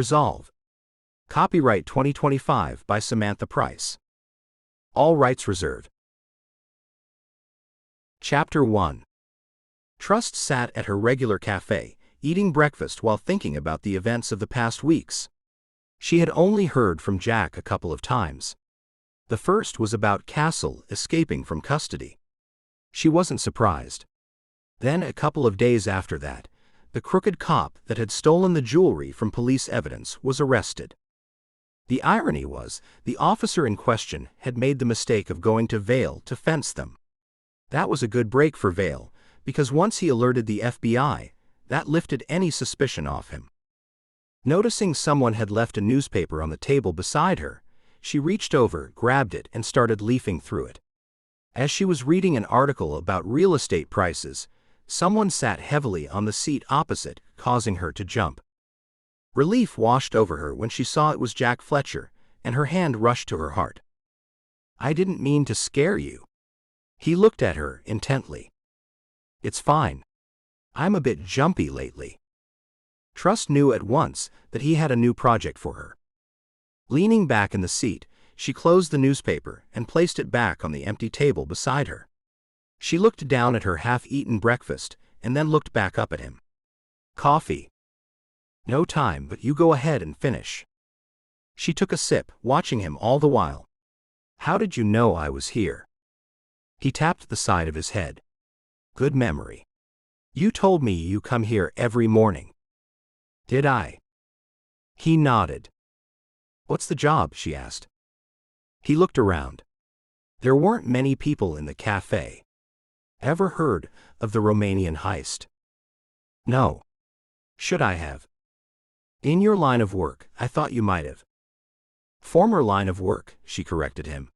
Resolve. Copyright 2025 by Samantha Price. All rights reserved. Chapter 1. Trust sat at her regular cafe, eating breakfast while thinking about the events of the past weeks. She had only heard from Jack a couple of times. The first was about Castle escaping from custody. She wasn't surprised. Then, a couple of days after that, the crooked cop that had stolen the jewelry from police evidence was arrested. The irony was, the officer in question had made the mistake of going to Vale to fence them. That was a good break for Vale, because once he alerted the FBI, that lifted any suspicion off him. Noticing someone had left a newspaper on the table beside her, she reached over, grabbed it, and started leafing through it. As she was reading an article about real estate prices, someone sat heavily on the seat opposite, causing her to jump. Relief washed over her when she saw it was Jack Fletcher, and her hand rushed to her heart. "I didn't mean to scare you." He looked at her intently. "It's fine. I'm a bit jumpy lately." Trust knew at once that he had a new project for her. Leaning back in the seat, she closed the newspaper and placed it back on the empty table beside her. She looked down at her half-eaten breakfast and then looked back up at him. "Coffee?" "No time, but you go ahead and finish." She took a sip, watching him all the while. "How did you know I was here?" He tapped the side of his head. "Good memory. You told me you come here every morning." "Did I?" He nodded. "What's the job?" she asked. He looked around. There weren't many people in the cafe. "Ever heard of the Romanian Heist?" "No. Should I have?" "In your line of work, I thought you might have." "Former line of work," she corrected him.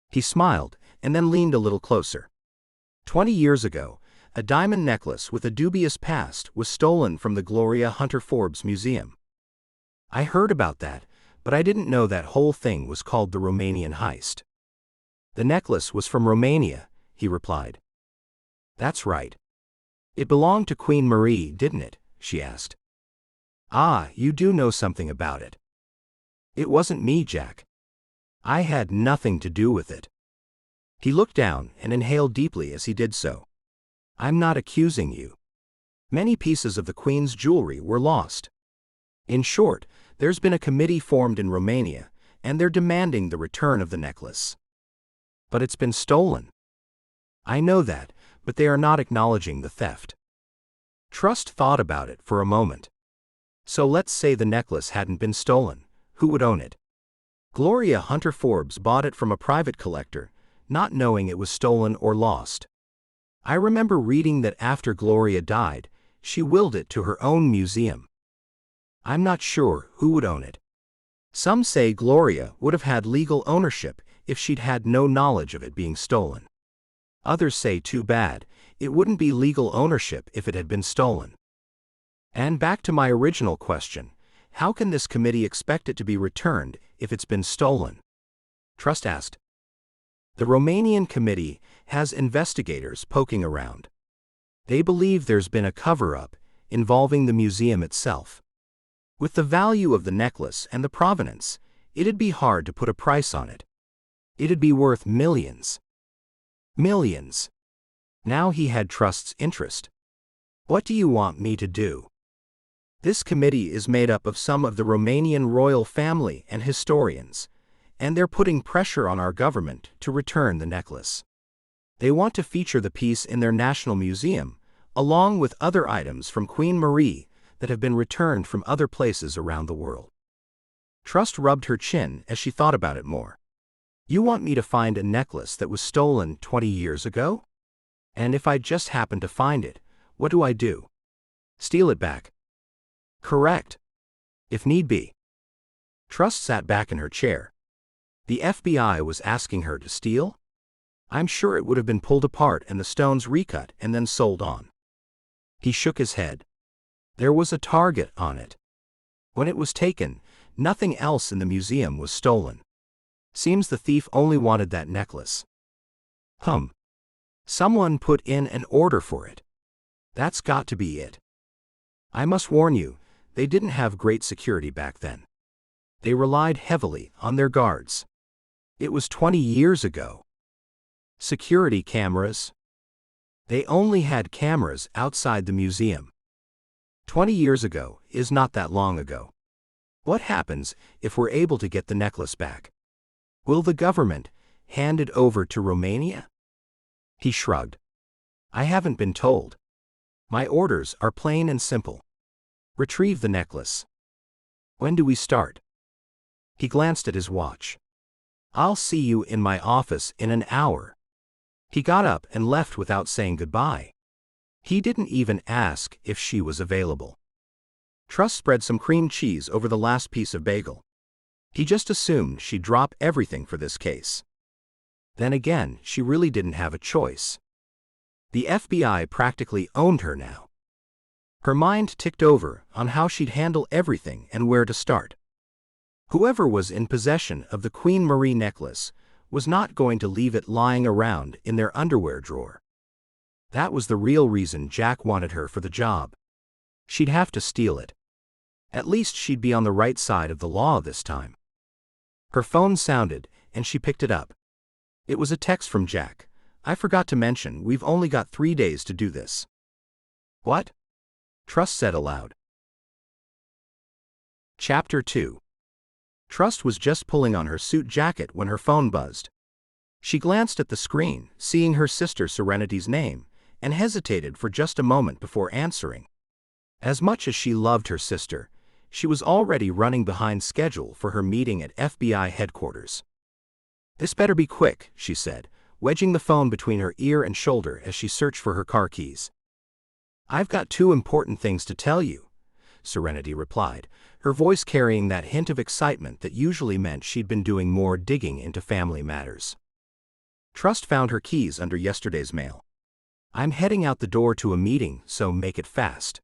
He smiled, and then leaned a little closer. 20 years ago, a diamond necklace with a dubious past was stolen from the Gloria Hunter Forbes Museum. "I heard about that, but I didn't know that whole thing was called the Romanian Heist." "The necklace was from Romania," he replied. "That's right. It belonged to Queen Marie, didn't it?" she asked. "Ah, you do know something about it." "It wasn't me, Jack. I had nothing to do with it." He looked down and inhaled deeply as he did so. "I'm not accusing you. Many pieces of the Queen's jewelry were lost. In short, there's been a committee formed in Romania, and they're demanding the return of the necklace." "But it's been stolen." "I know that, but they are not acknowledging the theft." Trust thought about it for a moment. "So let's say the necklace hadn't been stolen. Who would own it?" "Gloria Hunter Forbes bought it from a private collector, not knowing it was stolen or lost. I remember reading that after Gloria died, she willed it to her own museum. I'm not sure who would own it. Some say Gloria would have had legal ownership if she'd had no knowledge of it being stolen. Others say too bad, it wouldn't be legal ownership if it had been stolen." And back to my original question, how can this committee expect it to be returned if it's been stolen? Trust asked. "The Romanian committee has investigators poking around. They believe there's been a cover-up involving the museum itself. With the value of the necklace and the provenance, it'd be hard to put a price on it. It'd be worth millions." Millions. Now he had Trust's interest. "What do you want me to do?" "This committee is made up of some of the Romanian royal family and historians, and they're putting pressure on our government to return the necklace. They want to feature the piece in their national museum, along with other items from Queen Marie that have been returned from other places around the world." Trust rubbed her chin as she thought about it more. "You want me to find a necklace that was stolen 20 years ago? And if I just happen to find it, what do I do? Steal it back?" "Correct. If need be." Trust sat back in her chair. The FBI was asking her to steal? I'm sure it would have been pulled apart and the stones recut and then sold on. He shook his head. There was a target on it. When it was taken, nothing else in the museum was stolen. Seems the thief only wanted that necklace. Someone put in an order for it. That's got to be it. I must warn you, They didn't have great security back then. They relied heavily on their guards. It was 20 years ago. Security cameras? They only had cameras outside the museum. 20 years ago is not that long ago. What happens if we're able to get the necklace back? Will the government hand it over to Romania? He shrugged. I haven't been told. My orders are plain and simple. Retrieve the necklace. When do we start? He glanced at his watch. I'll see you in my office in an hour. He got up and left without saying goodbye. He didn't even ask if she was available. Trust spread some cream cheese over the last piece of bagel. He just assumed she'd drop everything for this case. Then again, she really didn't have a choice. The FBI practically owned her now. Her mind ticked over on how she'd handle everything and where to start. Whoever was in possession of the Queen Marie necklace was not going to leave it lying around in their underwear drawer. That was the real reason Jack wanted her for the job. She'd have to steal it. At least she'd be on the right side of the law this time. Her phone sounded, and she picked it up. It was a text from Jack. I forgot to mention, we've only got 3 days to do this. What? Trust said aloud. Chapter 2. Trust was just pulling on her suit jacket when her phone buzzed. She glanced at the screen, seeing her sister Serenity's name, and hesitated for just a moment before answering. As much as she loved her sister, she was already running behind schedule for her meeting at FBI headquarters. This better be quick, she said, wedging the phone between her ear and shoulder as she searched for her car keys. I've got 2 important things to tell you, Serenity replied, her voice carrying that hint of excitement that usually meant she'd been doing more digging into family matters. Trust found her keys under yesterday's mail. I'm heading out the door to a meeting, so make it fast.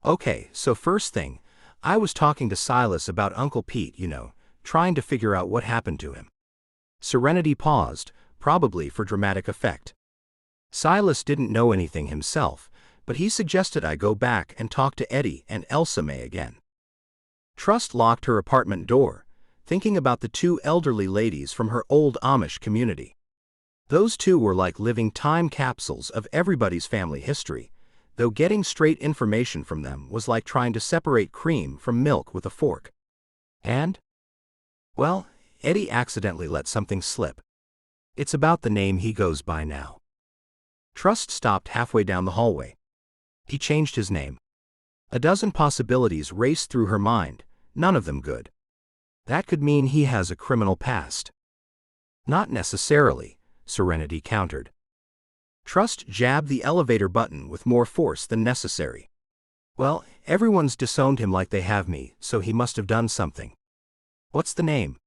Okay, so first thing, I was talking to Silas about Uncle Pete, trying to figure out what happened to him. Serenity paused, probably for dramatic effect. Silas didn't know anything himself, but he suggested I go back and talk to Eddie and Elsa May again. Trust locked her apartment door, thinking about the 2 elderly ladies from her old Amish community. Those 2 were like living time capsules of everybody's family history, though getting straight information from them was like trying to separate cream from milk with a fork. And? Well, Eddie accidentally let something slip. It's about the name he goes by now. Trust stopped halfway down the hallway. He changed his name. A dozen possibilities raced through her mind, none of them good. That could mean he has a criminal past. Not necessarily, Serenity countered. Trust jabbed the elevator button with more force than necessary. Well, everyone's disowned him like they have me, so he must have done something. What's the name?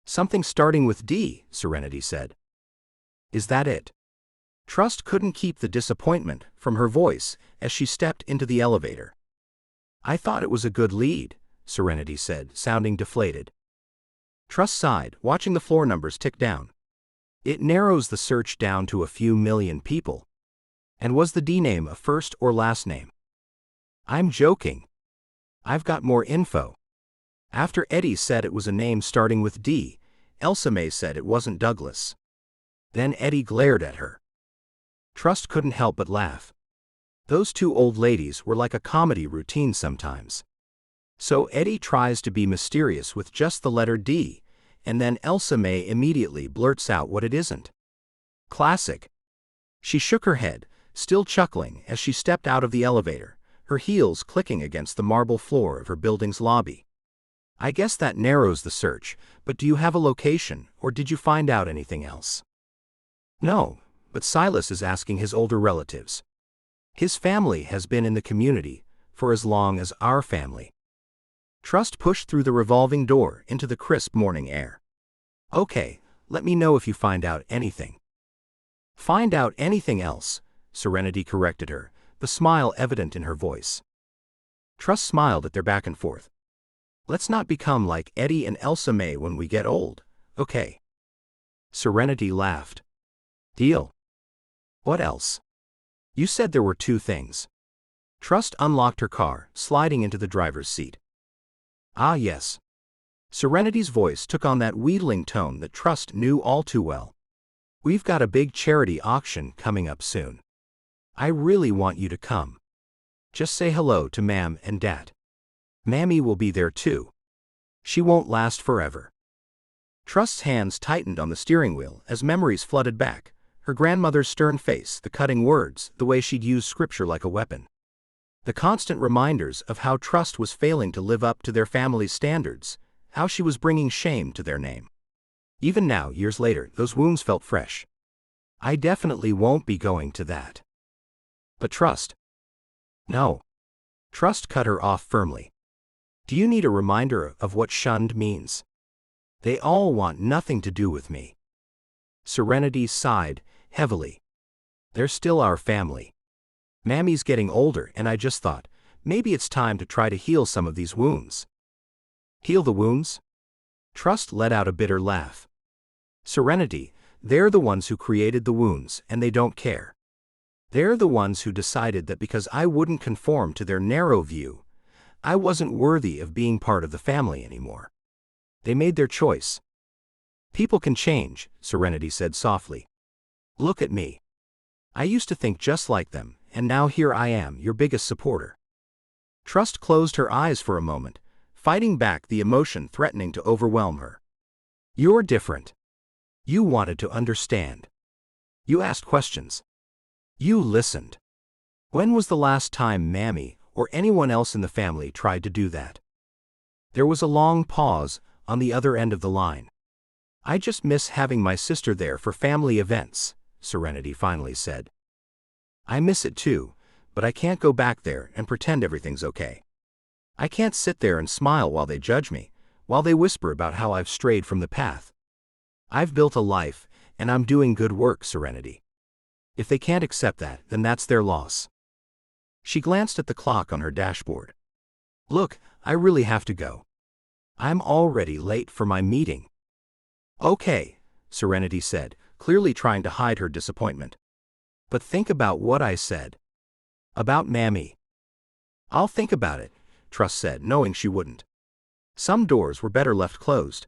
Something starting with D, Serenity said. Is that it? Trust couldn't keep the disappointment from her voice as she stepped into the elevator. I thought it was a good lead, Serenity said, sounding deflated. Trust sighed, watching the floor numbers tick down. It narrows the search down to a few million people. And was the D name a first or last name? I'm joking. I've got more info. After Eddie said it was a name starting with D, Elsa May said it wasn't Douglas. Then Eddie glared at her. Trust couldn't help but laugh. Those 2 old ladies were like a comedy routine sometimes. So Eddie tries to be mysterious with just the letter D, and then Elsa May immediately blurts out what it isn't. Classic. She shook her head, still chuckling as she stepped out of the elevator, her heels clicking against the marble floor of her building's lobby. I guess that narrows the search, but do you have a location, or did you find out anything else? No, but Silas is asking his older relatives. His family has been in the community for as long as our family. Trust pushed through the revolving door into the crisp morning air. Okay, let me know if you find out anything. Find out anything else, Serenity corrected her, the smile evident in her voice. Trust smiled at their back and forth. Let's not become like Eddie and Elsa May when we get old, okay? Serenity laughed. Deal. What else? You said there were 2 things. Trust unlocked her car, sliding into the driver's seat. Ah yes. Serenity's voice took on that wheedling tone that Trust knew all too well. We've got a big charity auction coming up soon. I really want you to come. Just say hello to Ma'am and Dad. Mammy will be there too. She won't last forever. Trust's hands tightened on the steering wheel as memories flooded back, her grandmother's stern face, the cutting words, the way she'd used scripture like a weapon. The constant reminders of how Trust was failing to live up to their family's standards, how she was bringing shame to their name. Even now, years later, those wounds felt fresh. I definitely won't be going to that. But Trust. No. Trust cut her off firmly. Do you need a reminder of what shunned means? They all want nothing to do with me. Serenity sighed, heavily. They're still our family. Mammy's getting older and I just thought, maybe it's time to try to heal some of these wounds. Heal the wounds? Trust let out a bitter laugh. Serenity, they're the ones who created the wounds and they don't care. They're the ones who decided that because I wouldn't conform to their narrow view, I wasn't worthy of being part of the family anymore. They made their choice. People can change, Serenity said softly. Look at me. I used to think just like them, and now here I am, your biggest supporter. Trust closed her eyes for a moment, fighting back the emotion threatening to overwhelm her. You're different. You wanted to understand. You asked questions. You listened. When was the last time Mammy or anyone else in the family tried to do that? There was a long pause on the other end of the line. I just miss having my sister there for family events, Serenity finally said. I miss it too, but I can't go back there and pretend everything's okay. I can't sit there and smile while they judge me, while they whisper about how I've strayed from the path. I've built a life, and I'm doing good work, Serenity. If they can't accept that, then that's their loss. She glanced at the clock on her dashboard. Look, I really have to go. I'm already late for my meeting. Okay, Serenity said, clearly trying to hide her disappointment. But think about what I said. About Mammy. I'll think about it, Trust said, knowing she wouldn't. Some doors were better left closed.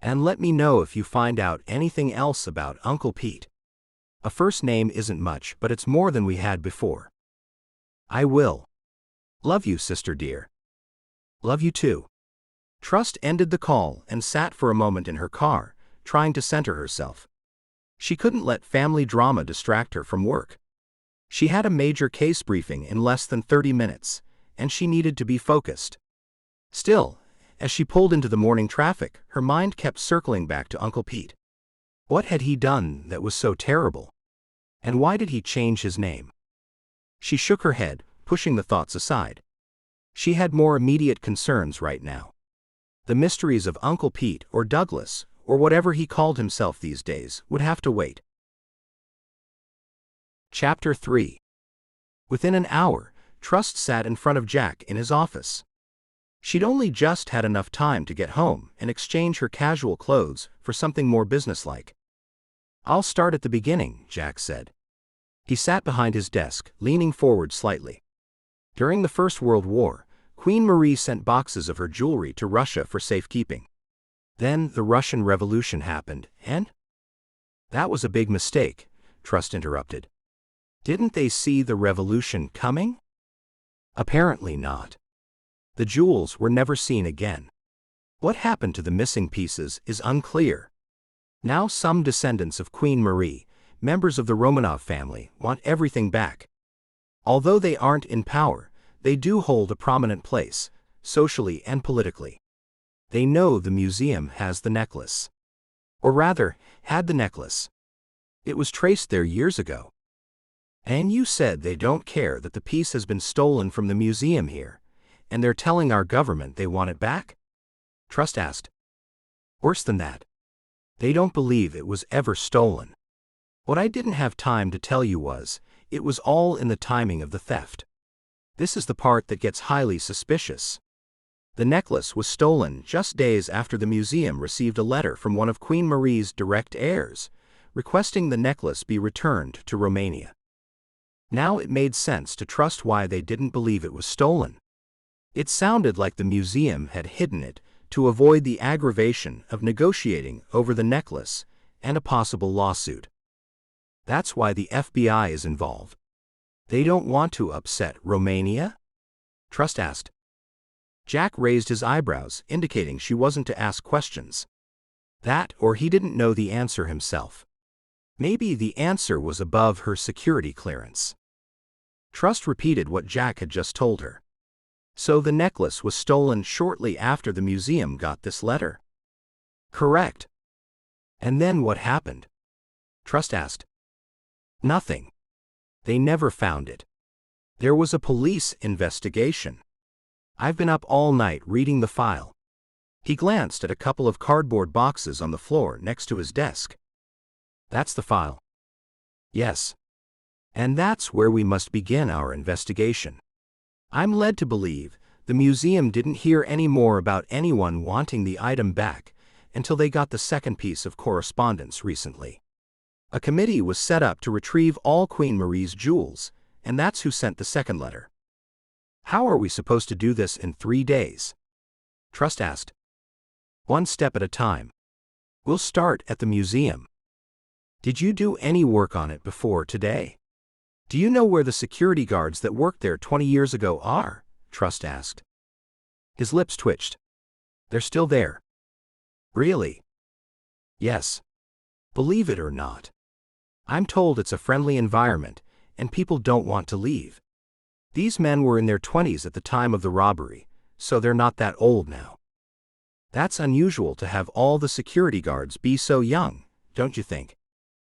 And let me know if you find out anything else about Uncle Pete. A first name isn't much, but it's more than we had before. I will. Love you, sister dear. Love you too. Trust ended the call and sat for a moment in her car, trying to center herself. She couldn't let family drama distract her from work. She had a major case briefing in less than 30 minutes, and she needed to be focused. Still, as she pulled into the morning traffic, her mind kept circling back to Uncle Pete. What had he done that was so terrible? And why did he change his name? She shook her head, pushing the thoughts aside. She had more immediate concerns right now. The mysteries of Uncle Pete or Douglas, or whatever he called himself these days, would have to wait. Chapter 3. Within an hour, Trust sat in front of Jack in his office. She'd only just had enough time to get home and exchange her casual clothes for something more businesslike. I'll start at the beginning, Jack said. He sat behind his desk, leaning forward slightly. During the First World War, Queen Marie sent boxes of her jewelry to Russia for safekeeping. Then the Russian Revolution happened, and? That was a big mistake, Trust interrupted. Didn't they see the revolution coming? Apparently not. The jewels were never seen again. What happened to the missing pieces is unclear. Now some descendants of Queen Marie, members of the Romanov family, want everything back. Although they aren't in power, they do hold a prominent place, socially and politically. They know the museum has the necklace. Or rather, had the necklace. It was traced there years ago. And you said they don't care that the piece has been stolen from the museum here, and they're telling our government they want it back? Trust asked. Worse than that. They don't believe it was ever stolen. What I didn't have time to tell you was, it was all in the timing of the theft. This is the part that gets highly suspicious. The necklace was stolen just days after the museum received a letter from one of Queen Marie's direct heirs, requesting the necklace be returned to Romania. Now it made sense to Trust why they didn't believe it was stolen. It sounded like the museum had hidden it to avoid the aggravation of negotiating over the necklace and a possible lawsuit. That's why the FBI is involved. They don't want to upset Romania? Trust asked. Jack raised his eyebrows, indicating she wasn't to ask questions. That, or he didn't know the answer himself. Maybe the answer was above her security clearance. Trust repeated what Jack had just told her. So the necklace was stolen shortly after the museum got this letter? Correct. And then what happened? Trust asked. Nothing. They never found it. There was a police investigation. I've been up all night reading the file. He glanced at a couple of cardboard boxes on the floor next to his desk. That's the file. Yes. And that's where we must begin our investigation. I'm led to believe the museum didn't hear any more about anyone wanting the item back until they got the second piece of correspondence recently. A committee was set up to retrieve all Queen Marie's jewels, and that's who sent the second letter. How are we supposed to do this in 3 days? Trust asked. One step at a time. We'll start at the museum. Did you do any work on it before today? Do you know where the security guards that worked there 20 years ago are? Trust asked. His lips twitched. They're still there. Really? Yes. Believe it or not. I'm told it's a friendly environment, and people don't want to leave. These men were in their 20s at the time of the robbery, so they're not that old now. That's unusual to have all the security guards be so young, don't you think?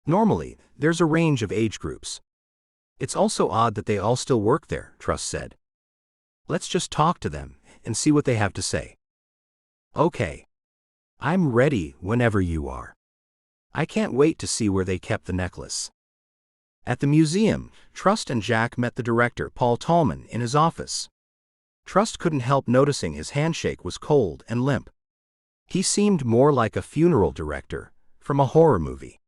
Normally, there's a range of age groups. It's also odd that they all still work there, Trust said. Let's just talk to them and see what they have to say. Okay. I'm ready whenever you are. I can't wait to see where they kept the necklace. At the museum, Trust and Jack met the director, Paul Tallman, in his office. Trust couldn't help noticing his handshake was cold and limp. He seemed more like a funeral director from a horror movie.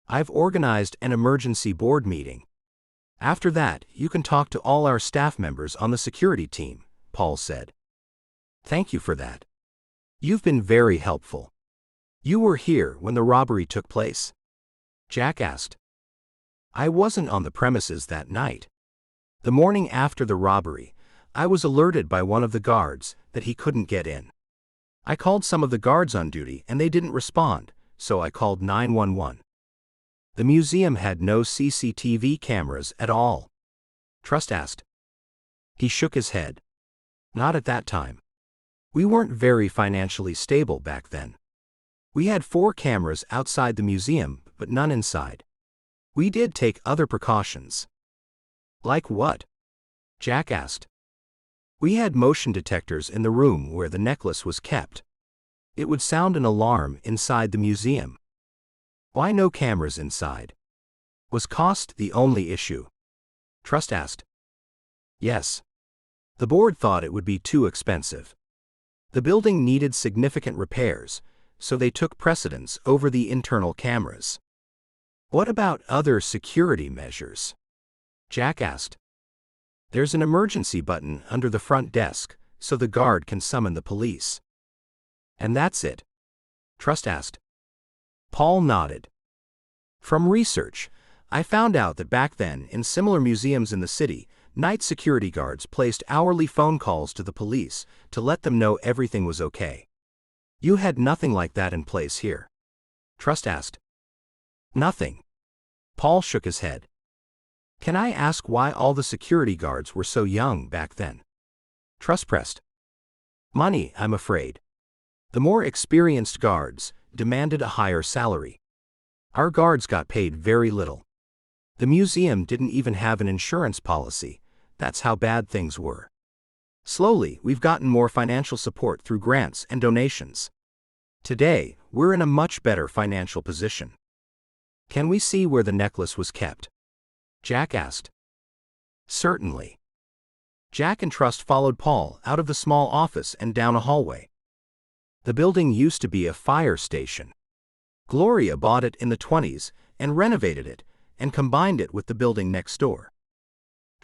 I've organized an emergency board meeting. After that, you can talk to all our staff members on the security team, Paul said. Thank you for that. You've been very helpful. You were here when the robbery took place? Jack asked. I wasn't on the premises that night. The morning after the robbery, I was alerted by one of the guards that he couldn't get in. I called some of the guards on duty and they didn't respond, so I called 911. The museum had no CCTV cameras at all. Trust asked. He shook his head. Not at that time. We weren't very financially stable back then. We had 4 cameras outside the museum, but none inside. We did take other precautions. Like what? Jack asked. We had motion detectors in the room where the necklace was kept. It would sound an alarm inside the museum. Why no cameras inside? Was cost the only issue? Trust asked. Yes. The board thought it would be too expensive. The building needed significant repairs, so they took precedence over the internal cameras. What about other security measures? Jack asked. There's an emergency button under the front desk, so the guard can summon the police. And that's it? Trust asked. Paul nodded. From research, I found out that back then, in similar museums in the city, night security guards placed hourly phone calls to the police to let them know everything was okay. You had nothing like that in place here? Trust asked. Nothing. Paul shook his head. Can I ask why all the security guards were so young back then? Trust pressed. Money, I'm afraid. The more experienced guards demanded a higher salary. Our guards got paid very little. The museum didn't even have an insurance policy. That's how bad things were. Slowly, we've gotten more financial support through grants and donations. Today, we're in a much better financial position. Can we see where the necklace was kept? Jack asked. Certainly. Jack and Trust followed Paul out of the small office and down a hallway. The building used to be a fire station. Gloria bought it in the 20s and renovated it and combined it with the building next door.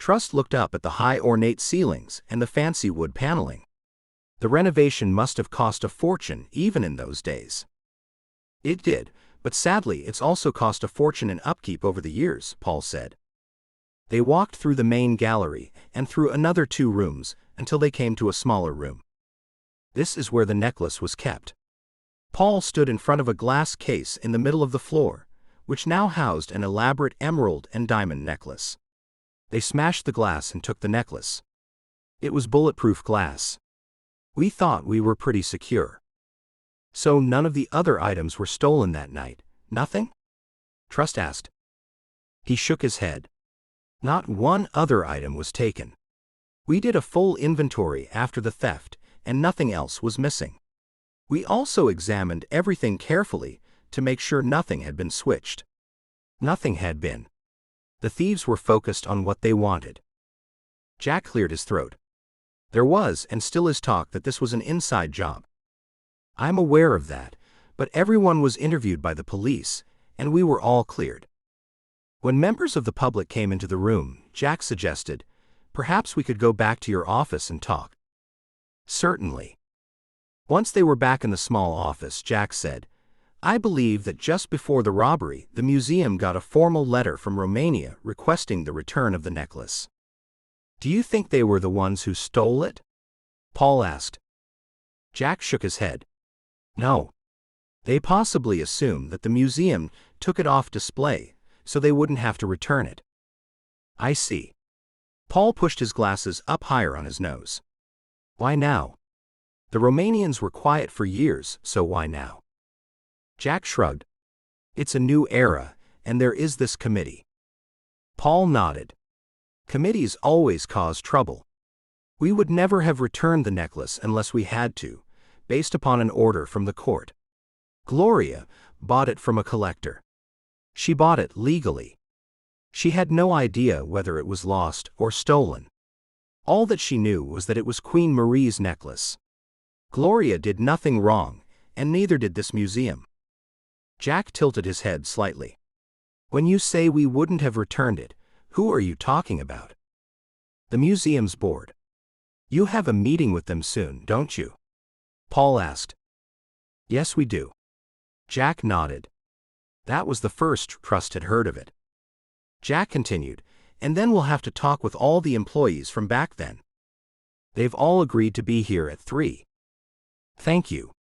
Trust looked up at the high ornate ceilings and the fancy wood paneling. The renovation must have cost a fortune even in those days. It did, but sadly it's also cost a fortune in upkeep over the years, Paul said. They walked through the main gallery and through another 2 rooms until they came to a smaller room. This is where the necklace was kept. Paul stood in front of a glass case in the middle of the floor, which now housed an elaborate emerald and diamond necklace. They smashed the glass and took the necklace. It was bulletproof glass. We thought we were pretty secure. So none of the other items were stolen that night, nothing? Trust asked. He shook his head. Not one other item was taken. We did a full inventory after the theft, and nothing else was missing. We also examined everything carefully to make sure nothing had been switched. Nothing had been. The thieves were focused on what they wanted. Jack cleared his throat. There was and still is talk that this was an inside job. I'm aware of that, but everyone was interviewed by the police, and we were all cleared. When members of the public came into the room, Jack suggested, perhaps we could go back to your office and talk. Certainly. Once they were back in the small office, Jack said, I believe that just before the robbery, the museum got a formal letter from Romania requesting the return of the necklace. Do you think they were the ones who stole it? Paul asked. Jack shook his head. No. They possibly assumed that the museum took it off display, so they wouldn't have to return it. I see. Paul pushed his glasses up higher on his nose. Why now? The Romanians were quiet for years, so why now? Jack shrugged. It's a new era, and there is this committee. Paul nodded. Committees always cause trouble. We would never have returned the necklace unless we had to, based upon an order from the court. Gloria bought it from a collector. She bought it legally. She had no idea whether it was lost or stolen. All that she knew was that it was Queen Marie's necklace. Gloria did nothing wrong, and neither did this museum. Jack tilted his head slightly. When you say we wouldn't have returned it, who are you talking about? The museum's board. You have a meeting with them soon, don't you? Paul asked. Yes, we do. Jack nodded. That was the first Trust had heard of it. Jack continued, and then we'll have to talk with all the employees from back then. They've all agreed to be here at 3. Thank you.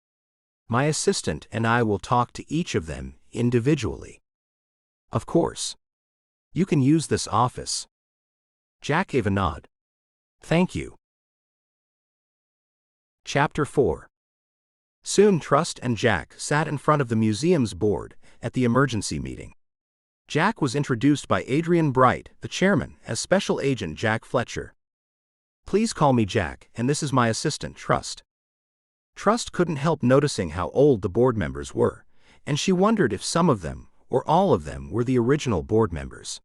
My assistant and I will talk to each of them individually. Of course. You can use this office. Jack gave a nod. Thank you. Chapter 4. Soon Trust and Jack sat in front of the museum's board at the emergency meeting. Jack was introduced by Adrian Bright, the chairman, as Special Agent Jack Fletcher. Please call me Jack, and this is my assistant, Trust. Trust couldn't help noticing how old the board members were, and she wondered if some of them, or all of them, were the original board members.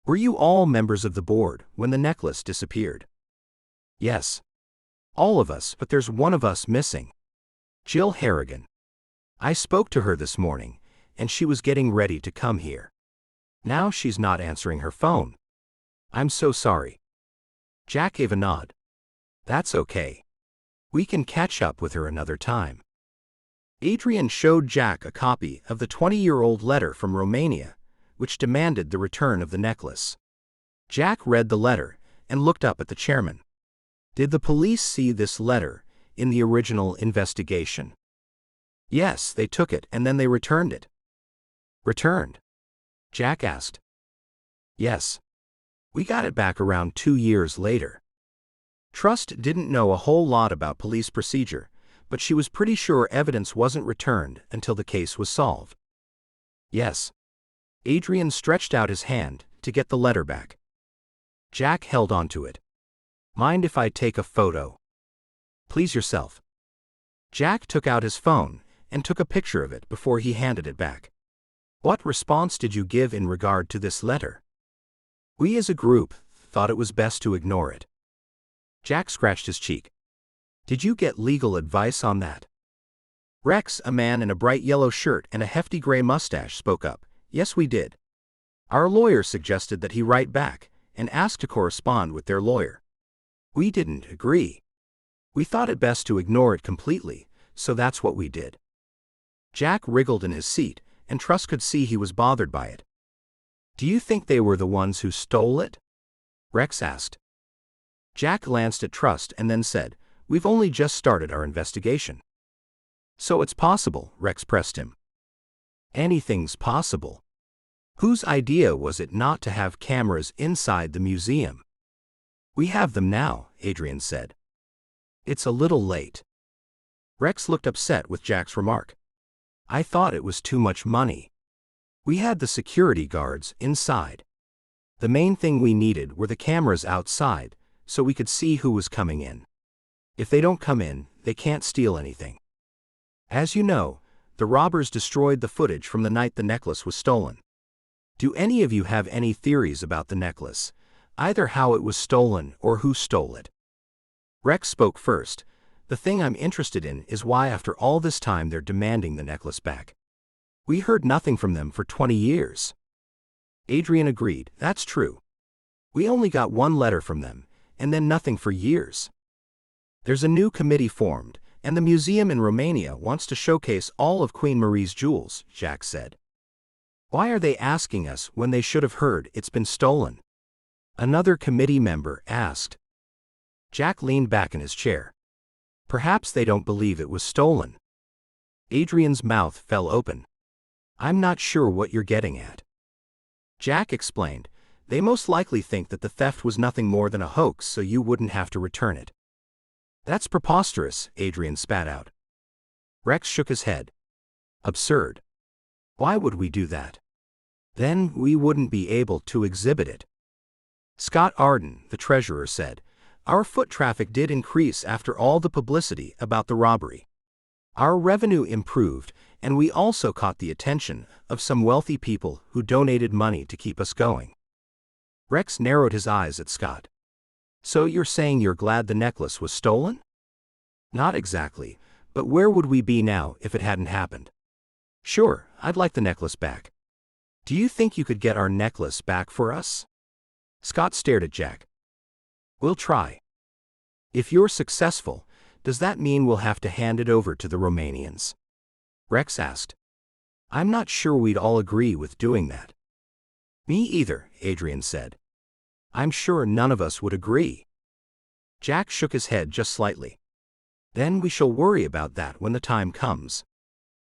Were you all members of the board when the necklace disappeared? Yes. All of us, but there's one of us missing. Jill Harrigan. I spoke to her this morning, and she was getting ready to come here. Now she's not answering her phone. I'm so sorry. Jack gave a nod. That's okay. We can catch up with her another time. Adrian showed Jack a copy of the 20-year-old letter from Romania, which demanded the return of the necklace. Jack read the letter and looked up at the chairman. Did the police see this letter in the original investigation? Yes, they took it and then they returned it. Returned? Jack asked. Yes. We got it back around 2 years later. Trust didn't know a whole lot about police procedure, but she was pretty sure evidence wasn't returned until the case was solved. Yes. Adrian stretched out his hand to get the letter back. Jack held onto it. Mind if I take a photo? Please yourself. Jack took out his phone and took a picture of it before he handed it back. What response did you give in regard to this letter? We as a group thought it was best to ignore it. Jack scratched his cheek. Did you get legal advice on that? Rex, a man in a bright yellow shirt and a hefty gray mustache, spoke up. Yes, we did. Our lawyer suggested that he write back, and asked to correspond with their lawyer. We didn't agree. We thought it best to ignore it completely, so that's what we did. Jack wriggled in his seat, and Trust could see he was bothered by it. Do you think they were the ones who stole it? Rex asked. Jack glanced at Trust and then said, We've only just started our investigation. So it's possible, Rex pressed him. Anything's possible. Whose idea was it not to have cameras inside the museum? We have them now, Adrian said. It's a little late. Rex looked upset with Jack's remark. I thought it was too much money. We had the security guards inside. The main thing we needed were the cameras outside, so we could see who was coming in. If they don't come in, they can't steal anything. As you know, the robbers destroyed the footage from the night the necklace was stolen. Do any of you have any theories about the necklace, either how it was stolen or who stole it? Rex spoke first. The thing I'm interested in is why after all this time they're demanding the necklace back. We heard nothing from them for 20 years. Adrian agreed, that's true. We only got one letter from them, and then nothing for years. There's a new committee formed, and the museum in Romania wants to showcase all of Queen Marie's jewels, Jack said. Why are they asking us when they should have heard it's been stolen? Another committee member asked. Jack leaned back in his chair. Perhaps they don't believe it was stolen. Adrian's mouth fell open. I'm not sure what you're getting at. Jack explained, they most likely think that the theft was nothing more than a hoax so you wouldn't have to return it. That's preposterous, Adrian spat out. Rex shook his head. Absurd. Why would we do that? Then we wouldn't be able to exhibit it. Scott Arden, the treasurer, said, Our foot traffic did increase after all the publicity about the robbery. Our revenue improved, and we also caught the attention of some wealthy people who donated money to keep us going. Rex narrowed his eyes at Scott. So you're saying you're glad the necklace was stolen? Not exactly, but where would we be now if it hadn't happened? Sure, I'd like the necklace back. Do you think you could get our necklace back for us? Scott stared at Jack. We'll try. If you're successful, does that mean we'll have to hand it over to the Romanians? Rex asked. I'm not sure we'd all agree with doing that. Me either, Adrian said. I'm sure none of us would agree. Jack shook his head just slightly. Then we shall worry about that when the time comes.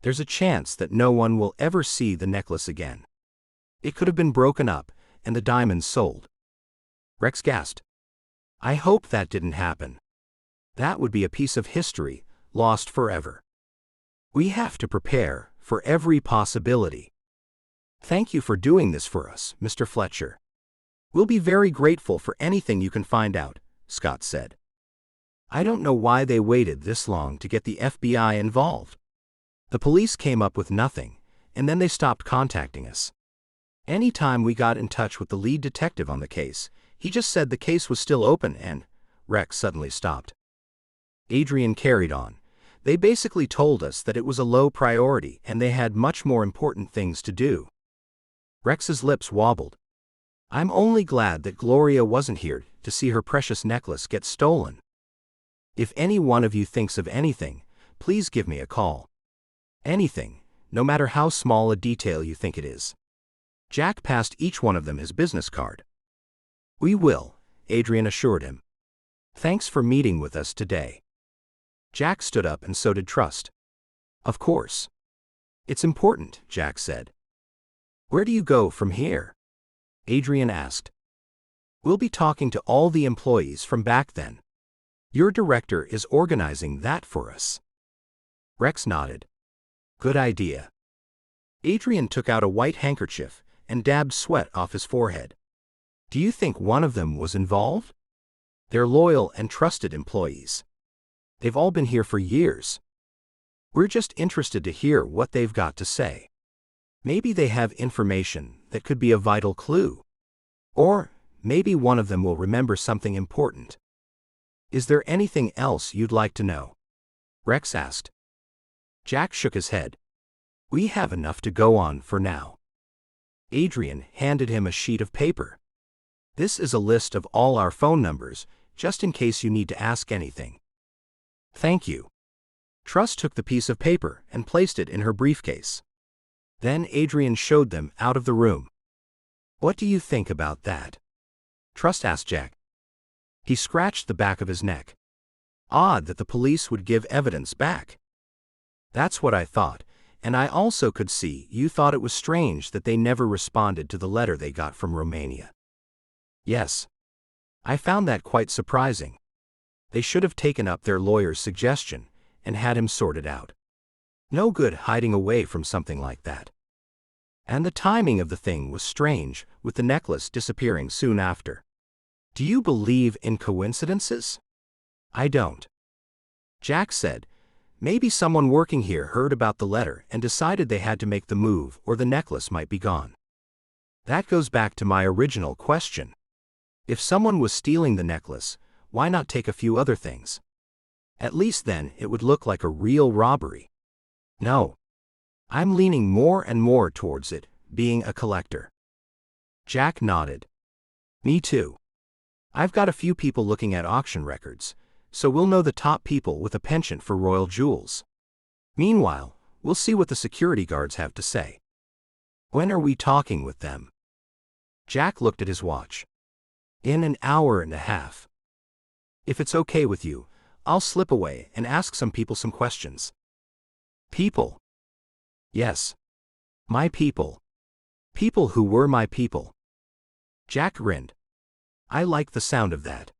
There's a chance that no one will ever see the necklace again. It could have been broken up, and the diamonds sold. Rex gasped. I hope that didn't happen. That would be a piece of history, lost forever. We have to prepare for every possibility. Thank you for doing this for us, Mr. Fletcher. We'll be very grateful for anything you can find out, Scott said. I don't know why they waited this long to get the FBI involved. The police came up with nothing, and then they stopped contacting us. Anytime we got in touch with the lead detective on the case, he just said the case was still open and Rex suddenly stopped. Adrian carried on. They basically told us that it was a low priority and they had much more important things to do. Rex's lips wobbled. I'm only glad that Gloria wasn't here to see her precious necklace get stolen. If any one of you thinks of anything, please give me a call. Anything, no matter how small a detail you think it is. Jack passed each one of them his business card. We will, Adrian assured him. Thanks for meeting with us today. Jack stood up and so did Trust. Of course. It's important, Jack said. Where do you go from here? Adrian asked. We'll be talking to all the employees from back then. Your director is organizing that for us. Rex nodded. Good idea. Adrian took out a white handkerchief and dabbed sweat off his forehead. Do you think one of them was involved? They're loyal and trusted employees. They've all been here for years. We're just interested to hear what they've got to say. Maybe they have information that could be a vital clue. Or maybe one of them will remember something important. Is there anything else you'd like to know? Rex asked. Jack shook his head. We have enough to go on for now. Adrian handed him a sheet of paper. This is a list of all our phone numbers, just in case you need to ask anything. Thank you. Trust took the piece of paper and placed it in her briefcase. Then Adrian showed them out of the room. What do you think about that? Trust asked Jack. He scratched the back of his neck. Odd that the police would give evidence back. That's what I thought, and I also could see you thought it was strange that they never responded to the letter they got from Romania. Yes. I found that quite surprising. They should have taken up their lawyer's suggestion and had him sorted out. No good hiding away from something like that. And the timing of the thing was strange, with the necklace disappearing soon after. Do you believe in coincidences? I don't. Jack said, maybe someone working here heard about the letter and decided they had to make the move or the necklace might be gone. That goes back to my original question. If someone was stealing the necklace, why not take a few other things? At least then it would look like a real robbery. No. I'm leaning more and more towards it being a collector. Jack nodded. Me too. I've got a few people looking at auction records, so we'll know the top people with a penchant for royal jewels. Meanwhile, we'll see what the security guards have to say. When are we talking with them? Jack looked at his watch. In an hour and a half. If it's okay with you, I'll slip away and ask some people some questions. People? Yes. My people. People who were my people. Jack grinned. I like the sound of that.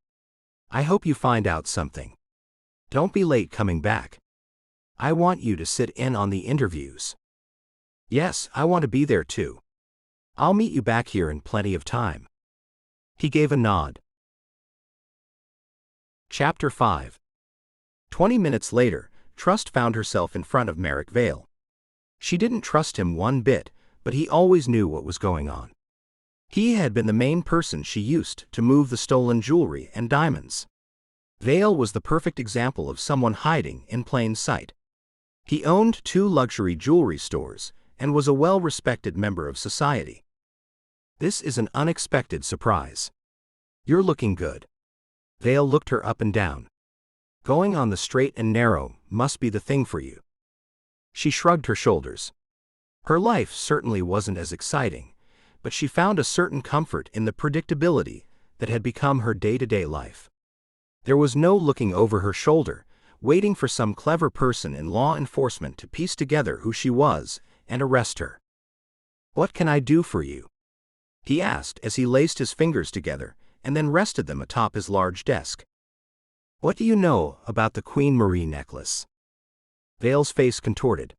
I hope you find out something. Don't be late coming back. I want you to sit in on the interviews. Yes, I want to be there too. I'll meet you back here in plenty of time. He gave a nod. Chapter 5. 20 minutes later, Trust found herself in front of Merrick Vale. She didn't trust him one bit, but he always knew what was going on. He had been the main person she used to move the stolen jewelry and diamonds. Vale was the perfect example of someone hiding in plain sight. He owned 2 luxury jewelry stores and was a well-respected member of society. This is an unexpected surprise. You're looking good. Vale looked her up and down. Going on the straight and narrow must be the thing for you. She shrugged her shoulders. Her life certainly wasn't as exciting, but she found a certain comfort in the predictability that had become her day-to-day life. There was no looking over her shoulder, waiting for some clever person in law enforcement to piece together who she was and arrest her. What can I do for you? He asked as he laced his fingers together and then rested them atop his large desk. What do you know about the Queen Marie necklace? Vale's face contorted.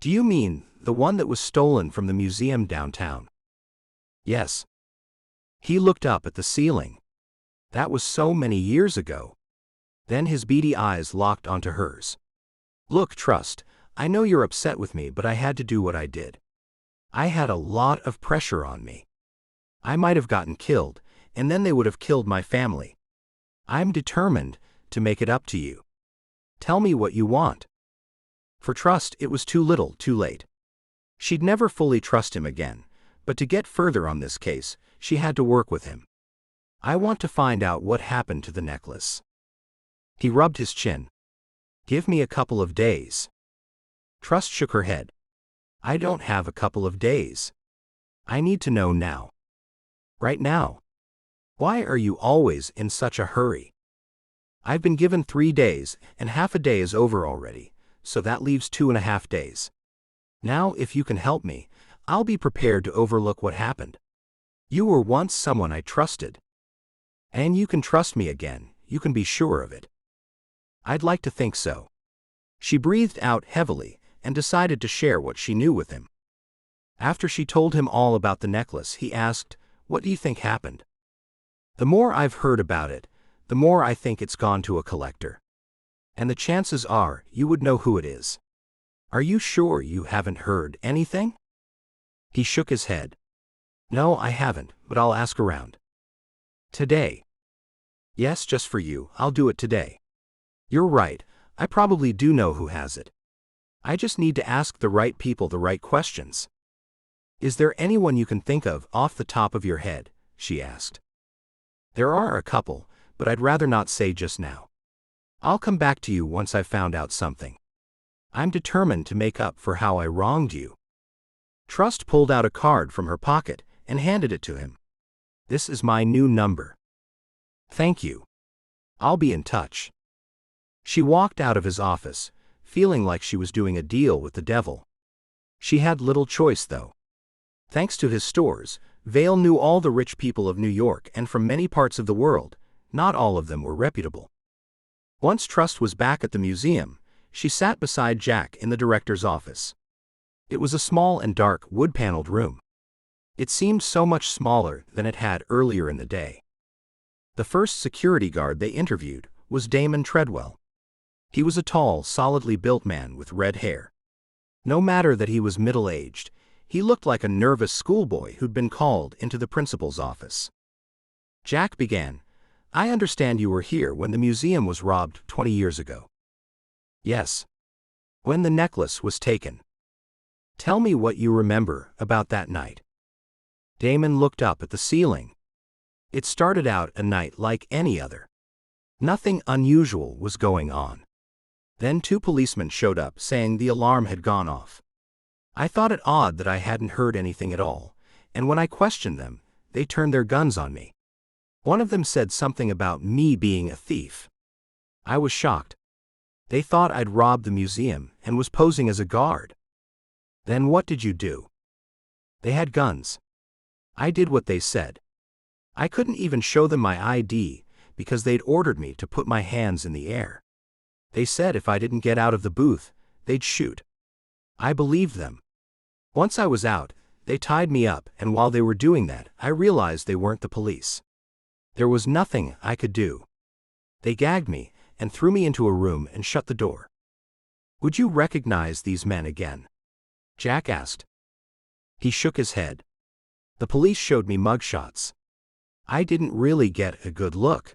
Do you mean the one that was stolen from the museum downtown? Yes. He looked up at the ceiling. That was so many years ago. Then his beady eyes locked onto hers. Look, Trust, I know you're upset with me, but I had to do what I did. I had a lot of pressure on me. I might have gotten killed, and then they would have killed my family. I'm determined to make it up to you. Tell me what you want. For Trust, it was too little, too late. She'd never fully trust him again, but to get further on this case, she had to work with him. I want to find out what happened to the necklace. He rubbed his chin. Give me a couple of days. Trust shook her head. I don't have a couple of days. I need to know now. Right now. Why are you always in such a hurry? I've been given 3 days, and half a day is over already, so that leaves 2.5 days. Now, if you can help me, I'll be prepared to overlook what happened. You were once someone I trusted. And you can trust me again, you can be sure of it. I'd like to think so. She breathed out heavily and decided to share what she knew with him. After she told him all about the necklace, he asked, What do you think happened? The more I've heard about it, the more I think it's gone to a collector. And the chances are you would know who it is. Are you sure you haven't heard anything? He shook his head. No, I haven't, but I'll ask around. Today? Yes, just for you, I'll do it today. You're right, I probably do know who has it. I just need to ask the right people the right questions. Is there anyone you can think of off the top of your head? She asked. There are a couple, but I'd rather not say just now. I'll come back to you once I've found out something. I'm determined to make up for how I wronged you. Trust pulled out a card from her pocket and handed it to him. This is my new number. Thank you. I'll be in touch. She walked out of his office, feeling like she was doing a deal with the devil. She had little choice, though. Thanks to his stores, Vale knew all the rich people of New York and from many parts of the world. Not all of them were reputable. Once Trust was back at the museum, she sat beside Jack in the director's office. It was a small and dark, wood-paneled room. It seemed so much smaller than it had earlier in the day. The first security guard they interviewed was Damon Treadwell. He was a tall, solidly built man with red hair. No matter that he was middle-aged, he looked like a nervous schoolboy who'd been called into the principal's office. Jack began, "I understand you were here when the museum was robbed 20 years ago." "Yes. When the necklace was taken." "Tell me what you remember about that night." Damon looked up at the ceiling. It started out a night like any other. Nothing unusual was going on. Then 2 policemen showed up saying the alarm had gone off. I thought it odd that I hadn't heard anything at all, and when I questioned them, they turned their guns on me. One of them said something about me being a thief. I was shocked. They thought I'd robbed the museum and was posing as a guard. Then what did you do? They had guns. I did what they said. I couldn't even show them my ID because they'd ordered me to put my hands in the air. They said if I didn't get out of the booth, they'd shoot. I believed them. Once I was out, they tied me up, and while they were doing that, I realized they weren't the police. There was nothing I could do. They gagged me and threw me into a room and shut the door. Would you recognize these men again? Jack asked. He shook his head. The police showed me mugshots. I didn't really get a good look.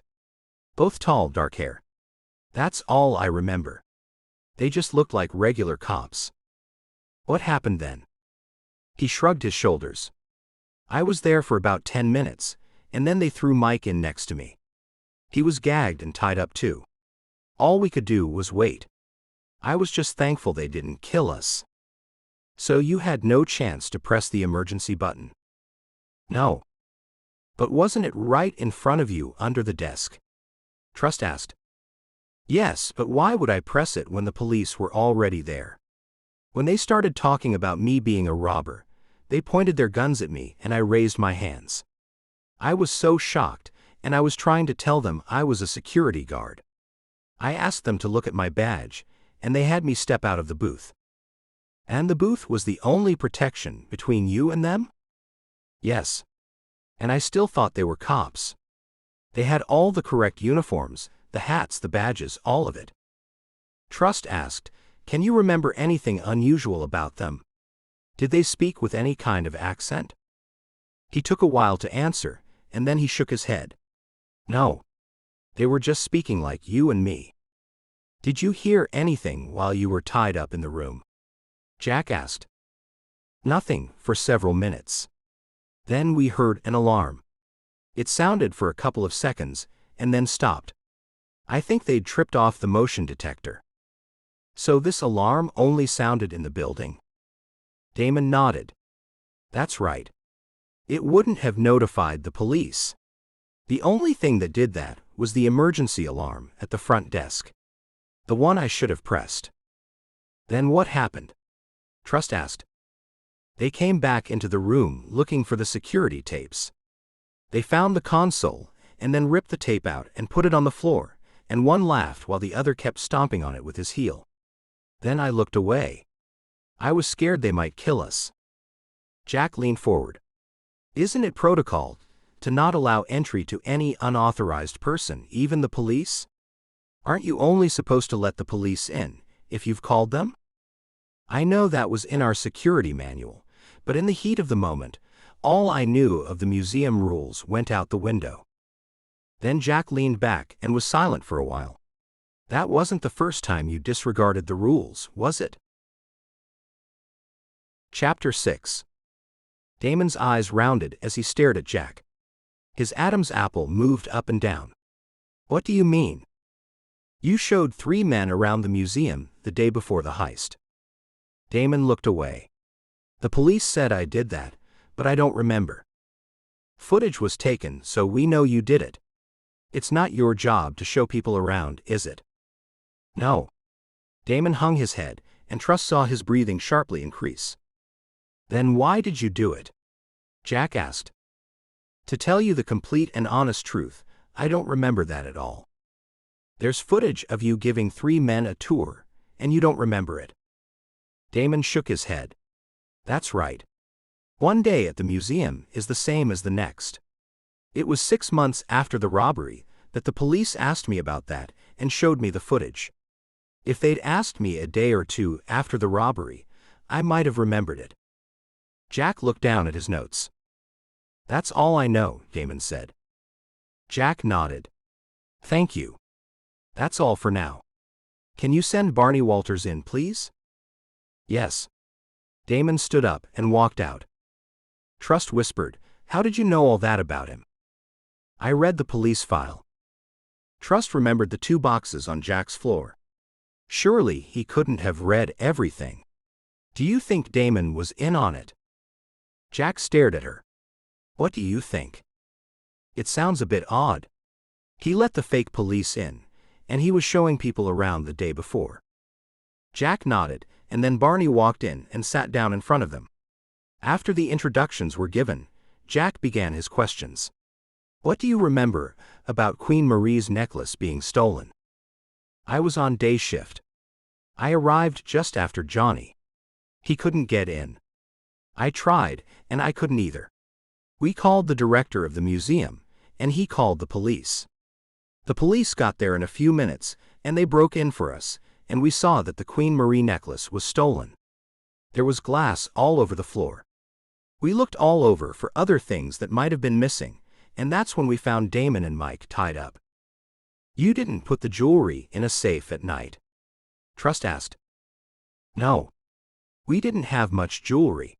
Both tall, dark hair. That's all I remember. They just looked like regular cops. What happened then? He shrugged his shoulders. I was there for about 10 minutes, and then they threw Mike in next to me. He was gagged and tied up too. All we could do was wait. I was just thankful they didn't kill us. So you had no chance to press the emergency button? No. But wasn't it right in front of you under the desk? Trust asked. Yes, but why would I press it when the police were already there? When they started talking about me being a robber, they pointed their guns at me and I raised my hands. I was so shocked, and I was trying to tell them I was a security guard. I asked them to look at my badge, and they had me step out of the booth. And the booth was the only protection between you and them? Yes. And I still thought they were cops. They had all the correct uniforms, the hats, the badges, all of it. Trust asked, can you remember anything unusual about them? Did they speak with any kind of accent? He took a while to answer, and then he shook his head. No. They were just speaking like you and me. Did you hear anything while you were tied up in the room? Jack asked. Nothing for several minutes. Then we heard an alarm. It sounded for a couple of seconds, and then stopped. I think they'd tripped off the motion detector. So this alarm only sounded in the building? Damon nodded. That's right. It wouldn't have notified the police. The only thing that did that was the emergency alarm at the front desk. The one I should have pressed. Then what happened? Trust asked. They came back into the room looking for the security tapes. They found the console, and then ripped the tape out and put it on the floor, and one laughed while the other kept stomping on it with his heel. Then I looked away. I was scared they might kill us. Jack leaned forward. Isn't it protocol to not allow entry to any unauthorized person, even the police? Aren't you only supposed to let the police in if you've called them? I know that was in our security manual, but in the heat of the moment, all I knew of the museum rules went out the window. Then Jack leaned back and was silent for a while. That wasn't the first time you disregarded the rules, was it? Chapter 6. Damon's eyes rounded as he stared at Jack. His Adam's apple moved up and down. What do you mean? You showed 3 men around the museum the day before the heist. Damon looked away. The police said I did that, but I don't remember. Footage was taken, so we know you did it. It's not your job to show people around, is it? No. Damon hung his head, and Trust saw his breathing sharply increase. Then why did you do it? Jack asked. To tell you the complete and honest truth, I don't remember that at all. There's footage of you giving 3 men a tour, and you don't remember it. Damon shook his head. That's right. One day at the museum is the same as the next. It was 6 months after the robbery that the police asked me about that and showed me the footage. If they'd asked me a day or 2 after the robbery, I might have remembered it. Jack looked down at his notes. That's all I know, Damon said. Jack nodded. Thank you. That's all for now. Can you send Barney Walters in, please? Yes. Damon stood up and walked out. Trust whispered, How did you know all that about him? I read the police file. Trust remembered the 2 boxes on Jack's floor. Surely he couldn't have read everything. Do you think Damon was in on it? Jack stared at her. What do you think? It sounds a bit odd. He let the fake police in, and he was showing people around the day before. Jack nodded, and then Barney walked in and sat down in front of them. After the introductions were given, Jack began his questions. What do you remember about Queen Marie's necklace being stolen? I was on day shift. I arrived just after Johnny. He couldn't get in. I tried, and I couldn't either. We called the director of the museum, and he called the police. The police got there in a few minutes, and they broke in for us, and we saw that the Queen Marie necklace was stolen. There was glass all over the floor. We looked all over for other things that might have been missing, and that's when we found Damon and Mike tied up. You didn't put the jewelry in a safe at night? Trust asked. No. We didn't have much jewelry.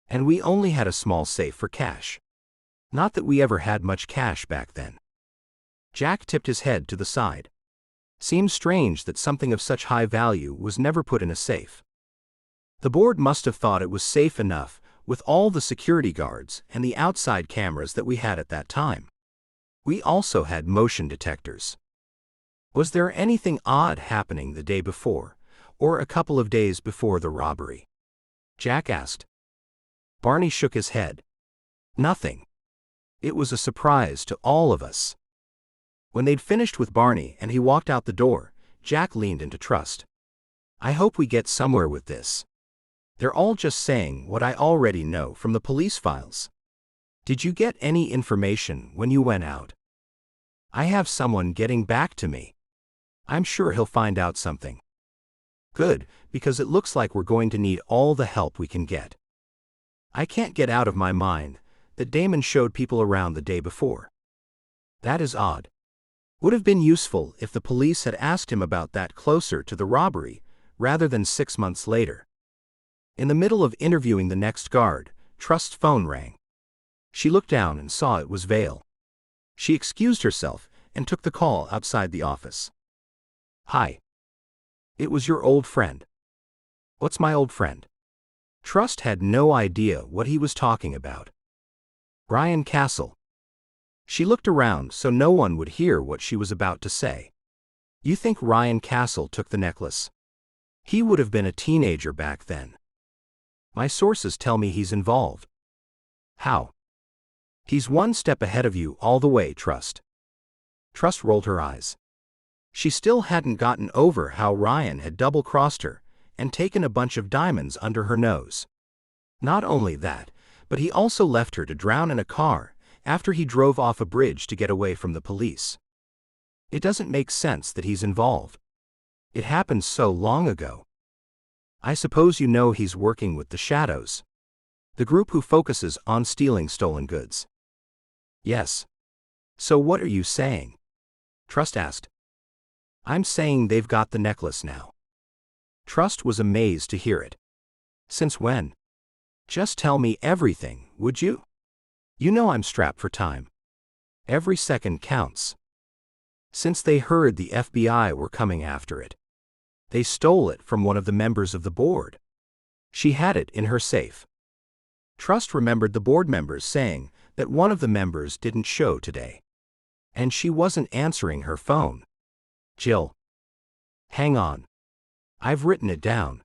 And we only had a small safe for cash. Not that we ever had much cash back then. Jack tipped his head to the side. Seems strange that something of such high value was never put in a safe. The board must have thought it was safe enough with all the security guards and the outside cameras that we had at that time. We also had motion detectors. Was there anything odd happening the day before, or a couple of days before the robbery? Jack asked. Barney shook his head. Nothing. It was a surprise to all of us. When they'd finished with Barney and he walked out the door, Jack leaned into Trust. I hope we get somewhere with this. They're all just saying what I already know from the police files. Did you get any information when you went out? I have someone getting back to me. I'm sure he'll find out something. Good, because it looks like we're going to need all the help we can get. I can't get out of my mind that Damon showed people around the day before. That is odd. Would have been useful if the police had asked him about that closer to the robbery, rather than 6 months later. In the middle of interviewing the next guard, Trust's phone rang. She looked down and saw it was Vale. She excused herself and took the call outside the office. Hi. It was your old friend. What's my old friend? Trust had no idea what he was talking about. Ryan Castle. She looked around so no one would hear what she was about to say. You think Ryan Castle took the necklace? He would have been a teenager back then. My sources tell me he's involved. How? He's 1 step ahead of you all the way, Trust. Trust rolled her eyes. She still hadn't gotten over how Ryan had double-crossed her and taken a bunch of diamonds under her nose. Not only that, but he also left her to drown in a car after he drove off a bridge to get away from the police. It doesn't make sense that he's involved. It happened so long ago. I suppose you know he's working with the Shadows, the group who focuses on stealing stolen goods. Yes. So what are you saying? Trust asked. I'm saying they've got the necklace now. Trust was amazed to hear it. Since when? Just tell me everything, would you? You know I'm strapped for time. Every second counts. Since they heard the FBI were coming after it, they stole it from one of the members of the board. She had it in her safe. Trust remembered the board members saying that one of the members didn't show today. And she wasn't answering her phone. Jill. Hang on. I've written it down.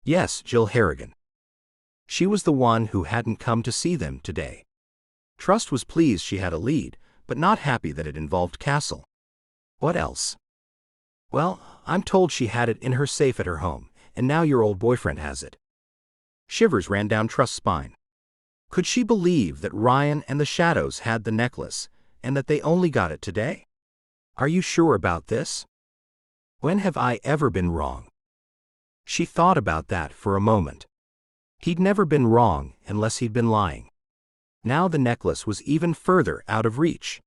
Yes, Jill Harrigan. She was the one who hadn't come to see them today. Trust was pleased she had a lead, but not happy that it involved Castle. What else? Well, I'm told she had it in her safe at her home, and now your old boyfriend has it. Shivers ran down Trust's spine. Could she believe that Ryan and the Shadows had the necklace, and that they only got it today? Are you sure about this? When have I ever been wrong? She thought about that for a moment. He'd never been wrong unless he'd been lying. Now the necklace was even further out of reach.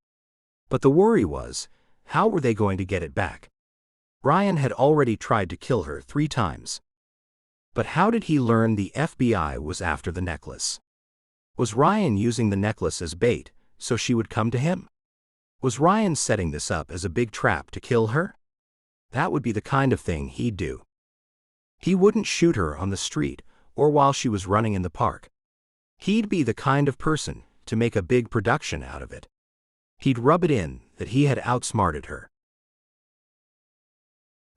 But the worry was, how were they going to get it back? Ryan had already tried to kill her 3 times. But how did he learn the FBI was after the necklace? Was Ryan using the necklace as bait, so she would come to him? Was Ryan setting this up as a big trap to kill her? That would be the kind of thing he'd do. He wouldn't shoot her on the street, or while she was running in the park. He'd be the kind of person to make a big production out of it. He'd rub it in that he had outsmarted her.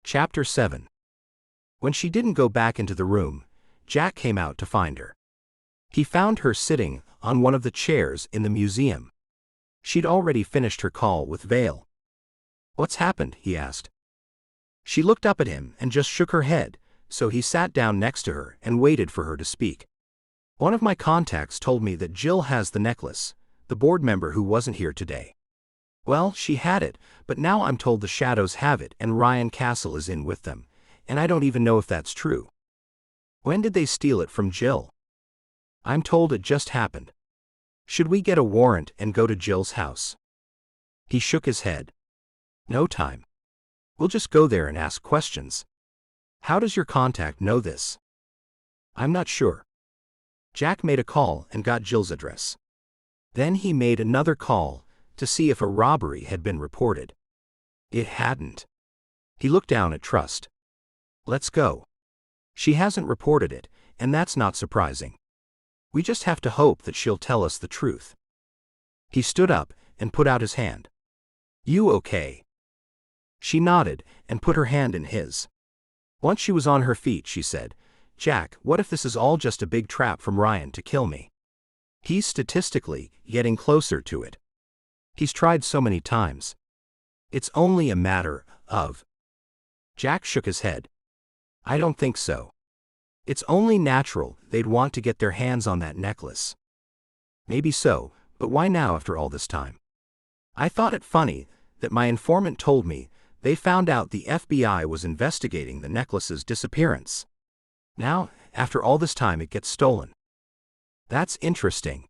Chapter 7. When she didn't go back into the room, Jack came out to find her. He found her sitting on one of the chairs in the museum. She'd already finished her call with Vale. What's happened? He asked. She looked up at him and just shook her head, so he sat down next to her and waited for her to speak. One of my contacts told me that Jill has the necklace, the board member who wasn't here today. Well, she had it, but now I'm told the Shadows have it and Ryan Castle is in with them, and I don't even know if that's true. When did they steal it from Jill? I'm told it just happened. Should we get a warrant and go to Jill's house? He shook his head. No time. We'll just go there and ask questions. How does your contact know this? I'm not sure. Jack made a call and got Jill's address. Then he made another call to see if a robbery had been reported. It hadn't. He looked down at Trust. Let's go. She hasn't reported it, and that's not surprising. We just have to hope that she'll tell us the truth. He stood up and put out his hand. You okay? She nodded and put her hand in his. Once she was on her feet, she said, Jack, what if this is all just a big trap from Ryan to kill me? He's statistically getting closer to it. He's tried so many times. It's only a matter of. Jack shook his head. I don't think so. It's only natural they'd want to get their hands on that necklace. Maybe so, but why now after all this time? I thought it funny that my informant told me they found out the FBI was investigating the necklace's disappearance. Now, after all this time, it gets stolen. That's interesting.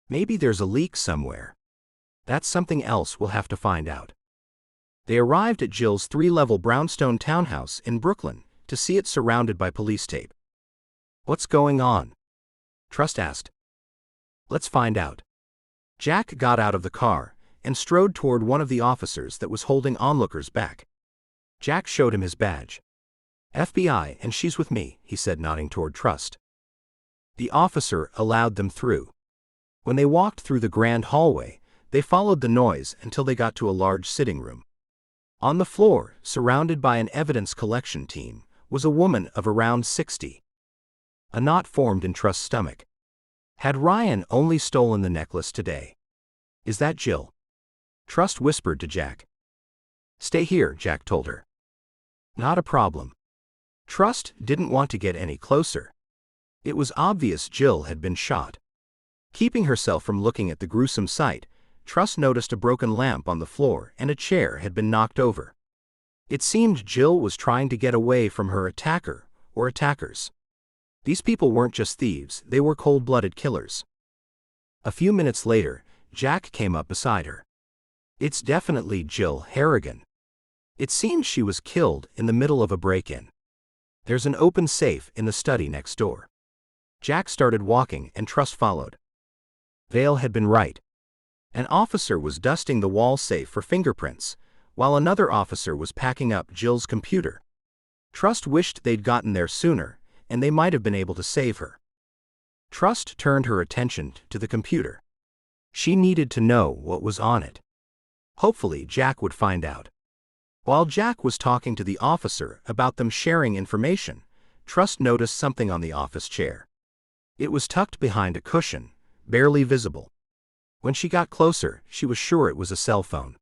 Maybe there's a leak somewhere. That's something else we'll have to find out. They arrived at Jill's 3-level brownstone townhouse in Brooklyn to see it surrounded by police tape. What's going on? Trust asked. Let's find out. Jack got out of the car and strode toward one of the officers that was holding onlookers back. Jack showed him his badge. FBI, and she's with me, he said, nodding toward Trust. The officer allowed them through. When they walked through the grand hallway, they followed the noise until they got to a large sitting room. On the floor, surrounded by an evidence collection team, was a woman of around 60. A knot formed in Trust's stomach. Had Ryan only stolen the necklace today? Is that Jill? Trust whispered to Jack. Stay here, Jack told her. Not a problem. Trust didn't want to get any closer. It was obvious Jill had been shot. Keeping herself from looking at the gruesome sight, Trust noticed a broken lamp on the floor and a chair had been knocked over. It seemed Jill was trying to get away from her attacker or attackers. These people weren't just thieves, they were cold-blooded killers. A few minutes later, Jack came up beside her. It's definitely Jill Harrigan. It seems she was killed in the middle of a break-in. There's an open safe in the study next door. Jack started walking and Trust followed. Vale had been right. An officer was dusting the wall safe for fingerprints, while another officer was packing up Jill's computer. Trust wished they'd gotten there sooner, and they might have been able to save her. Trust turned her attention to the computer. She needed to know what was on it. Hopefully Jack would find out. While Jack was talking to the officer about them sharing information, Trust noticed something on the office chair. It was tucked behind a cushion, barely visible. When she got closer, she was sure it was a cell phone.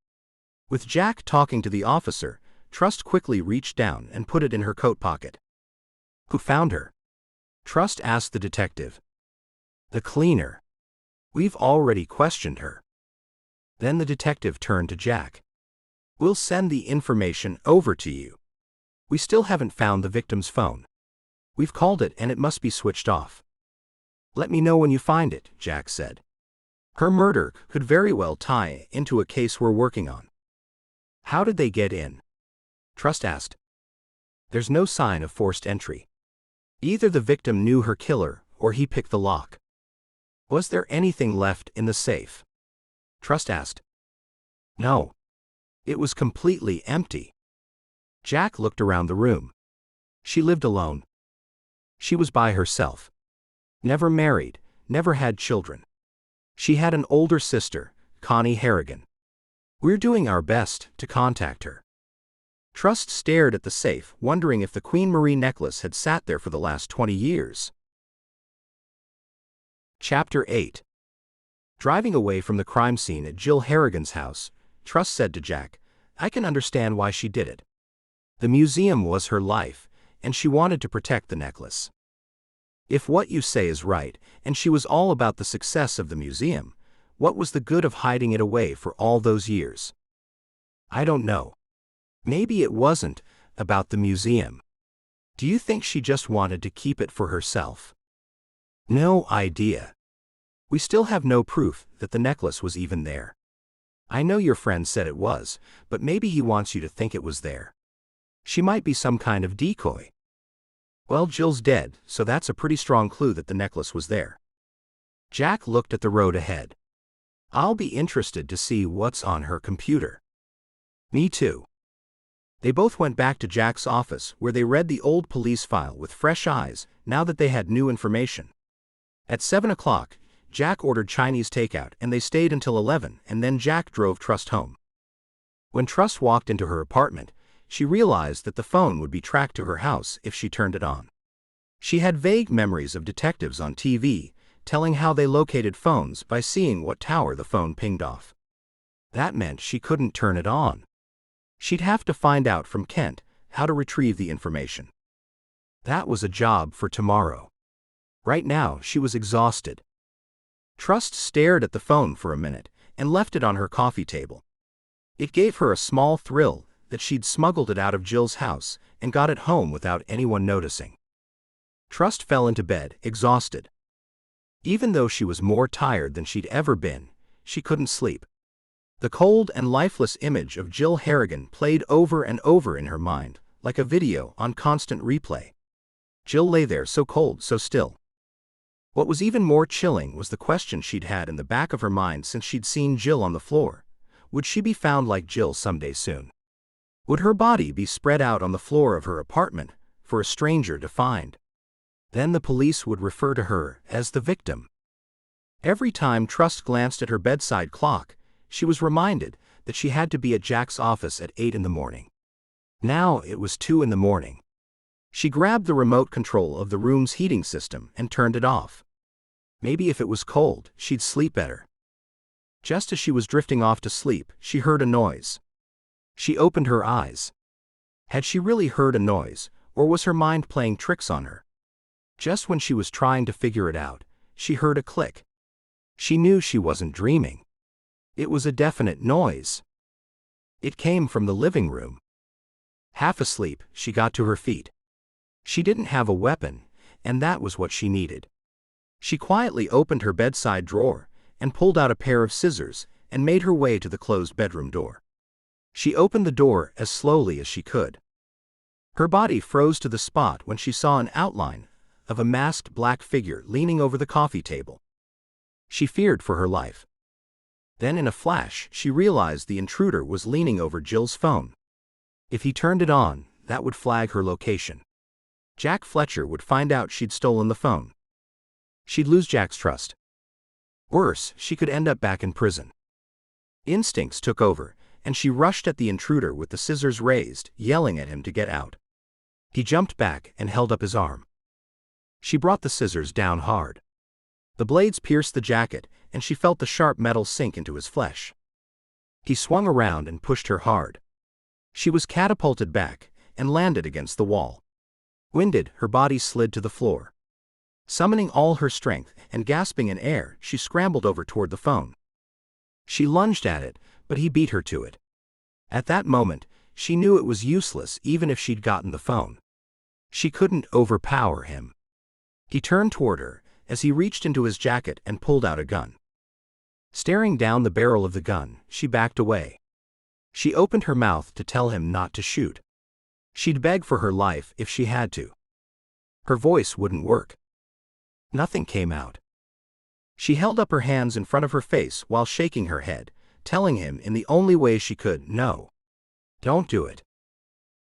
With Jack talking to the officer, Trust quickly reached down and put it in her coat pocket. "Who found her?" Trust asked the detective. "The cleaner. We've already questioned her." Then the detective turned to Jack. "We'll send the information over to you. We still haven't found the victim's phone. We've called it and it must be switched off." "Let me know when you find it," Jack said. "Her murder could very well tie into a case we're working on." "How did they get in?" Trust asked. "There's no sign of forced entry. Either the victim knew her killer or he picked the lock." "Was there anything left in the safe?" Trust asked. "No. It was completely empty." Jack looked around the room. She lived alone. She was by herself. Never married, never had children. She had an older sister, Connie Harrigan. "We're doing our best to contact her." Trust stared at the safe, wondering if the Queen Marie necklace had sat there for the last 20 years. Chapter 8. Driving away from the crime scene at Jill Harrigan's house, Trust said to Jack, "I can understand why she did it. The museum was her life, and she wanted to protect the necklace. If what you say is right, and she was all about the success of the museum, what was the good of hiding it away for all those years?" "I don't know. Maybe it wasn't about the museum. Do you think she just wanted to keep it for herself?" "No idea. We still have no proof that the necklace was even there. I know your friend said it was, but maybe he wants you to think it was there. She might be some kind of decoy." "Well, Jill's dead, so that's a pretty strong clue that the necklace was there." Jack looked at the road ahead. "I'll be interested to see what's on her computer." "Me too." They both went back to Jack's office, where they read the old police file with fresh eyes, now that they had new information. At 7 o'clock, Jack ordered Chinese takeout and they stayed until 11, and then Jack drove Trust home. When Trust walked into her apartment, she realized that the phone would be tracked to her house if she turned it on. She had vague memories of detectives on TV, telling how they located phones by seeing what tower the phone pinged off. That meant she couldn't turn it on. She'd have to find out from Kent how to retrieve the information. That was a job for tomorrow. Right now, she was exhausted. Trust stared at the phone for a minute and left it on her coffee table. It gave her a small thrill that she'd smuggled it out of Jill's house and got it home without anyone noticing. Trust fell into bed, exhausted. Even though she was more tired than she'd ever been, she couldn't sleep. The cold and lifeless image of Jill Harrigan played over and over in her mind, like a video on constant replay. Jill lay there so cold, so still. What was even more chilling was the question she'd had in the back of her mind since she'd seen Jill on the floor. Would she be found like Jill someday soon? Would her body be spread out on the floor of her apartment for a stranger to find? Then the police would refer to her as the victim. Every time Trust glanced at her bedside clock, she was reminded that she had to be at Jack's office at 8 in the morning. Now it was 2 in the morning. She grabbed the remote control of the room's heating system and turned it off. Maybe if it was cold, she'd sleep better. Just as she was drifting off to sleep, she heard a noise. She opened her eyes. Had she really heard a noise, or was her mind playing tricks on her? Just when she was trying to figure it out, she heard a click. She knew she wasn't dreaming. It was a definite noise. It came from the living room. Half asleep, she got to her feet. She didn't have a weapon, and that was what she needed. She quietly opened her bedside drawer and pulled out a pair of scissors and made her way to the closed bedroom door. She opened the door as slowly as she could. Her body froze to the spot when she saw an outline of a masked black figure leaning over the coffee table. She feared for her life. Then in a flash, she realized the intruder was leaning over Jill's phone. If he turned it on, that would flag her location. Jack Fletcher would find out she'd stolen the phone. She'd lose Jack's trust. Worse, she could end up back in prison. Instincts took over, and she rushed at the intruder with the scissors raised, yelling at him to get out. He jumped back and held up his arm. She brought the scissors down hard. The blades pierced the jacket, and she felt the sharp metal sink into his flesh. He swung around and pushed her hard. She was catapulted back and landed against the wall. Winded, her body slid to the floor. Summoning all her strength and gasping in air, she scrambled over toward the phone. She lunged at it, but he beat her to it. At that moment, she knew it was useless even if she'd gotten the phone. She couldn't overpower him. He turned toward her as he reached into his jacket and pulled out a gun. Staring down the barrel of the gun, she backed away. She opened her mouth to tell him not to shoot. She'd beg for her life if she had to. Her voice wouldn't work. Nothing came out. She held up her hands in front of her face while shaking her head, telling him in the only way she could, no. Don't do it.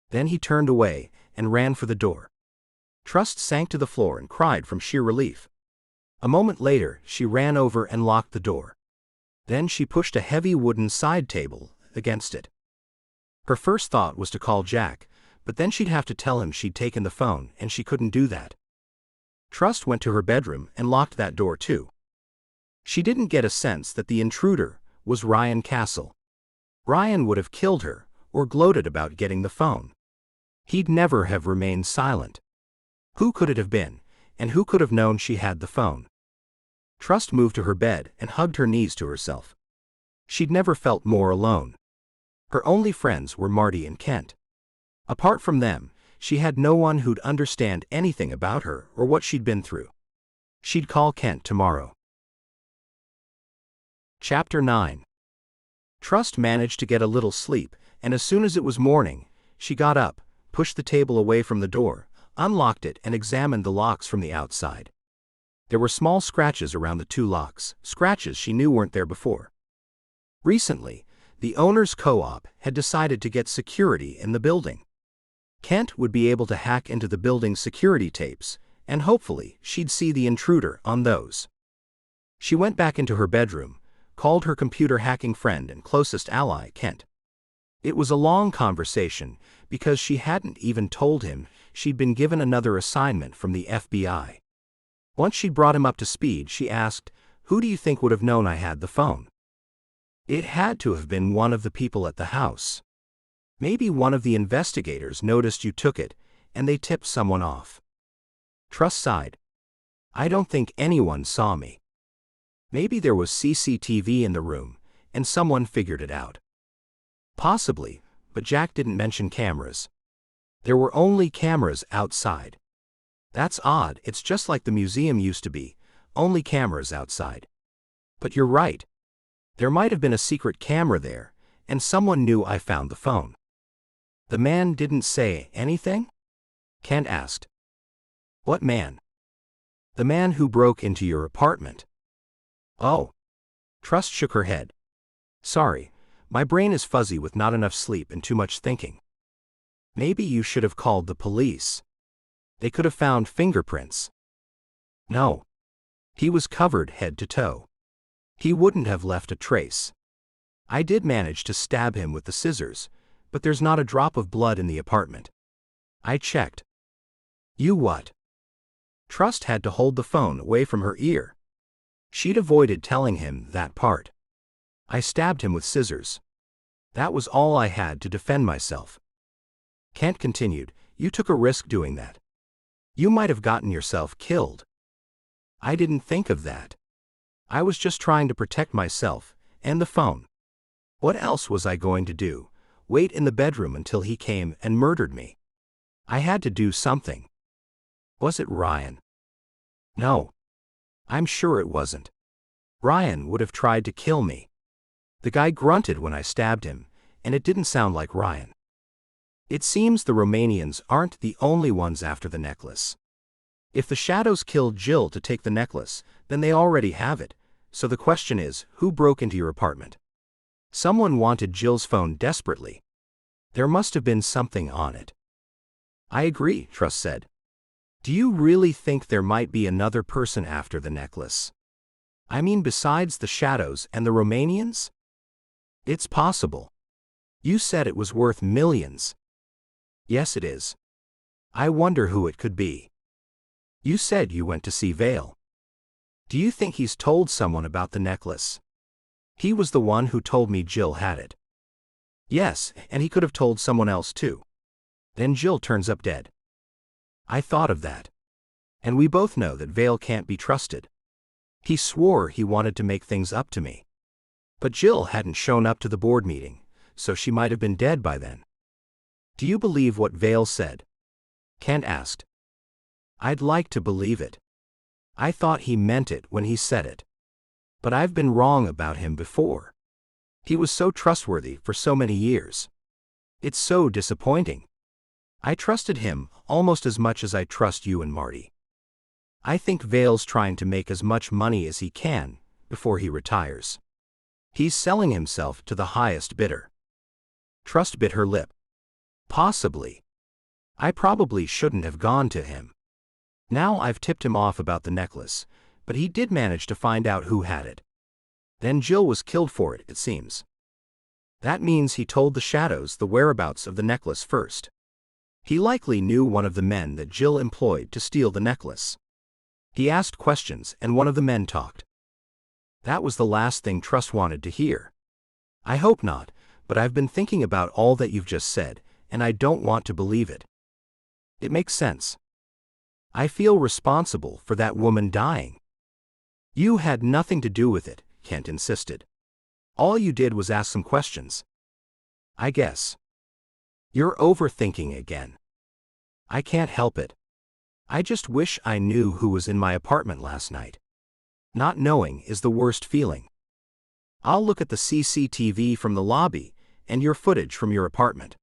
Then he turned away and ran for the door. Trust sank to the floor and cried from sheer relief. A moment later, she ran over and locked the door. Then she pushed a heavy wooden side table against it. Her first thought was to call Jack, but then she'd have to tell him she'd taken the phone, and she couldn't do that. Trust went to her bedroom and locked that door too. She didn't get a sense that the intruder was Ryan Castle. Ryan would have killed her or gloated about getting the phone. He'd never have remained silent. Who could it have been, and who could have known she had the phone? Trust moved to her bed and hugged her knees to herself. She'd never felt more alone. Her only friends were Marty and Kent. Apart from them, she had no one who'd understand anything about her or what she'd been through. She'd call Kent tomorrow. Chapter 9. Trust managed to get a little sleep, and as soon as it was morning, she got up, pushed the table away from the door, unlocked it and examined the locks from the outside. There were small scratches around the two locks, scratches she knew weren't there before. Recently, the owners' co-op had decided to get security in the building. Kent would be able to hack into the building's security tapes, and hopefully she'd see the intruder on those. She went back into her bedroom, called her computer hacking friend and closest ally, Kent. It was a long conversation because she hadn't even told him she'd been given another assignment from the FBI. Once she'd brought him up to speed, she asked, "Who do you think would have known I had the phone?" It had to have been one of the people at the house. Maybe one of the investigators noticed you took it, and they tipped someone off. Trust sighed. I don't think anyone saw me. Maybe there was CCTV in the room, and someone figured it out. Possibly, but Jack didn't mention cameras. There were only cameras outside. That's odd, it's just like the museum used to be, only cameras outside. But you're right. There might have been a secret camera there, and someone knew I found the phone. The man didn't say anything? Kent asked. What man? The man who broke into your apartment. Oh. Trust shook her head. Sorry, my brain is fuzzy with not enough sleep and too much thinking. Maybe you should have called the police. They could have found fingerprints. No. He was covered head to toe. He wouldn't have left a trace. I did manage to stab him with the scissors, but there's not a drop of blood in the apartment. I checked. You what? Trust had to hold the phone away from her ear. She'd avoided telling him that part. I stabbed him with scissors. That was all I had to defend myself. Kent continued, you took a risk doing that. You might have gotten yourself killed. I didn't think of that. I was just trying to protect myself, and the phone. What else was I going to do? Wait in the bedroom until he came and murdered me? I had to do something. Was it Ryan? No. I'm sure it wasn't. Ryan would have tried to kill me. The guy grunted when I stabbed him, and it didn't sound like Ryan. It seems the Romanians aren't the only ones after the necklace. If the shadows killed Jill to take the necklace, then they already have it, So the question is, who broke into your apartment? Someone wanted Jill's phone desperately. There must have been something on it. I agree, Trust said. Do you really think there might be another person after the necklace? I mean, besides the shadows and the Romanians? It's possible. You said it was worth millions. Yes, it is. I wonder who it could be. You said you went to see Vale. Do you think he's told someone about the necklace? He was the one who told me Jill had it. Yes, and he could have told someone else too. Then Jill turns up dead. I thought of that. And we both know that Vale can't be trusted. He swore he wanted to make things up to me. But Jill hadn't shown up to the board meeting, so she might have been dead by then. Do you believe what Vale said? Kent asked. I'd like to believe it. I thought he meant it when he said it. But I've been wrong about him before. He was so trustworthy for so many years. It's so disappointing. I trusted him almost as much as I trust you and Marty. I think Vale's trying to make as much money as he can before he retires. He's selling himself to the highest bidder. Trust bit her lip. Possibly. I probably shouldn't have gone to him. Now I've tipped him off about the necklace, but he did manage to find out who had it. Then Jill was killed for it, it seems. That means he told the shadows the whereabouts of the necklace first. He likely knew one of the men that Jill employed to steal the necklace. He asked questions and one of the men talked. That was the last thing Trust wanted to hear. I hope not, but I've been thinking about all that you've just said, and I don't want to believe it. It makes sense. I feel responsible for that woman dying. You had nothing to do with it, Kent insisted. All you did was ask some questions. I guess. You're overthinking again. I can't help it. I just wish I knew who was in my apartment last night. Not knowing is the worst feeling. I'll look at the CCTV from the lobby and your footage from your apartment.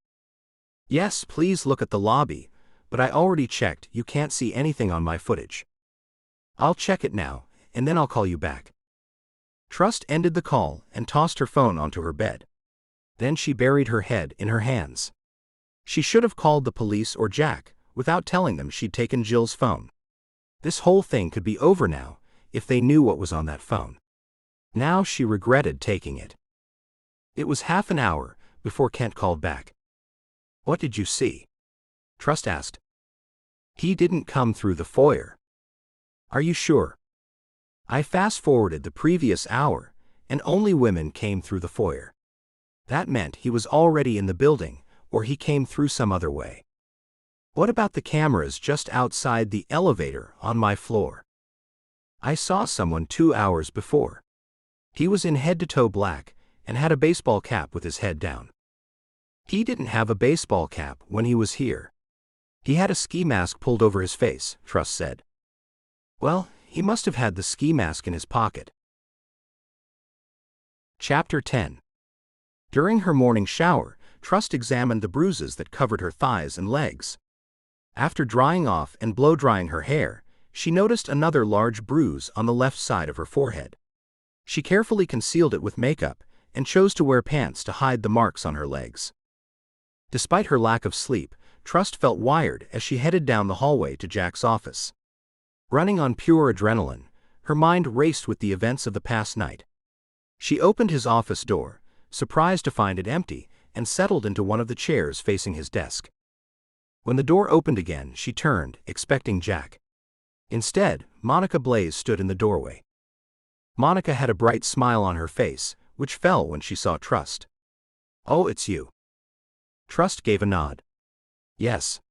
Yes, please look at the lobby, but I already checked, you can't see anything on my footage. I'll check it now, and then I'll call you back. Trust ended the call and tossed her phone onto her bed. Then she buried her head in her hands. She should have called the police or Jack, without telling them she'd taken Jill's phone. This whole thing could be over now, if they knew what was on that phone. Now she regretted taking it. It was half an hour before Kent called back. What did you see? Trust asked. He didn't come through the foyer. Are you sure? I fast-forwarded the previous hour, and only women came through the foyer. That meant he was already in the building, or he came through some other way. What about the cameras just outside the elevator on my floor? I saw someone 2 hours before. He was in head-to-toe black, and had a baseball cap with his head down. He didn't have a baseball cap when he was here. He had a ski mask pulled over his face, Trust said. Well, he must have had the ski mask in his pocket. Chapter 10. During her morning shower, Trust examined the bruises that covered her thighs and legs. After drying off and blow-drying her hair, she noticed another large bruise on the left side of her forehead. She carefully concealed it with makeup and chose to wear pants to hide the marks on her legs. Despite her lack of sleep, Trust felt wired as she headed down the hallway to Jack's office. Running on pure adrenaline, her mind raced with the events of the past night. She opened his office door, surprised to find it empty, and settled into one of the chairs facing his desk. When the door opened again, she turned, expecting Jack. Instead, Monica Blaze stood in the doorway. Monica had a bright smile on her face, which fell when she saw Trust. Oh, it's you. Trust gave a nod. Yes.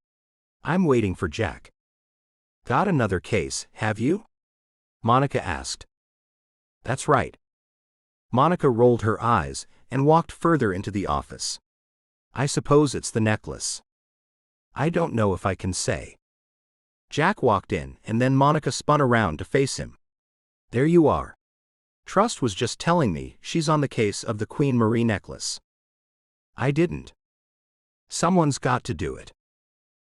I'm waiting for Jack. Got another case, have you? Monica asked. That's right. Monica rolled her eyes and walked further into the office. I suppose it's the necklace. I don't know if I can say. Jack walked in and then Monica spun around to face him. There you are. Trust was just telling me she's on the case of the Queen Marie necklace. I didn't. Someone's got to do it.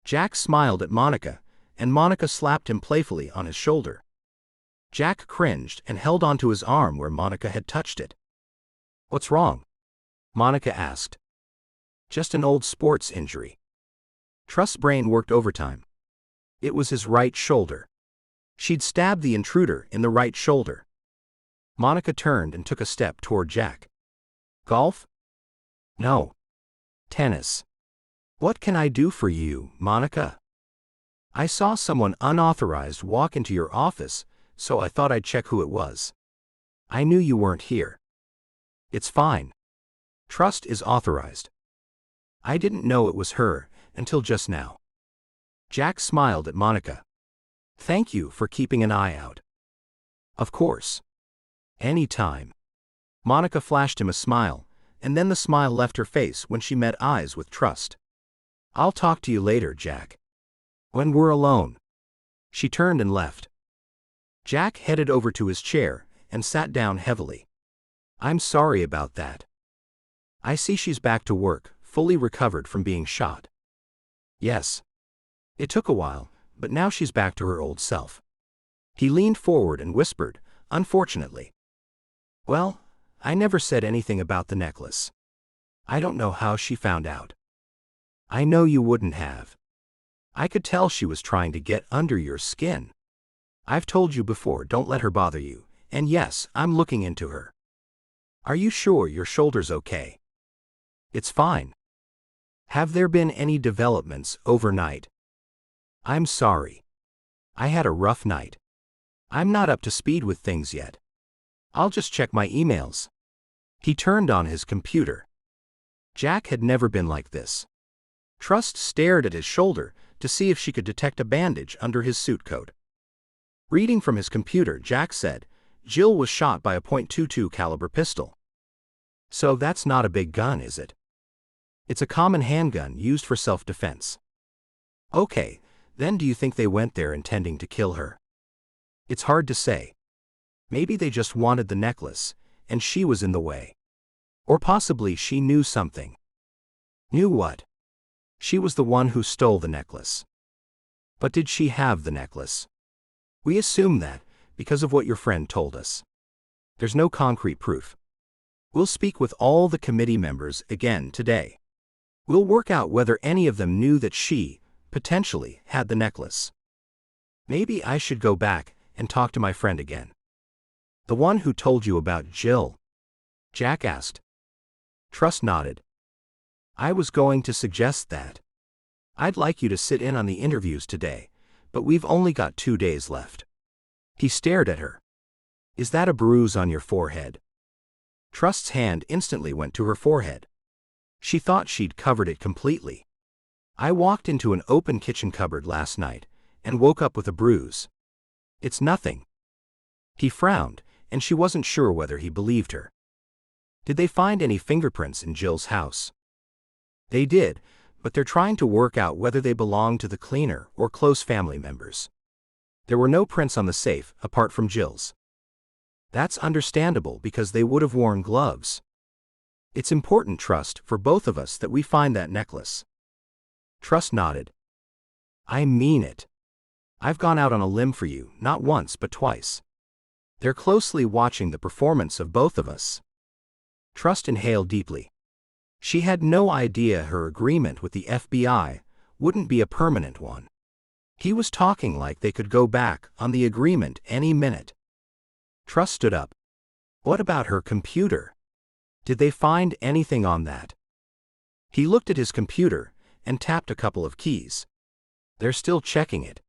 Jack smiled at Monica, and Monica slapped him playfully on his shoulder. Jack cringed and held onto his arm where Monica had touched it. "What's wrong?" Monica asked. "Just an old sports injury." Trust's brain worked overtime. It was his right shoulder. She'd stabbed the intruder in the right shoulder. Monica turned and took a step toward Jack. "Golf?" "No. Tennis." "What can I do for you, Monica?" "I saw someone unauthorized walk into your office, so I thought I'd check who it was. I knew you weren't here." "It's fine. Trust is authorized. I didn't know it was her until just now." Jack smiled at Monica. "Thank you for keeping an eye out." "Of course. Any time." Monica flashed him a smile, and then the smile left her face when she met eyes with Trust. "I'll talk to you later, Jack. When we're alone." She turned and left. Jack headed over to his chair and sat down heavily. "I'm sorry about that. I see she's back to work, fully recovered from being shot." "Yes. It took a while, but now she's back to her old self." He leaned forward and whispered, "Unfortunately." "Well, I never said anything about the necklace. I don't know how she found out." "I know you wouldn't have. I could tell she was trying to get under your skin. I've told you before, don't let her bother you, and yes, I'm looking into her." "Are you sure your shoulder's okay?" "It's fine." "Have there been any developments overnight?" "I'm sorry. I had a rough night. I'm not up to speed with things yet. I'll just check my emails." He turned on his computer. Jack had never been like this. Trust stared at his shoulder to see if she could detect a bandage under his suit coat. Reading from his computer, Jack said, "Jill was shot by a .22 caliber pistol." "So that's not a big gun, is it?" "It's a common handgun used for self-defense." "Okay, then do you think they went there intending to kill her?" "It's hard to say. Maybe they just wanted the necklace, and she was in the way. Or possibly she knew something." "Knew what?" "She was the one who stole the necklace." "But did she have the necklace?" "We assume that, because of what your friend told us. There's no concrete proof. We'll speak with all the committee members again today. We'll work out whether any of them knew that she, potentially, had the necklace." "Maybe I should go back and talk to my friend again." "The one who told you about Jill?" Jack asked. Trust nodded. "I was going to suggest that. I'd like you to sit in on the interviews today, but we've only got 2 days left." He stared at her. "Is that a bruise on your forehead?" Trust's hand instantly went to her forehead. She thought she'd covered it completely. "I walked into an open kitchen cupboard last night and woke up with a bruise. It's nothing." He frowned, and she wasn't sure whether he believed her. "Did they find any fingerprints in Jill's house?" "They did, but they're trying to work out whether they belong to the cleaner or close family members. There were no prints on the safe apart from Jill's." "That's understandable because they would have worn gloves. It's important, Trust, for both of us that we find that necklace." Trust nodded. "I mean it. I've gone out on a limb for you, not once but twice. They're closely watching the performance of both of us." Trust inhaled deeply. She had no idea her agreement with the FBI wouldn't be a permanent one. He was talking like they could go back on the agreement any minute. Trust stood up. "What about her computer? Did they find anything on that?" He looked at his computer and tapped a couple of keys. "They're still checking it.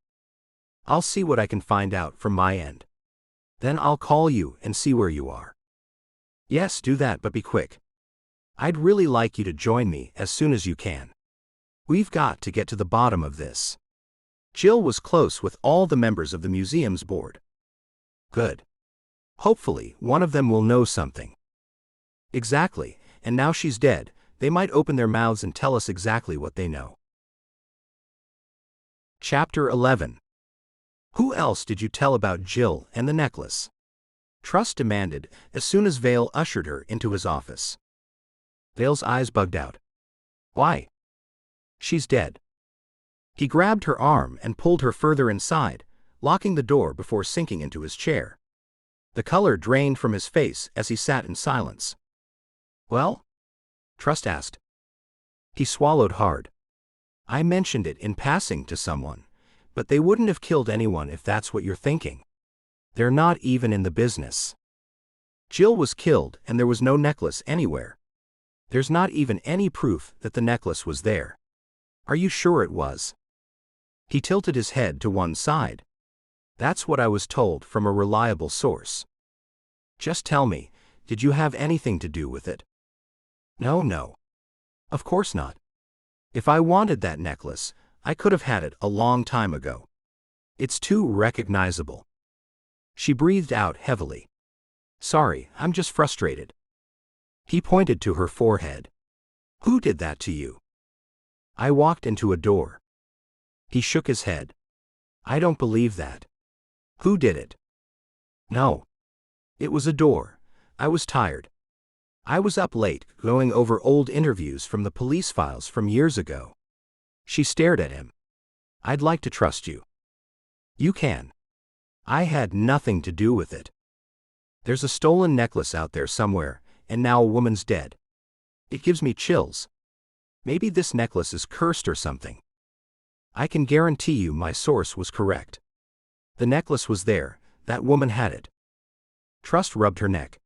I'll see what I can find out from my end. Then I'll call you and see where you are." "Yes, do that, but be quick. I'd really like you to join me as soon as you can. We've got to get to the bottom of this." Jill was close with all the members of the museum's board. "Good. Hopefully, one of them will know something." "Exactly, and now she's dead, they might open their mouths and tell us exactly what they know." Chapter 11. "Who else did you tell about Jill and the necklace?" Trust demanded as soon as Vale ushered her into his office. Vale's eyes bugged out. "Why?" "She's dead." He grabbed her arm and pulled her further inside, locking the door before sinking into his chair. The color drained from his face as he sat in silence. "Well?" Trust asked. He swallowed hard. "I mentioned it in passing to someone, but they wouldn't have killed anyone if that's what you're thinking. They're not even in the business. Jill was killed and there was no necklace anywhere. There's not even any proof that the necklace was there." "Are you sure it was?" He tilted his head to one side. "That's what I was told from a reliable source." "Just tell me, did you have anything to do with it?" No. Of course not. If I wanted that necklace, I could have had it a long time ago. It's too recognizable." She breathed out heavily. "Sorry, I'm just frustrated." He pointed to her forehead. "Who did that to you?" "I walked into a door." He shook his head. "I don't believe that." "Who did it?" "No. It was a door. I was tired. I was up late, going over old interviews from the police files from years ago." She stared at him. "I'd like to trust you." "You can. I had nothing to do with it. There's a stolen necklace out there somewhere, and now a woman's dead. It gives me chills. Maybe this necklace is cursed or something. I can guarantee you my source was correct. The necklace was there, that woman had it." Trust rubbed her neck.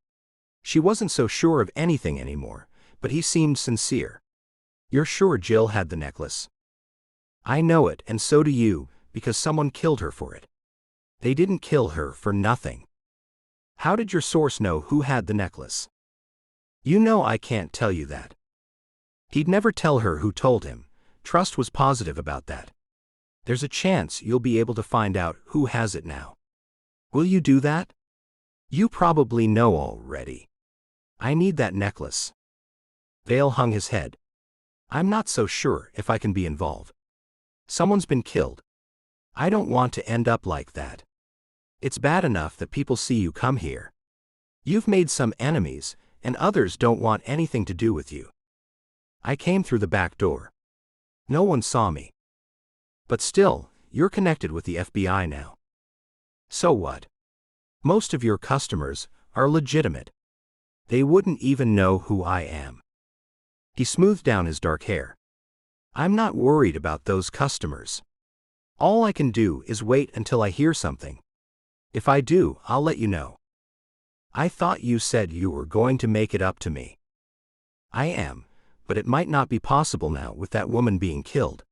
She wasn't so sure of anything anymore, but he seemed sincere. "You're sure Jill had the necklace?" "I know it, and so do you, because someone killed her for it." "They didn't kill her for nothing." "How did your source know who had the necklace?" "You know I can't tell you that." He'd never tell her who told him. Trust was positive about that. "There's a chance you'll be able to find out who has it now." "Will you do that?" "You probably know already." "I need that necklace." Vale hung his head. "I'm not so sure if I can be involved. Someone's been killed. I don't want to end up like that. It's bad enough that people see you come here. You've made some enemies, and others don't want anything to do with you." "I came through the back door. No one saw me." "But still, you're connected with the FBI now." "So what? Most of your customers are legitimate. They wouldn't even know who I am." He smoothed down his dark hair. "I'm not worried about those customers. All I can do is wait until I hear something. If I do, I'll let you know." "I thought you said you were going to make it up to me." "I am, but it might not be possible now with that woman being killed.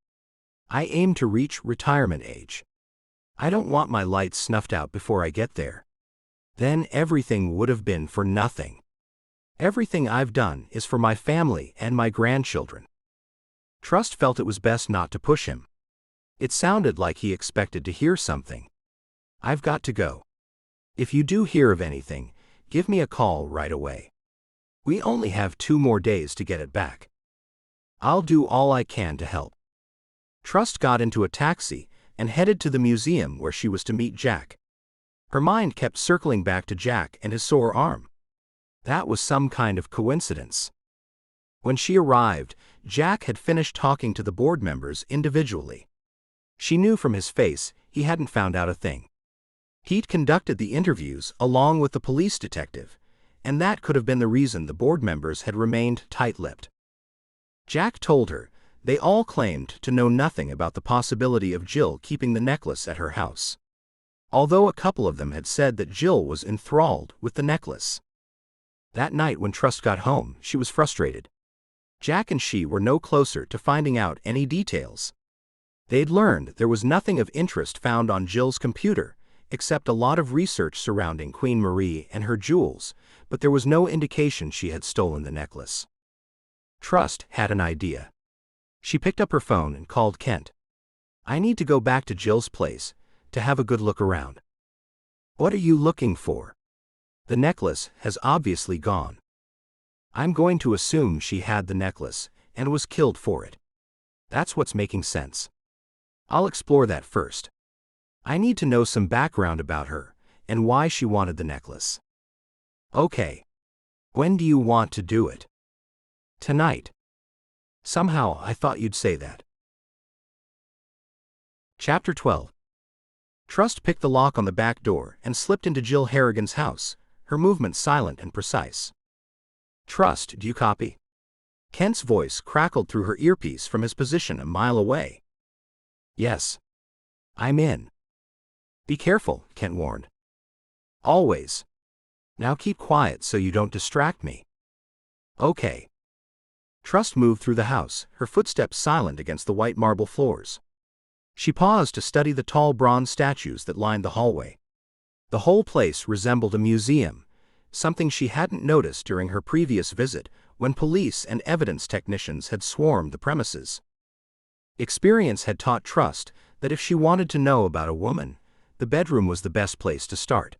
I aim to reach retirement age. I don't want my lights snuffed out before I get there. Then everything would have been for nothing. Everything I've done is for my family and my grandchildren." Trust felt it was best not to push him. It sounded like he expected to hear something. "I've got to go. If you do hear of anything, give me a call right away. We only have 2 more days to get it back. I'll do all I can to help." Trust got into a taxi and headed to the museum where she was to meet Jack. Her mind kept circling back to Jack and his sore arm. That was some kind of coincidence. When she arrived, Jack had finished talking to the board members individually. She knew from his face he hadn't found out a thing. He'd conducted the interviews along with the police detective, and that could have been the reason the board members had remained tight-lipped. Jack told her they all claimed to know nothing about the possibility of Jill keeping the necklace at her house, although a couple of them had said that Jill was enthralled with the necklace. That night when Trust got home, she was frustrated. Jack and she were no closer to finding out any details. They'd learned there was nothing of interest found on Jill's computer, except a lot of research surrounding Queen Marie and her jewels, but there was no indication she had stolen the necklace. Trust had an idea. She picked up her phone and called Kent. "I need to go back to Jill's place to have a good look around." "What are you looking for?" "The necklace has obviously gone. I'm going to assume she had the necklace and was killed for it. That's what's making sense. I'll explore that first. I need to know some background about her and why she wanted the necklace." "Okay. When do you want to do it?" "Tonight." "Somehow I thought you'd say that." Chapter 12. Trust picked the lock on the back door and slipped into Jill Harrigan's house, her movements silent and precise. "Trust, do you copy?" Kent's voice crackled through her earpiece from his position a mile away. "Yes. I'm in." "Be careful," Kent warned. "Always. Now keep quiet so you don't distract me." "Okay." Trust moved through the house, her footsteps silent against the white marble floors. She paused to study the tall bronze statues that lined the hallway. The whole place resembled a museum, something she hadn't noticed during her previous visit when police and evidence technicians had swarmed the premises. Experience had taught Trust that if she wanted to know about a woman, the bedroom was the best place to start.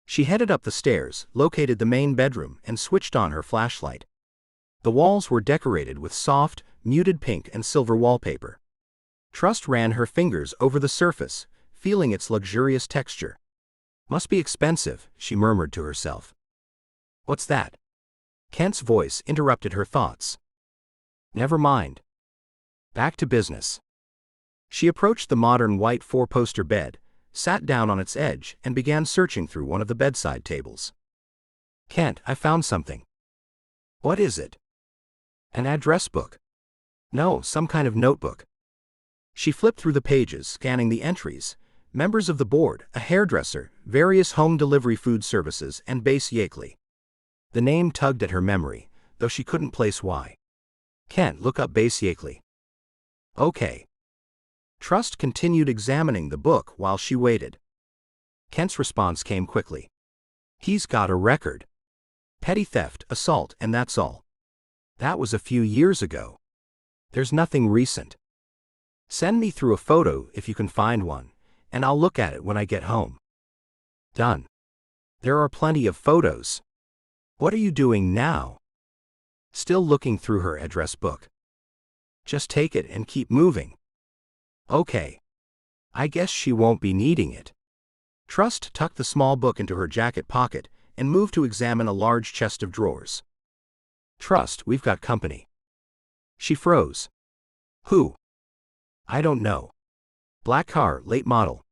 She headed up the stairs, located the main bedroom, and switched on her flashlight. The walls were decorated with soft, muted pink and silver wallpaper. Trust ran her fingers over the surface, feeling its luxurious texture. "Must be expensive," she murmured to herself. "What's that?" Kent's voice interrupted her thoughts. "Never mind. Back to business." She approached the modern white four-poster bed, sat down on its edge, and began searching through one of the bedside tables. "Kent, I found something." "What is it?" "An address book." "No, some kind of notebook." She flipped through the pages, scanning the entries: members of the board, a hairdresser, various home delivery food services, and Base Yakeley. The name tugged at her memory, though she couldn't place why. "Kent, look up Base Yakeley." "Okay." Trust continued examining the book while she waited. Kent's response came quickly. "He's got a record. Petty theft, assault, and that's all. That was a few years ago. There's nothing recent. Send me through a photo if you can find one, and I'll look at it when I get home." "Done. There are plenty of photos." "What are you doing now?" "Still looking through her address book." "Just take it and keep moving." "Okay. I guess she won't be needing it." Trust tucked the small book into her jacket pocket and moved to examine a large chest of drawers. "Trust, we've got company." She froze. "Who?" "I don't know. Black car, late model.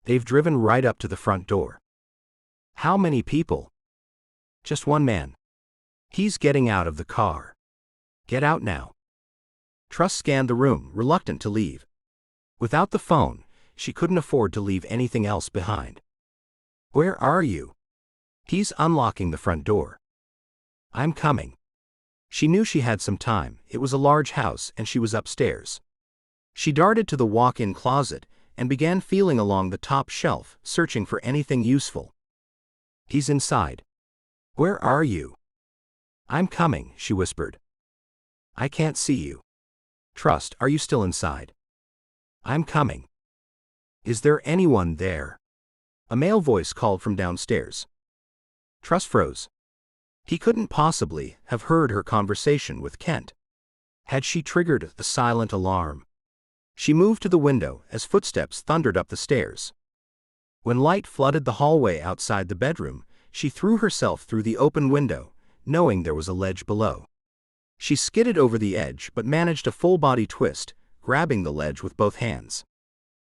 They've driven right up to the front door." "How many people?" "Just one man. He's getting out of the car." "Get out now." Trust scanned the room, reluctant to leave. Without the phone, she couldn't afford to leave anything else behind. "Where are you?" "He's unlocking the front door." "I'm coming." She knew she had some time. It was a large house, and she was upstairs. She darted to the walk-in closet and began feeling along the top shelf, searching for anything useful. "He's inside." "Where are you?" "I'm coming," she whispered. "I can't see you." "Trust, are you still inside?" "I'm coming." "Is there anyone there?" A male voice called from downstairs. Trust froze. He couldn't possibly have heard her conversation with Kent. Had she triggered the silent alarm? She moved to the window as footsteps thundered up the stairs. When light flooded the hallway outside the bedroom, she threw herself through the open window, knowing there was a ledge below. She skidded over the edge but managed a full-body twist, grabbing the ledge with both hands.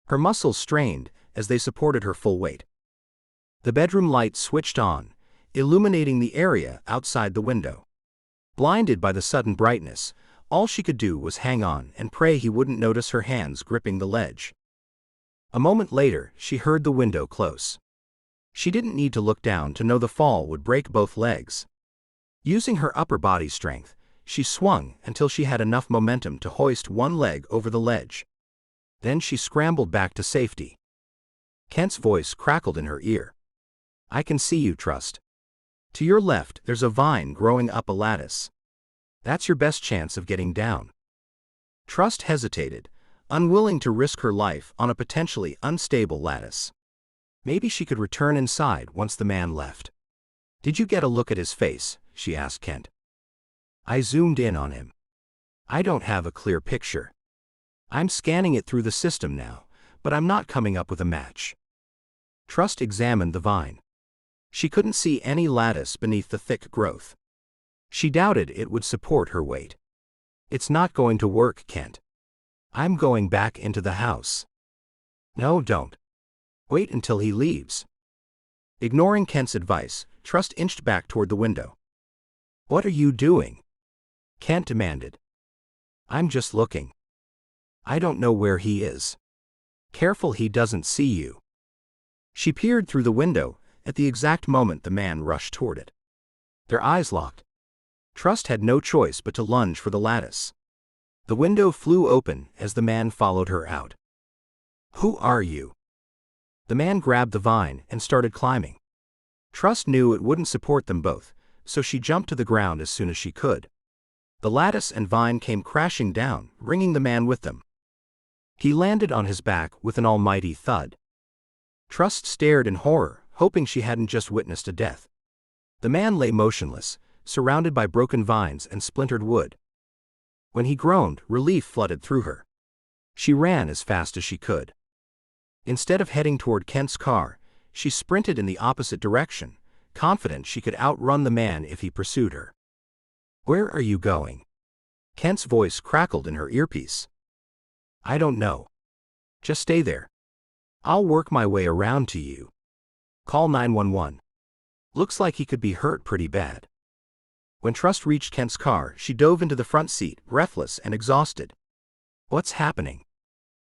Her muscles strained as they supported her full weight. The bedroom light switched on, illuminating the area outside the window. Blinded by the sudden brightness, all she could do was hang on and pray he wouldn't notice her hands gripping the ledge. A moment later, she heard the window close. She didn't need to look down to know the fall would break both legs. Using her upper body strength, she swung until she had enough momentum to hoist one leg over the ledge. Then she scrambled back to safety. Kent's voice crackled in her ear. "I can see you, Trust. To your left, there's a vine growing up a lattice. That's your best chance of getting down." Trust hesitated, unwilling to risk her life on a potentially unstable lattice. Maybe she could return inside once the man left. "Did you get a look at his face?" she asked Kent. "I zoomed in on him. I don't have a clear picture. I'm scanning it through the system now, but I'm not coming up with a match." Trust examined the vine. She couldn't see any lattice beneath the thick growth. She doubted it would support her weight. "It's not going to work, Kent. I'm going back into the house." "No, don't." Wait until he leaves. Ignoring Kent's advice, Trust inched back toward the window. What are you doing? Kent demanded. I'm just looking. I don't know where he is. Careful he doesn't see you. She peered through the window at the exact moment the man rushed toward it. Their eyes locked. Trust had no choice but to lunge for the lattice. The window flew open as the man followed her out. Who are you? The man grabbed the vine and started climbing. Trust knew it wouldn't support them both, so she jumped to the ground as soon as she could. The lattice and vine came crashing down, bringing the man with them. He landed on his back with an almighty thud. Trust stared in horror, hoping she hadn't just witnessed a death. The man lay motionless, surrounded by broken vines and splintered wood. When he groaned, relief flooded through her. She ran as fast as she could. Instead of heading toward Kent's car, she sprinted in the opposite direction, confident she could outrun the man if he pursued her. Where are you going? Kent's voice crackled in her earpiece. I don't know. Just stay there. I'll work my way around to you. Call 911. Looks like he could be hurt pretty bad. When Trust reached Kent's car, she dove into the front seat, breathless and exhausted. What's happening?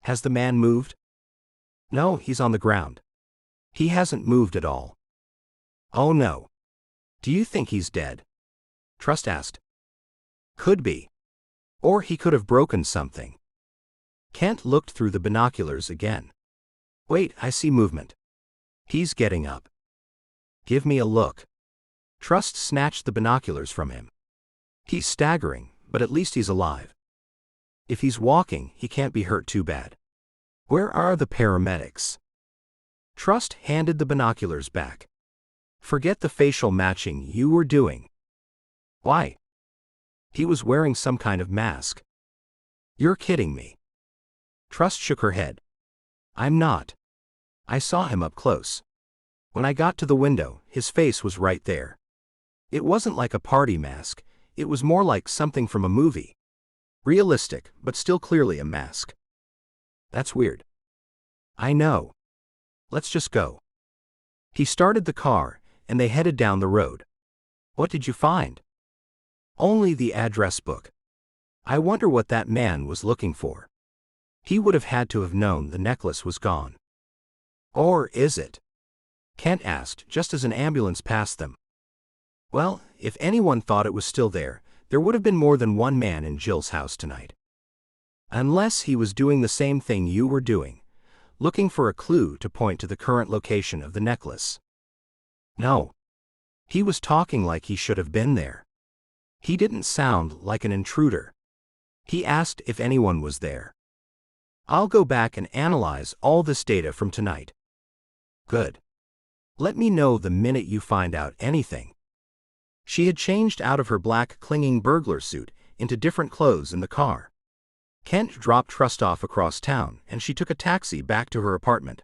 Has the man moved? No, he's on the ground. He hasn't moved at all. Oh no. Do you think he's dead? Trust asked. Could be. Or he could have broken something. Kent looked through the binoculars again. Wait, I see movement. He's getting up. Give me a look. Trust snatched the binoculars from him. He's staggering, but at least he's alive. If he's walking, he can't be hurt too bad. Where are the paramedics? Trust handed the binoculars back. Forget the facial matching you were doing. Why? He was wearing some kind of mask. You're kidding me. Trust shook her head. I'm not. I saw him up close. When I got to the window, his face was right there. It wasn't like a party mask, it was more like something from a movie. Realistic, but still clearly a mask. That's weird. I know. Let's just go. He started the car, and they headed down the road. What did you find? Only the address book. I wonder what that man was looking for. He would have had to have known the necklace was gone. Or is it? Kent asked just as an ambulance passed them. Well, if anyone thought it was still there, there would have been more than one man in Jill's house tonight. Unless he was doing the same thing you were doing, looking for a clue to point to the current location of the necklace. No. He was talking like he should have been there. He didn't sound like an intruder. He asked if anyone was there. I'll go back and analyze all this data from tonight. Good. Let me know the minute you find out anything. She had changed out of her black clinging burglar suit into different clothes in the car. Kent dropped Trust off across town, and she took a taxi back to her apartment.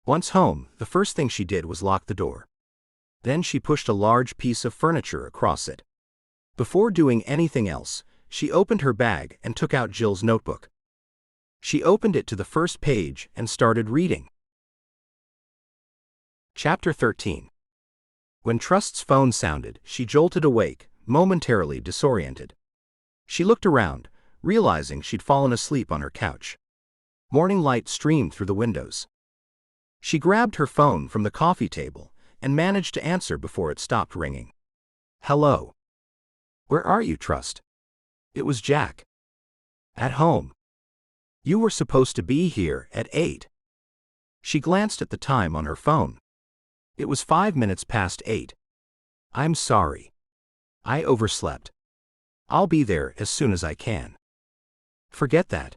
Once home, the first thing she did was lock the door. Then she pushed a large piece of furniture across it. Before doing anything else, she opened her bag and took out Jill's notebook. She opened it to the first page and started reading. Chapter 13. When Trust's phone sounded, she jolted awake, momentarily disoriented. She looked around, realizing she'd fallen asleep on her couch. Morning light streamed through the windows. She grabbed her phone from the coffee table and managed to answer before it stopped ringing. Hello. Where are you, Trust? It was Jack. At home. You were supposed to be here at 8. She glanced at the time on her phone. It was 5 minutes past 8. I'm sorry. I overslept. I'll be there as soon as I can. Forget that.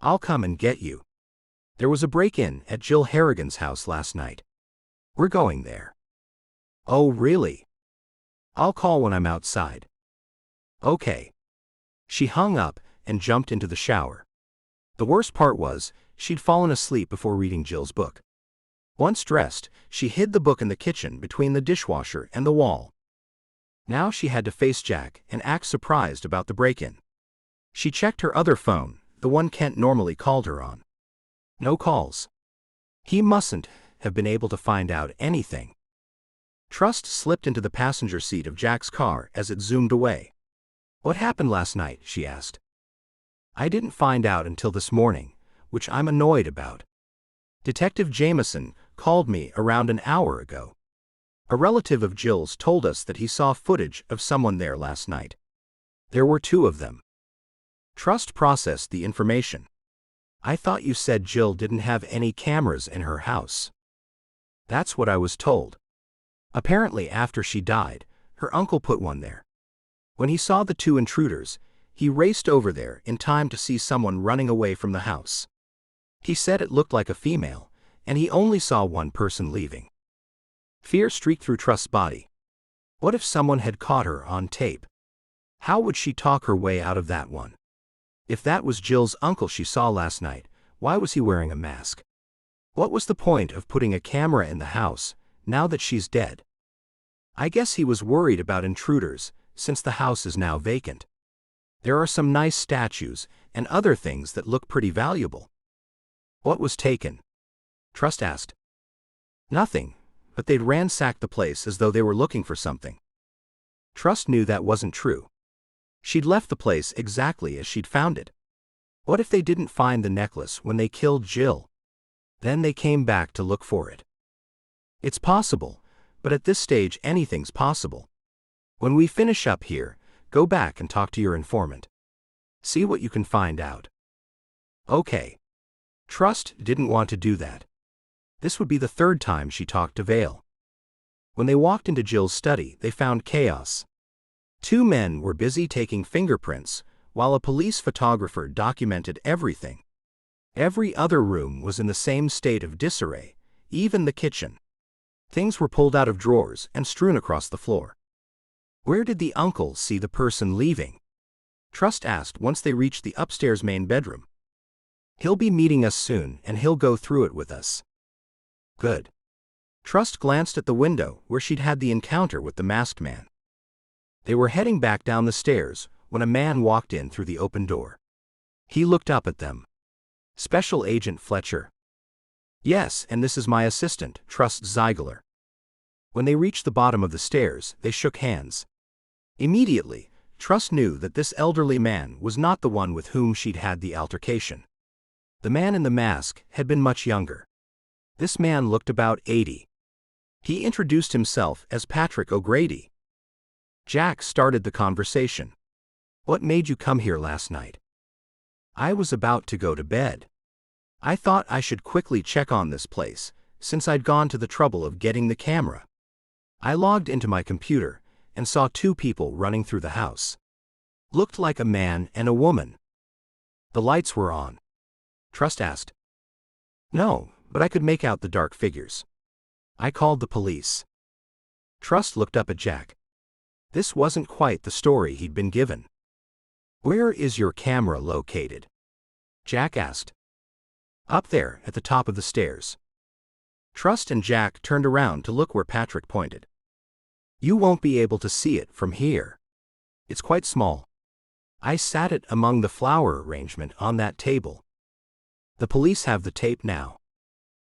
I'll come and get you. There was a break-in at Jill Harrigan's house last night. We're going there. Oh, really? I'll call when I'm outside. Okay. She hung up and jumped into the shower. The worst part was, she'd fallen asleep before reading Jill's book. Once dressed, she hid the book in the kitchen between the dishwasher and the wall. Now she had to face Jack and act surprised about the break-in. She checked her other phone, the one Kent normally called her on. No calls. He mustn't have been able to find out anything. Trust slipped into the passenger seat of Jack's car as it zoomed away. "What happened last night?" she asked. "I didn't find out until this morning, which I'm annoyed about. Detective Jameson called me around an hour ago. A relative of Jill's told us that he saw footage of someone there last night. There were two of them." Trust processed the information. "I thought you said Jill didn't have any cameras in her house." "That's what I was told. Apparently after she died, her uncle put one there. When he saw the two intruders, he raced over there in time to see someone running away from the house. He said it looked like a female, and he only saw one person leaving." Fear streaked through Trust's body. What if someone had caught her on tape? How would she talk her way out of that one? If that was Jill's uncle she saw last night, why was he wearing a mask? What was the point of putting a camera in the house, now that she's dead? I guess he was worried about intruders, since the house is now vacant. There are some nice statues and other things that look pretty valuable. "What was taken?" Trust asked. "Nothing, but they'd ransacked the place as though they were looking for something." Trust knew that wasn't true. She'd left the place exactly as she'd found it. What if they didn't find the necklace when they killed Jill? Then they came back to look for it. It's possible, but at this stage anything's possible. When we finish up here, go back and talk to your informant. See what you can find out. Okay. Trust didn't want to do that. This would be the third time she talked to Vale. When they walked into Jill's study, they found chaos. Two men were busy taking fingerprints, while a police photographer documented everything. Every other room was in the same state of disarray, even the kitchen. Things were pulled out of drawers and strewn across the floor. Where did the uncle see the person leaving? Trust asked once they reached the upstairs main bedroom. "He'll be meeting us soon and he'll go through it with us." Good. Trust glanced at the window where she'd had the encounter with the masked man. They were heading back down the stairs when a man walked in through the open door. He looked up at them. "Special Agent Fletcher?" "Yes, and this is my assistant, Trust Ziegler." When they reached the bottom of the stairs, they shook hands. Immediately, Trust knew that this elderly man was not the one with whom she'd had the altercation. The man in the mask had been much younger. This man looked about 80. He introduced himself as Patrick O'Grady. Jack started the conversation. "What made you come here last night?" "I was about to go to bed. I thought I should quickly check on this place, since I'd gone to the trouble of getting the camera. I logged into my computer and saw two people running through the house. Looked like a man and a woman." "The lights were on?" Trust asked. "No, but I could make out the dark figures. I called the police." Trust looked up at Jack. This wasn't quite the story he'd been given. "Where is your camera located?" Jack asked. "Up there, at the top of the stairs." Trust and Jack turned around to look where Patrick pointed. "You won't be able to see it from here. It's quite small. I sat it among the flower arrangement on that table." "The police have the tape now?"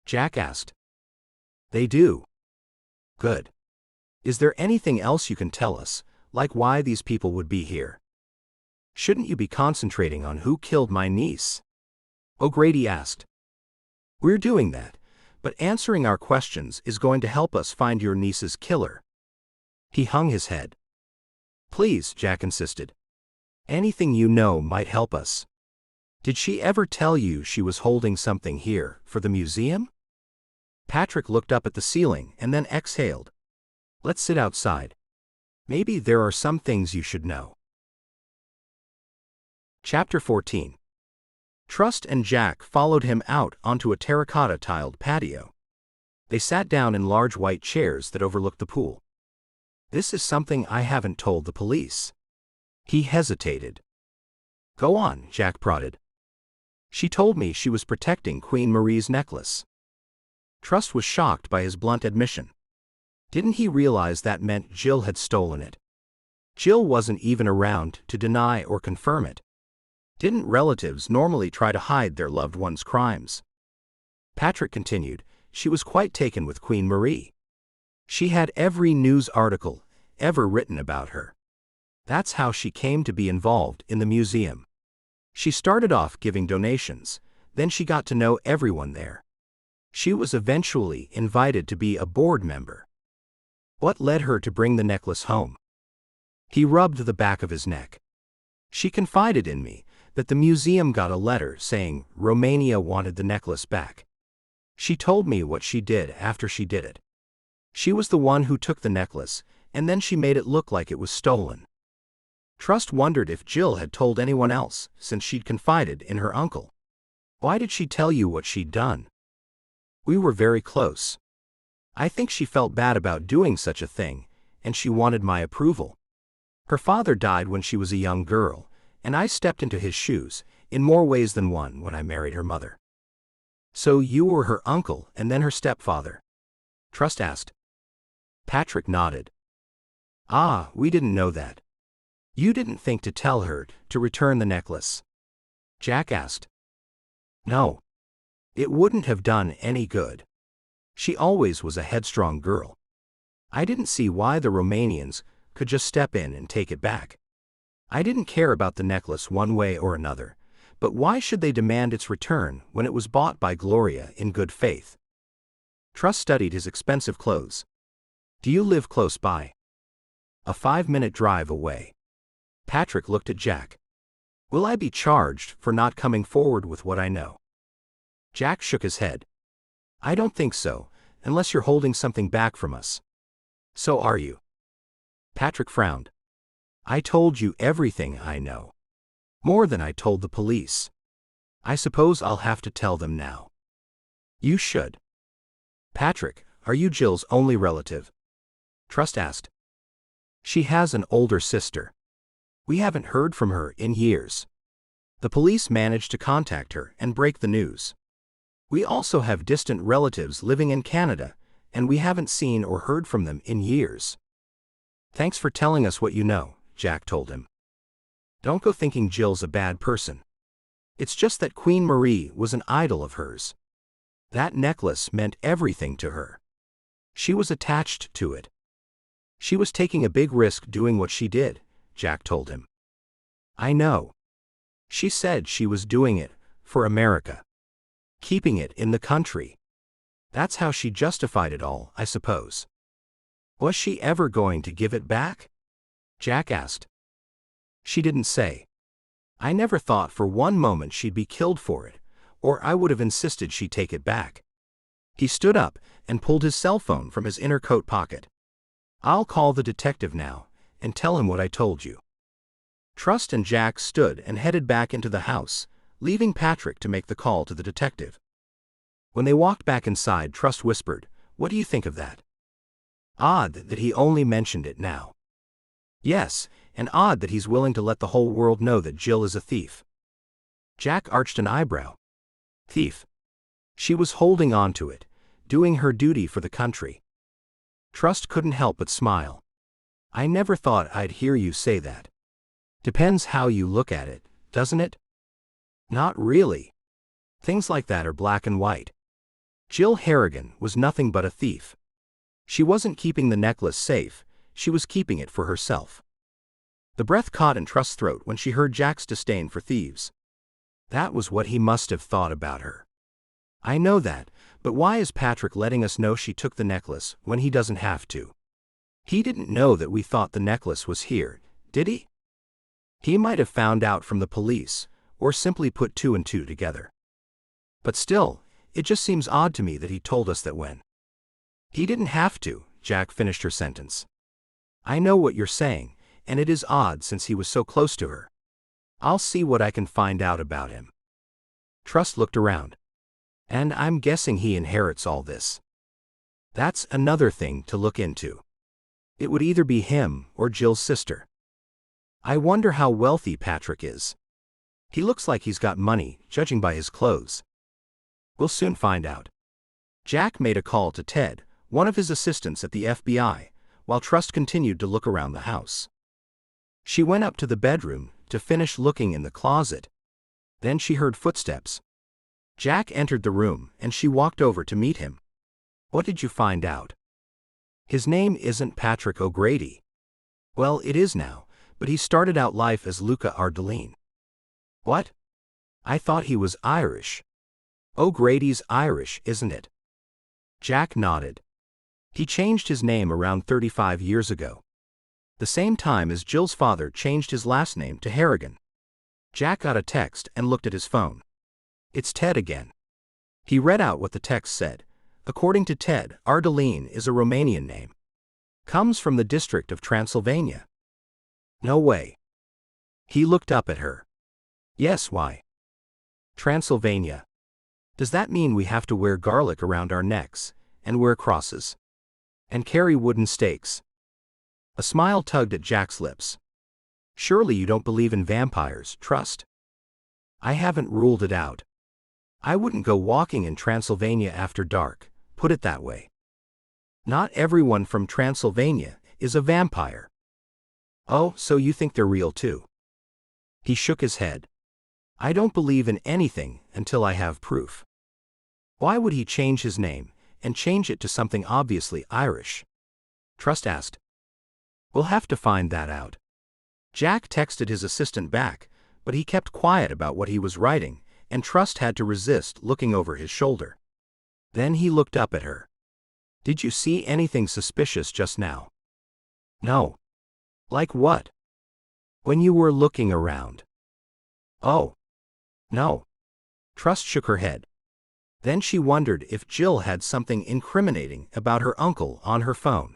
Jack asked. "They do." "Good. Is there anything else you can tell us, like why these people would be here?" "Shouldn't you be concentrating on who killed my niece?" O'Grady asked. "We're doing that, but answering our questions is going to help us find your niece's killer." He hung his head. "Please," Jack insisted. "Anything you know might help us. Did she ever tell you she was holding something here for the museum?" Patrick looked up at the ceiling and then exhaled. "Let's sit outside. Maybe there are some things you should know." Chapter 14. Trust and Jack followed him out onto a terracotta-tiled patio. They sat down in large white chairs that overlooked the pool. "This is something I haven't told the police." He hesitated. "Go on," Jack prodded. "She told me she was protecting Queen Marie's necklace." Trust was shocked by his blunt admission. Didn't he realize that meant Jill had stolen it? Jill wasn't even around to deny or confirm it. Didn't relatives normally try to hide their loved one's crimes? Patrick continued, she was quite taken with Queen Marie. She had every news article ever written about her. That's how she came to be involved in the museum. She started off giving donations, then she got to know everyone there. She was eventually invited to be a board member. What led her to bring the necklace home? He rubbed the back of his neck. She confided in me that the museum got a letter saying Romania wanted the necklace back. She told me what she did after she did it. She was the one who took the necklace, and then she made it look like it was stolen. Trust wondered if Jill had told anyone else, since she'd confided in her uncle. Why did she tell you what she'd done? We were very close. I think she felt bad about doing such a thing, and she wanted my approval. Her father died when she was a young girl, and I stepped into his shoes, in more ways than one, when I married her mother. So you were her uncle and then her stepfather? Trust asked. Patrick nodded. Ah, we didn't know that. You didn't think to tell her to return the necklace? Jack asked. No. It wouldn't have done any good. She always was a headstrong girl. I didn't see why the Romanians could just step in and take it back. I didn't care about the necklace one way or another, but why should they demand its return when it was bought by Gloria in good faith? Trust studied his expensive clothes. Do you live close by? A 5-minute drive away. Patrick looked at Jack. Will I be charged for not coming forward with what I know? Jack shook his head. I don't think so, unless you're holding something back from us. So are you? Patrick frowned. I told you everything I know. More than I told the police. I suppose I'll have to tell them now. You should. Patrick, are you Jill's only relative? Trust asked. She has an older sister. We haven't heard from her in years. The police managed to contact her and break the news. We also have distant relatives living in Canada, and we haven't seen or heard from them in years. Thanks for telling us what you know, Jack told him. Don't go thinking Jill's a bad person. It's just that Queen Marie was an idol of hers. That necklace meant everything to her. She was attached to it. She was taking a big risk doing what she did, Jack told him. I know. She said she was doing it for America. Keeping it in the country. That's how she justified it all, I suppose. Was she ever going to give it back? Jack asked. She didn't say. I never thought for one moment she'd be killed for it, or I would have insisted she take it back. He stood up and pulled his cell phone from his inner coat pocket. I'll call the detective now and tell him what I told you. Trust and Jack stood and headed back into the house, leaving Patrick to make the call to the detective. When they walked back inside, Trust whispered, What do you think of that? Odd that he only mentioned it now. Yes, and odd that he's willing to let the whole world know that Jill is a thief. Jack arched an eyebrow. Thief. She was holding on to it, doing her duty for the country. Trust couldn't help but smile. I never thought I'd hear you say that. Depends how you look at it, doesn't it? Not really. Things like that are black and white. Jill Harrigan was nothing but a thief. She wasn't keeping the necklace safe, she was keeping it for herself. The breath caught in Trust's throat when she heard Jack's disdain for thieves. That was what he must have thought about her. I know that, but why is Patrick letting us know she took the necklace when he doesn't have to? He didn't know that we thought the necklace was here, did he? He might have found out from the police, or simply put 2 and 2 together. But still, it just seems odd to me that he told us that when. He didn't have to, Jack finished her sentence. I know what you're saying, and it is odd since he was so close to her. I'll see what I can find out about him. Trust looked around. And I'm guessing he inherits all this. That's another thing to look into. It would either be him or Jill's sister. I wonder how wealthy Patrick is. He looks like he's got money, judging by his clothes. We'll soon find out. Jack made a call to Ted, one of his assistants at the FBI, while Trust continued to look around the house. She went up to the bedroom to finish looking in the closet. Then she heard footsteps. Jack entered the room and she walked over to meet him. What did you find out? His name isn't Patrick O'Grady. Well, it is now, but he started out life as Luca Ardelin. What? I thought he was Irish. O'Grady's Irish, isn't it? Jack nodded. He changed his name around 35 years ago. The same time as Jill's father changed his last name to Harrigan. Jack got a text and looked at his phone. It's Ted again. He read out what the text said. According to Ted, Ardelin is a Romanian name. Comes from the district of Transylvania. No way. He looked up at her. Yes, why? Transylvania. Does that mean we have to wear garlic around our necks, and wear crosses? And carry wooden stakes? A smile tugged at Jack's lips. Surely you don't believe in vampires, Trust? I haven't ruled it out. I wouldn't go walking in Transylvania after dark, put it that way. Not everyone from Transylvania is a vampire. Oh, so you think they're real too? He shook his head. I don't believe in anything until I have proof. Why would he change his name, and change it to something obviously Irish? Trust asked. We'll have to find that out. Jack texted his assistant back, but he kept quiet about what he was writing, and Trust had to resist looking over his shoulder. Then he looked up at her. Did you see anything suspicious just now? No. Like what? When you were looking around. Oh. No. Trust shook her head. Then she wondered if Jill had something incriminating about her uncle on her phone.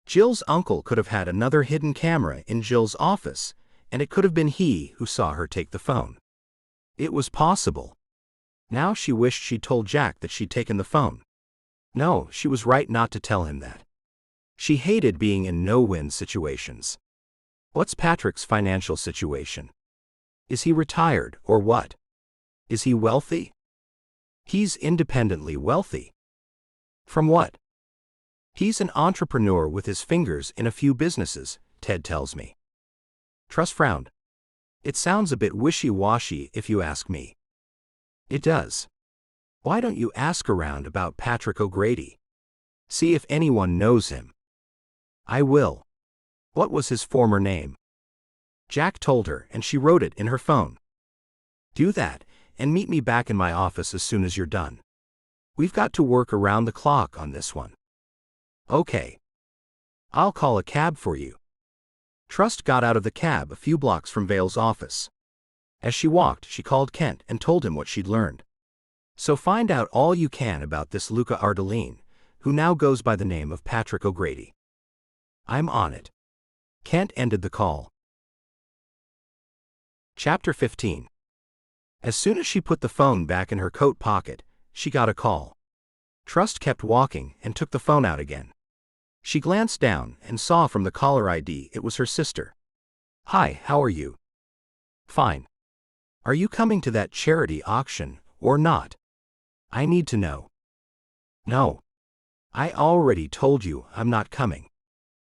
Jill's uncle could have had another hidden camera in Jill's office, and it could have been he who saw her take the phone. It was possible. Now she wished she'd told Jack that she'd taken the phone. No, she was right not to tell him that. She hated being in no-win situations. What's Patrick's financial situation? Is he retired, or what? Is he wealthy? He's independently wealthy. From what? He's an entrepreneur with his fingers in a few businesses, Ted tells me. Trust frowned. It sounds a bit wishy-washy if you ask me. It does. Why don't you ask around about Patrick O'Grady? See if anyone knows him. I will. What was his former name? Jack told her, and she wrote it in her phone. Do that, and meet me back in my office as soon as you're done. We've got to work around the clock on this one. Okay. I'll call a cab for you. Trust got out of the cab a few blocks from Vale's office. As she walked, she called Kent and told him what she'd learned. So find out all you can about this Luca Ardelin, who now goes by the name of Patrick O'Grady. I'm on it. Kent ended the call. Chapter 15. As soon as she put the phone back in her coat pocket, she got a call. Trust kept walking and took the phone out again. She glanced down and saw from the caller ID it was her sister. Hi, how are you? Fine. Are you coming to that charity auction, or not? I need to know. No. I already told you I'm not coming.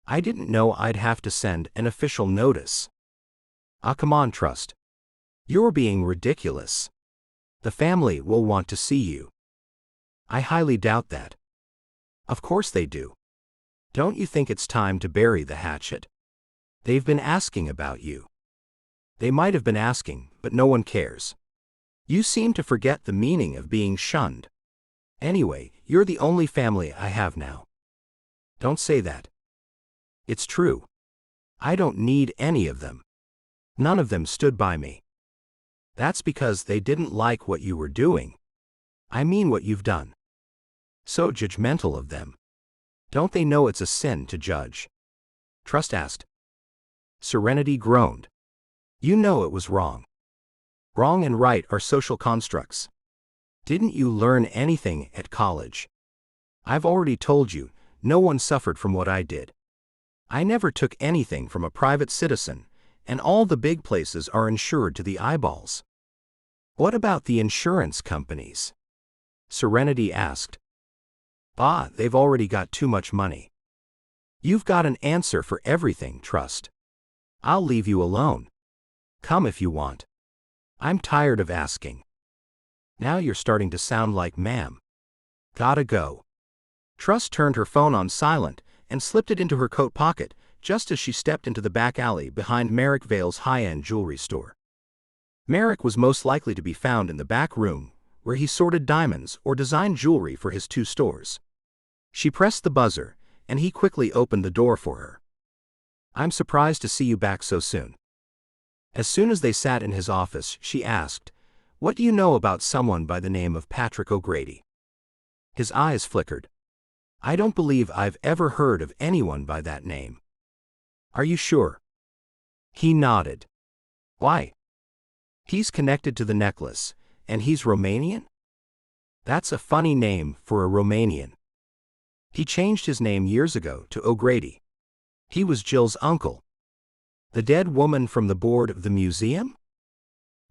I didn't know I'd have to send an official notice. Ah, come on, Trust. You're being ridiculous. The family will want to see you. I highly doubt that. Of course they do. Don't you think it's time to bury the hatchet? They've been asking about you. They might have been asking, but no one cares. You seem to forget the meaning of being shunned. Anyway, you're the only family I have now. Don't say that. It's true. I don't need any of them. None of them stood by me. That's because they didn't like what you were doing. I mean what you've done. So judgmental of them. Don't they know it's a sin to judge? Trust asked. Serenity groaned. You know it was wrong. Wrong and right are social constructs. Didn't you learn anything at college? I've already told you, no one suffered from what I did. I never took anything from a private citizen, and all the big places are insured to the eyeballs. What about the insurance companies? Serenity asked. Bah, they've already got too much money. You've got an answer for everything, Trust. I'll leave you alone. Come if you want. I'm tired of asking. Now you're starting to sound like ma'am. Gotta go. Trust turned her phone on silent and slipped it into her coat pocket just as she stepped into the back alley behind Merrick Vale's high-end jewelry store. Merrick was most likely to be found in the back room, where he sorted diamonds or designed jewelry for his 2 stores. She pressed the buzzer, and he quickly opened the door for her. "I'm surprised to see you back so soon." As soon as they sat in his office, she asked, "What do you know about someone by the name of Patrick O'Grady?" His eyes flickered. "I don't believe I've ever heard of anyone by that name." "Are you sure?" He nodded. "Why?" "He's connected to the necklace, and he's Romanian?" "That's a funny name for a Romanian." "He changed his name years ago to O'Grady. He was Jill's uncle." "The dead woman from the board of the museum?"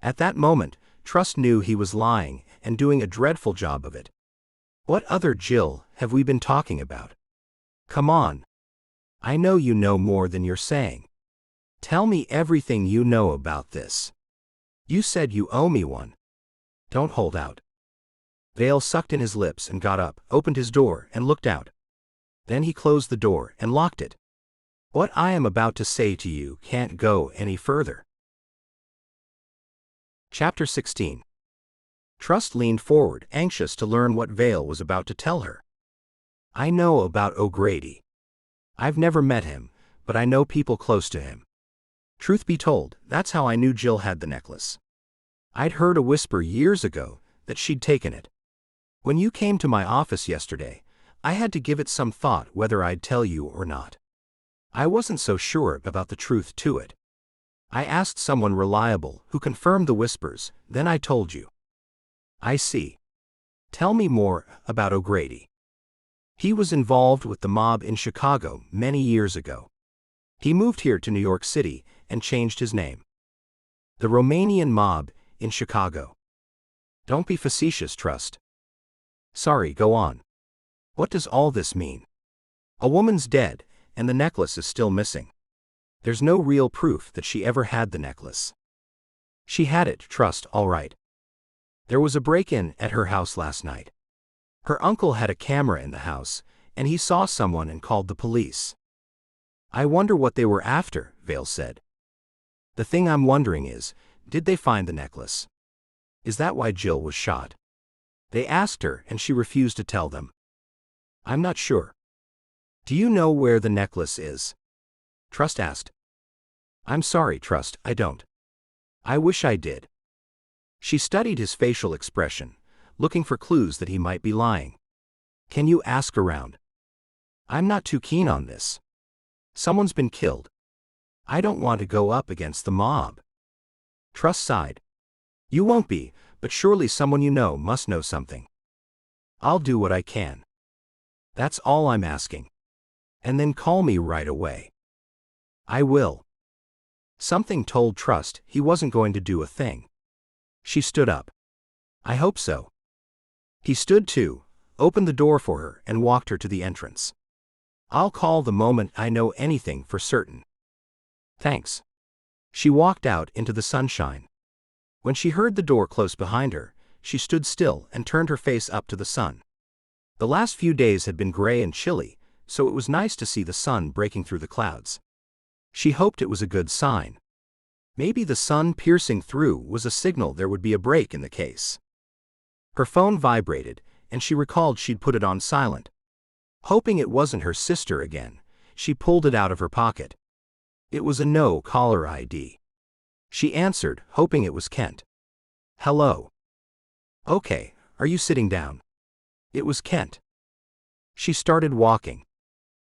At that moment, Trust knew he was lying and doing a dreadful job of it. "What other Jill have we been talking about? Come on. I know you know more than you're saying. Tell me everything you know about this. You said you owe me one. Don't hold out." Vale sucked in his lips and got up, opened his door, and looked out. Then he closed the door and locked it. "What I am about to say to you can't go any further." Chapter 16. Trust leaned forward, anxious to learn what Vale was about to tell her. "I know about O'Grady. I've never met him, but I know people close to him. Truth be told, that's how I knew Jill had the necklace. I'd heard a whisper years ago that she'd taken it. When you came to my office yesterday, I had to give it some thought whether I'd tell you or not. I wasn't so sure about the truth to it. I asked someone reliable who confirmed the whispers, then I told you." "I see. Tell me more about O'Grady." "He was involved with the mob in Chicago many years ago. He moved here to New York City and changed his name." "The Romanian mob in Chicago." "Don't be facetious, Trust." "Sorry, go on. What does all this mean? A woman's dead, and the necklace is still missing. There's no real proof that she ever had the necklace." "She had it, Trust, all right. There was a break-in at her house last night. Her uncle had a camera in the house, and he saw someone and called the police." "I wonder what they were after," Vale said. "The thing I'm wondering is, did they find the necklace? Is that why Jill was shot? They asked her and she refused to tell them." "I'm not sure." "Do you know where the necklace is?" Trust asked. "I'm sorry, Trust, I don't. I wish I did." She studied his facial expression, looking for clues that he might be lying. "Can you ask around? I'm not too keen on this. Someone's been killed. I don't want to go up against the mob." Trust sighed. "You won't be, but surely someone you know must know something." "I'll do what I can. That's all I'm asking. And then call me right away." "I will." Something told Trust he wasn't going to do a thing. She stood up. "I hope so." He stood too, opened the door for her, and walked her to the entrance. "I'll call the moment I know anything for certain." "Thanks." She walked out into the sunshine. When she heard the door close behind her, she stood still and turned her face up to the sun. The last few days had been gray and chilly, so it was nice to see the sun breaking through the clouds. She hoped it was a good sign. Maybe the sun piercing through was a signal there would be a break in the case. Her phone vibrated, and she recalled she'd put it on silent. Hoping it wasn't her sister again, she pulled it out of her pocket. It was a no-caller ID. She answered, hoping it was Kent. "Hello." "Okay, are you sitting down?" It was Kent. She started walking.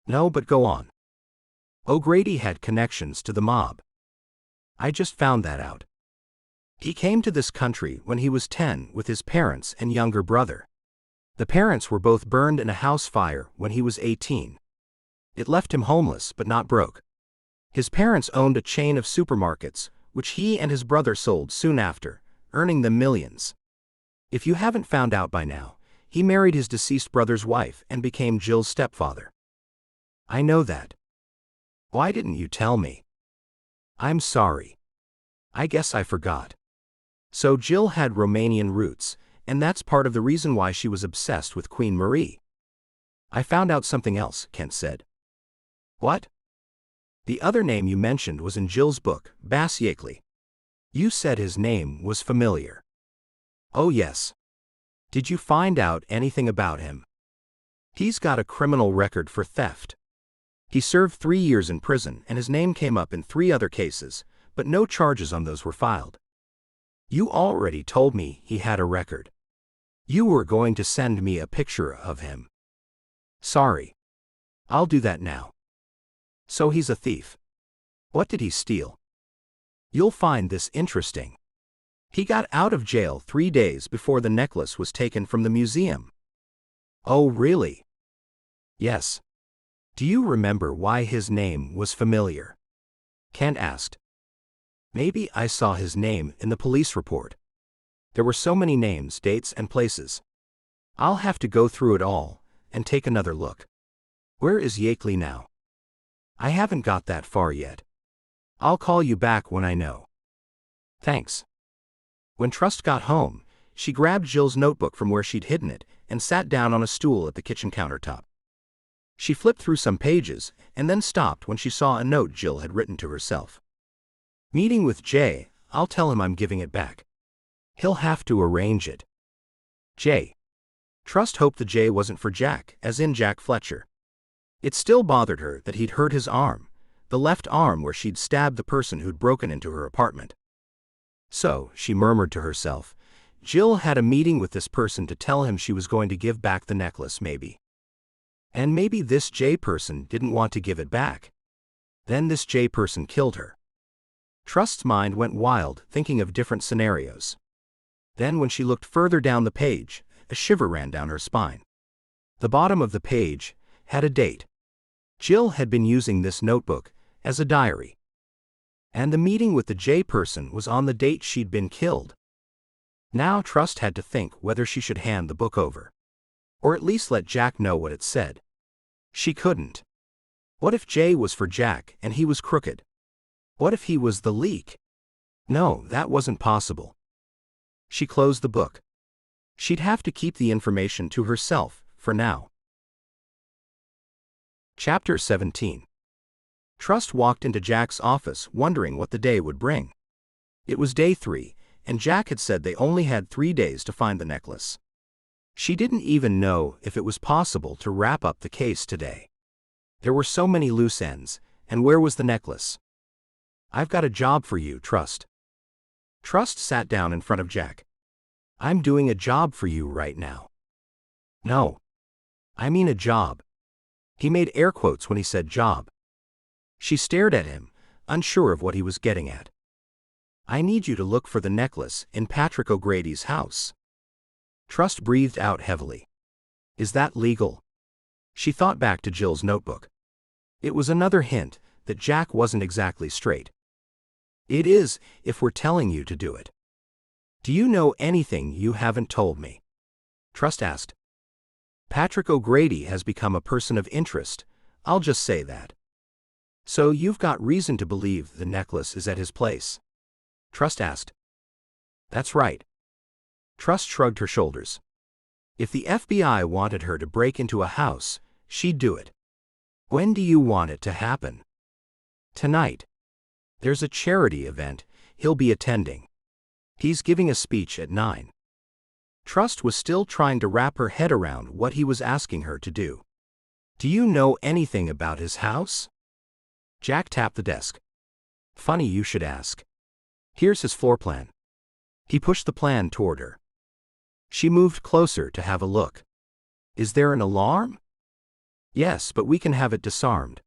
"No, but go on." "O'Grady had connections to the mob. I just found that out. He came to this country when he was 10 with his parents and younger brother. The parents were both burned in a house fire when he was 18. It left him homeless but not broke. His parents owned a chain of supermarkets, which he and his brother sold soon after, earning them millions. If you haven't found out by now, he married his deceased brother's wife and became Jill's stepfather." "I know that. Why didn't you tell me?" "I'm sorry. I guess I forgot." So Jill had Romanian roots, and that's part of the reason why she was obsessed with Queen Marie. I found out something else, Kent said. What? The other name you mentioned was in Jill's book, Basiekley. You said his name was familiar. Oh yes. Did you find out anything about him? He's got a criminal record for theft. He served 3 years in prison and his name came up in 3 other cases, but no charges on those were filed. You already told me he had a record. You were going to send me a picture of him. Sorry. I'll do that now. So he's a thief. What did he steal? You'll find this interesting. He got out of jail 3 days before the necklace was taken from the museum. Oh, really? Yes. Do you remember why his name was familiar? Kent asked. Maybe I saw his name in the police report. There were so many names, dates, and places. I'll have to go through it all and take another look. Where is Yakeley now? I haven't got that far yet. I'll call you back when I know. Thanks. When Trust got home, she grabbed Jill's notebook from where she'd hidden it and sat down on a stool at the kitchen countertop. She flipped through some pages and then stopped when she saw a note Jill had written to herself. Meeting with Jay, I'll tell him I'm giving it back. He'll have to arrange it. Jay. Trust hoped the J wasn't for Jack, as in Jack Fletcher. It still bothered her that he'd hurt his arm, the left arm where she'd stabbed the person who'd broken into her apartment. So, she murmured to herself, Jill had a meeting with this person to tell him she was going to give back the necklace, maybe. And maybe this J person didn't want to give it back. Then this J person killed her. Trust's mind went wild, thinking of different scenarios. Then when she looked further down the page, a shiver ran down her spine. The bottom of the page had a date. Jill had been using this notebook as a diary. And the meeting with the J person was on the date she'd been killed. Now Trust had to think whether she should hand the book over. Or at least let Jack know what it said. She couldn't. What if J was for Jack and he was crooked? What if he was the leak? No, that wasn't possible. She closed the book. She'd have to keep the information to herself, for now. Chapter 17. Trust walked into Jack's office wondering what the day would bring. It was day 3, and Jack had said they only had 3 days to find the necklace. She didn't even know if it was possible to wrap up the case today. There were so many loose ends, and where was the necklace? I've got a job for you, Trust. Trust sat down in front of Jack. I'm doing a job for you right now. No. I mean a job. He made air quotes when he said job. She stared at him, unsure of what he was getting at. I need you to look for the necklace in Patrick O'Grady's house. Trust breathed out heavily. Is that legal? She thought back to Jill's notebook. It was another hint that Jack wasn't exactly straight. It is, if we're telling you to do it. Do you know anything you haven't told me? Trust asked. Patrick O'Grady has become a person of interest, I'll just say that. So you've got reason to believe the necklace is at his place? Trust asked. That's right. Trust shrugged her shoulders. If the FBI wanted her to break into a house, she'd do it. When do you want it to happen? Tonight. There's a charity event he'll be attending. He's giving a speech at 9. Trust was still trying to wrap her head around what he was asking her to do. Do you know anything about his house? Jack tapped the desk. Funny you should ask. Here's his floor plan. He pushed the plan toward her. She moved closer to have a look. Is there an alarm? Yes, but we can have it disarmed.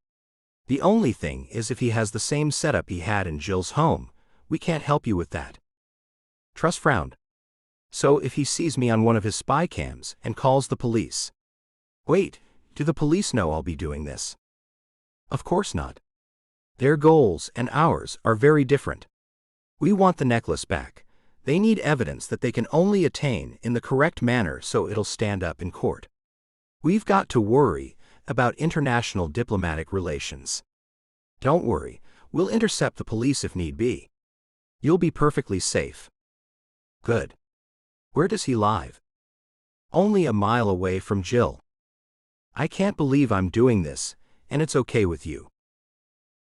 The only thing is if he has the same setup he had in Jill's home, we can't help you with that. Trust frowned. So if he sees me on one of his spy cams and calls the police? Wait, do the police know I'll be doing this? Of course not. Their goals and ours are very different. We want the necklace back. They need evidence that they can only attain in the correct manner so it'll stand up in court. We've got to worry about international diplomatic relations. Don't worry, we'll intercept the police if need be. You'll be perfectly safe. Good. Where does he live? Only a mile away from Jill. I can't believe I'm doing this, and it's okay with you.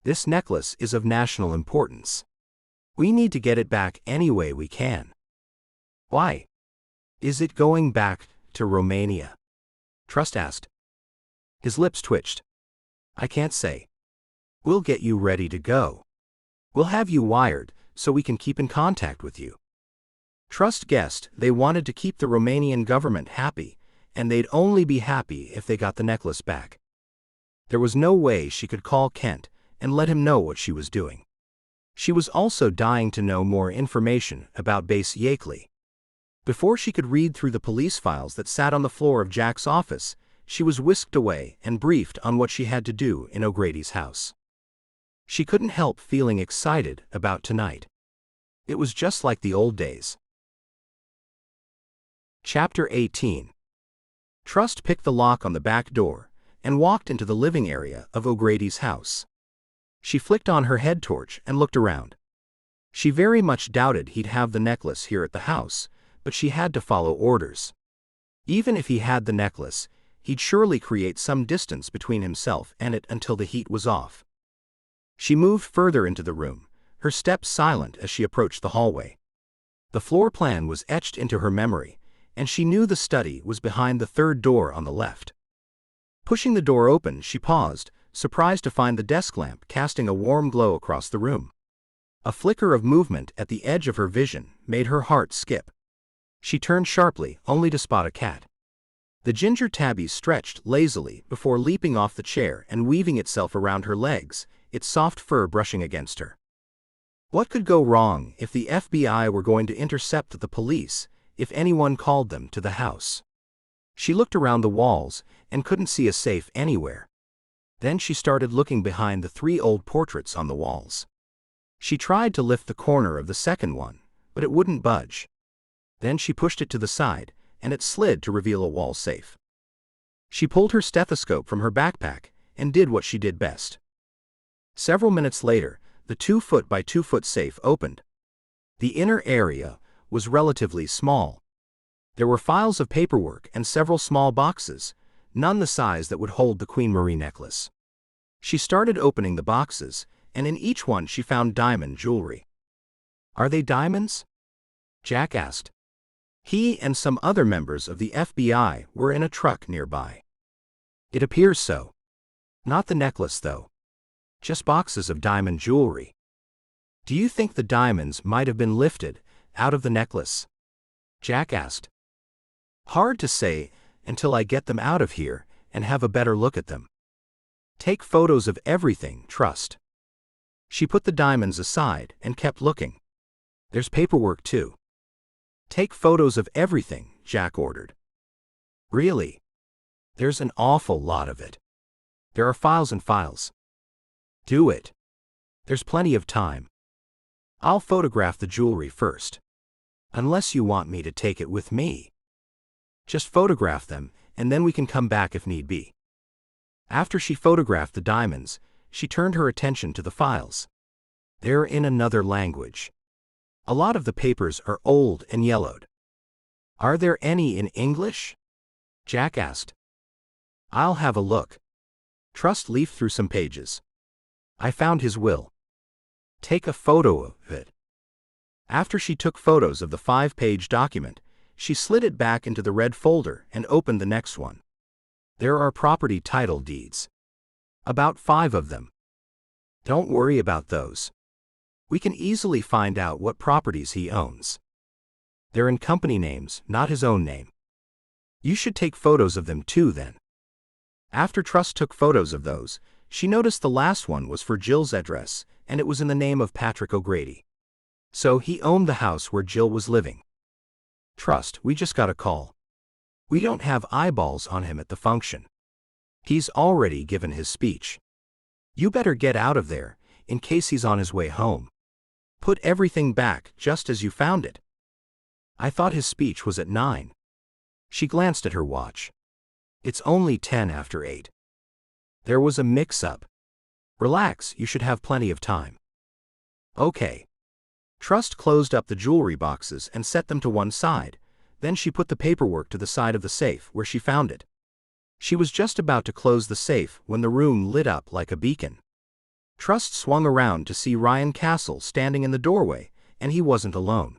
This necklace is of national importance. We need to get it back any way we can. Why? Is it going back to Romania? Trust asked. His lips twitched. I can't say. We'll get you ready to go. We'll have you wired so we can keep in contact with you. Trust guessed they wanted to keep the Romanian government happy, and they'd only be happy if they got the necklace back. There was no way she could call Kent and let him know what she was doing. She was also dying to know more information about Base Yakeley. Before she could read through the police files that sat on the floor of Jack's office, she was whisked away and briefed on what she had to do in O'Grady's house. She couldn't help feeling excited about tonight. It was just like the old days. Chapter 18. Trust picked the lock on the back door and walked into the living area of O'Grady's house. She flicked on her head torch and looked around. She very much doubted he'd have the necklace here at the house, but she had to follow orders. Even if he had the necklace, he'd surely create some distance between himself and it until the heat was off. She moved further into the room, her steps silent as she approached the hallway. The floor plan was etched into her memory, and she knew the study was behind the third door on the left. Pushing the door open, she paused, surprised to find the desk lamp casting a warm glow across the room. A flicker of movement at the edge of her vision made her heart skip. She turned sharply, only to spot a cat. The ginger tabby stretched lazily before leaping off the chair and weaving itself around her legs, its soft fur brushing against her. What could go wrong if the FBI were going to intercept the police if anyone called them to the house? She looked around the walls and couldn't see a safe anywhere. Then she started looking behind the 3 old portraits on the walls. She tried to lift the corner of the second one, but it wouldn't budge. Then she pushed it to the side, and it slid to reveal a wall safe. She pulled her stethoscope from her backpack and did what she did best. Several minutes later, the 2-foot by 2-foot safe opened. The inner area was relatively small. There were files of paperwork and several small boxes, none the size that would hold the Queen Marie necklace. She started opening the boxes, and in each one she found diamond jewelry. Are they diamonds? Jack asked. He and some other members of the FBI were in a truck nearby. It appears so. Not the necklace, though. Just boxes of diamond jewelry. Do you think the diamonds might have been lifted out of the necklace? Jack asked. Hard to say until I get them out of here and have a better look at them. Take photos of everything, Trust. She put the diamonds aside and kept looking. There's paperwork too. Take photos of everything, Jack ordered. Really? There's an awful lot of it. There are files and files. Do it. There's plenty of time. I'll photograph the jewelry first. Unless you want me to take it with me. Just photograph them, and then we can come back if need be. After she photographed the diamonds, she turned her attention to the files. They're in another language. A lot of the papers are old and yellowed. Are there any in English? Jack asked. I'll have a look. Trust leafed through some pages. I found his will. Take a photo of it. After she took photos of the 5-page document, she slid it back into the red folder and opened the next one. There are property title deeds. About 5 of them. Don't worry about those. We can easily find out what properties he owns. They're in company names, not his own name. You should take photos of them too then. After Trust took photos of those, she noticed the last one was for Jill's address, and it was in the name of Patrick O'Grady. So he owned the house where Jill was living. Trust, we just got a call. We don't have eyeballs on him at the function. He's already given his speech. You better get out of there, in case he's on his way home. Put everything back just as you found it. I thought his speech was at 9. She glanced at her watch. It's only 10 after 8. There was a mix-up. Relax, you should have plenty of time. Okay. Trust closed up the jewelry boxes and set them to one side, then she put the paperwork to the side of the safe where she found it. She was just about to close the safe when the room lit up like a beacon. Trust swung around to see Ryan Castle standing in the doorway, and he wasn't alone.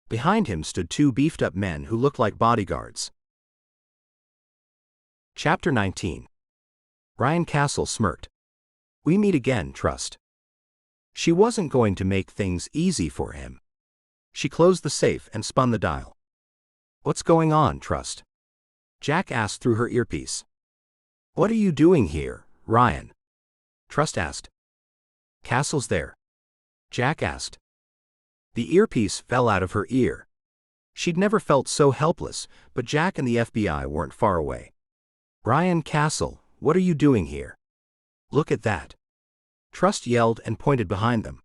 Behind him stood two beefed-up men who looked like bodyguards. Chapter 19. Ryan Castle smirked. "We meet again, Trust." She wasn't going to make things easy for him. She closed the safe and spun the dial. "What's going on, Trust?" Jack asked through her earpiece. "What are you doing here, Ryan?" Trust asked. "Castle's there." Jack asked. The earpiece fell out of her ear. She'd never felt so helpless, but Jack and the FBI weren't far away. "Ryan Castle, what are you doing here?" "Look at that." Trust yelled and pointed behind them.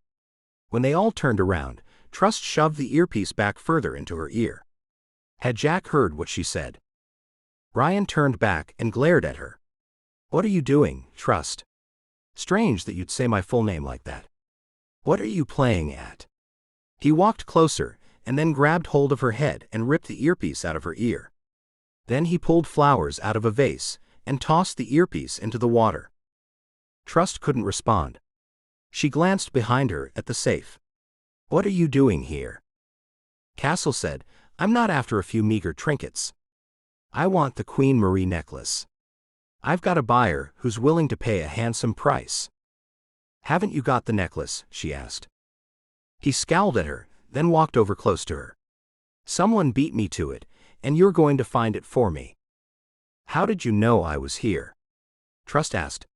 When they all turned around, Trust shoved the earpiece back further into her ear. Had Jack heard what she said? Ryan turned back and glared at her. "What are you doing, Trust? Strange that you'd say my full name like that. What are you playing at?" He walked closer, and then grabbed hold of her head and ripped the earpiece out of her ear. Then he pulled flowers out of a vase and tossed the earpiece into the water. Trust couldn't respond. She glanced behind her at the safe. "What are you doing here?" Castle said, "I'm not after a few meager trinkets. I want the Queen Marie necklace. I've got a buyer who's willing to pay a handsome price." "Haven't you got the necklace?" she asked. He scowled at her, then walked over close to her. "Someone beat me to it, and you're going to find it for me." "How did you know I was here?" Trust asked.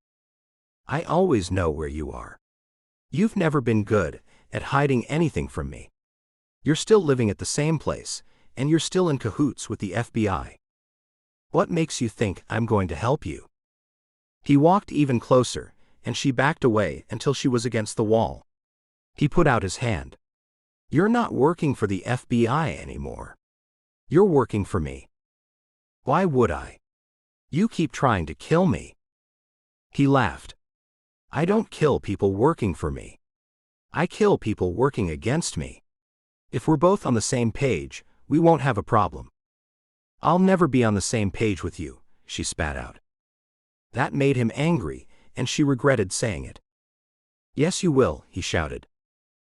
"I always know where you are. You've never been good at hiding anything from me. You're still living at the same place, and you're still in cahoots with the FBI. What makes you think I'm going to help you?" He walked even closer, and she backed away until she was against the wall. He put out his hand. "You're not working for the FBI anymore. You're working for me." "Why would I? You keep trying to kill me." He laughed. "I don't kill people working for me. I kill people working against me. If we're both on the same page, we won't have a problem." "I'll never be on the same page with you," she spat out. That made him angry, and she regretted saying it. "Yes, you will," he shouted.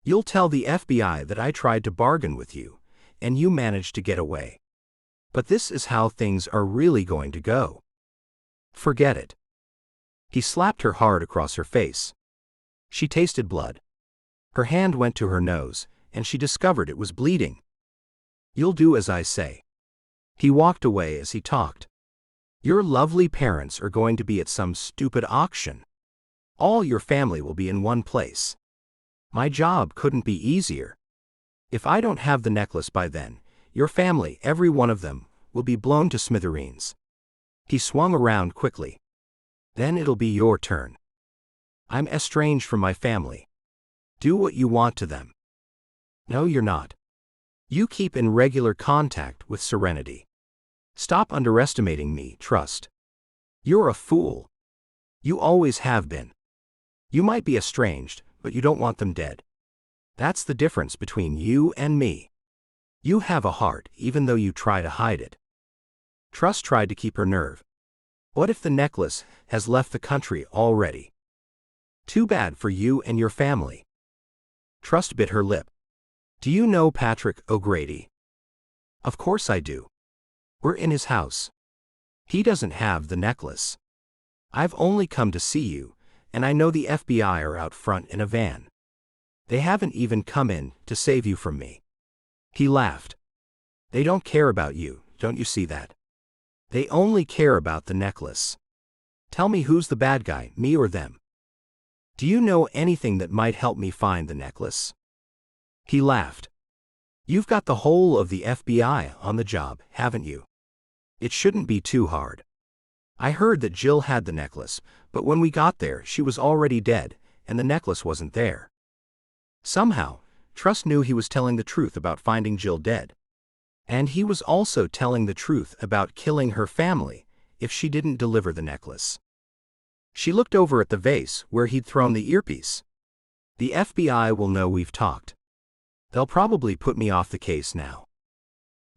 "You'll tell the FBI that I tried to bargain with you, and you managed to get away. But this is how things are really going to go. Forget it." He slapped her hard across her face. She tasted blood. Her hand went to her nose, and she discovered it was bleeding. "You'll do as I say." He walked away as he talked. "Your lovely parents are going to be at some stupid auction. All your family will be in one place. My job couldn't be easier. If I don't have the necklace by then, your family, every one of them, will be blown to smithereens." He swung around quickly. "Then it'll be your turn. I'm estranged from my family. Do what you want to them." "No, you're not. You keep in regular contact with Serenity. Stop underestimating me, Trust. You're a fool. You always have been. You might be estranged, but you don't want them dead. That's the difference between you and me. You have a heart even though you try to hide it." Trust tried to keep her nerve. "What if the necklace has left the country already? Too bad for you and your family." Trust bit her lip. "Do you know Patrick O'Grady?" "Of course I do. We're in his house. He doesn't have the necklace. I've only come to see you, and I know the FBI are out front in a van. They haven't even come in to save you from me." He laughed. "They don't care about you, don't you see that? They only care about the necklace. Tell me who's the bad guy, me or them? Do you know anything that might help me find the necklace?" He laughed. "You've got the whole of the FBI on the job, haven't you? It shouldn't be too hard. I heard that Jill had the necklace, but when we got there she was already dead, and the necklace wasn't there." Somehow, Trust knew he was telling the truth about finding Jill dead. And he was also telling the truth about killing her family if she didn't deliver the necklace. She looked over at the vase where he'd thrown the earpiece. "The FBI will know we've talked. They'll probably put me off the case now."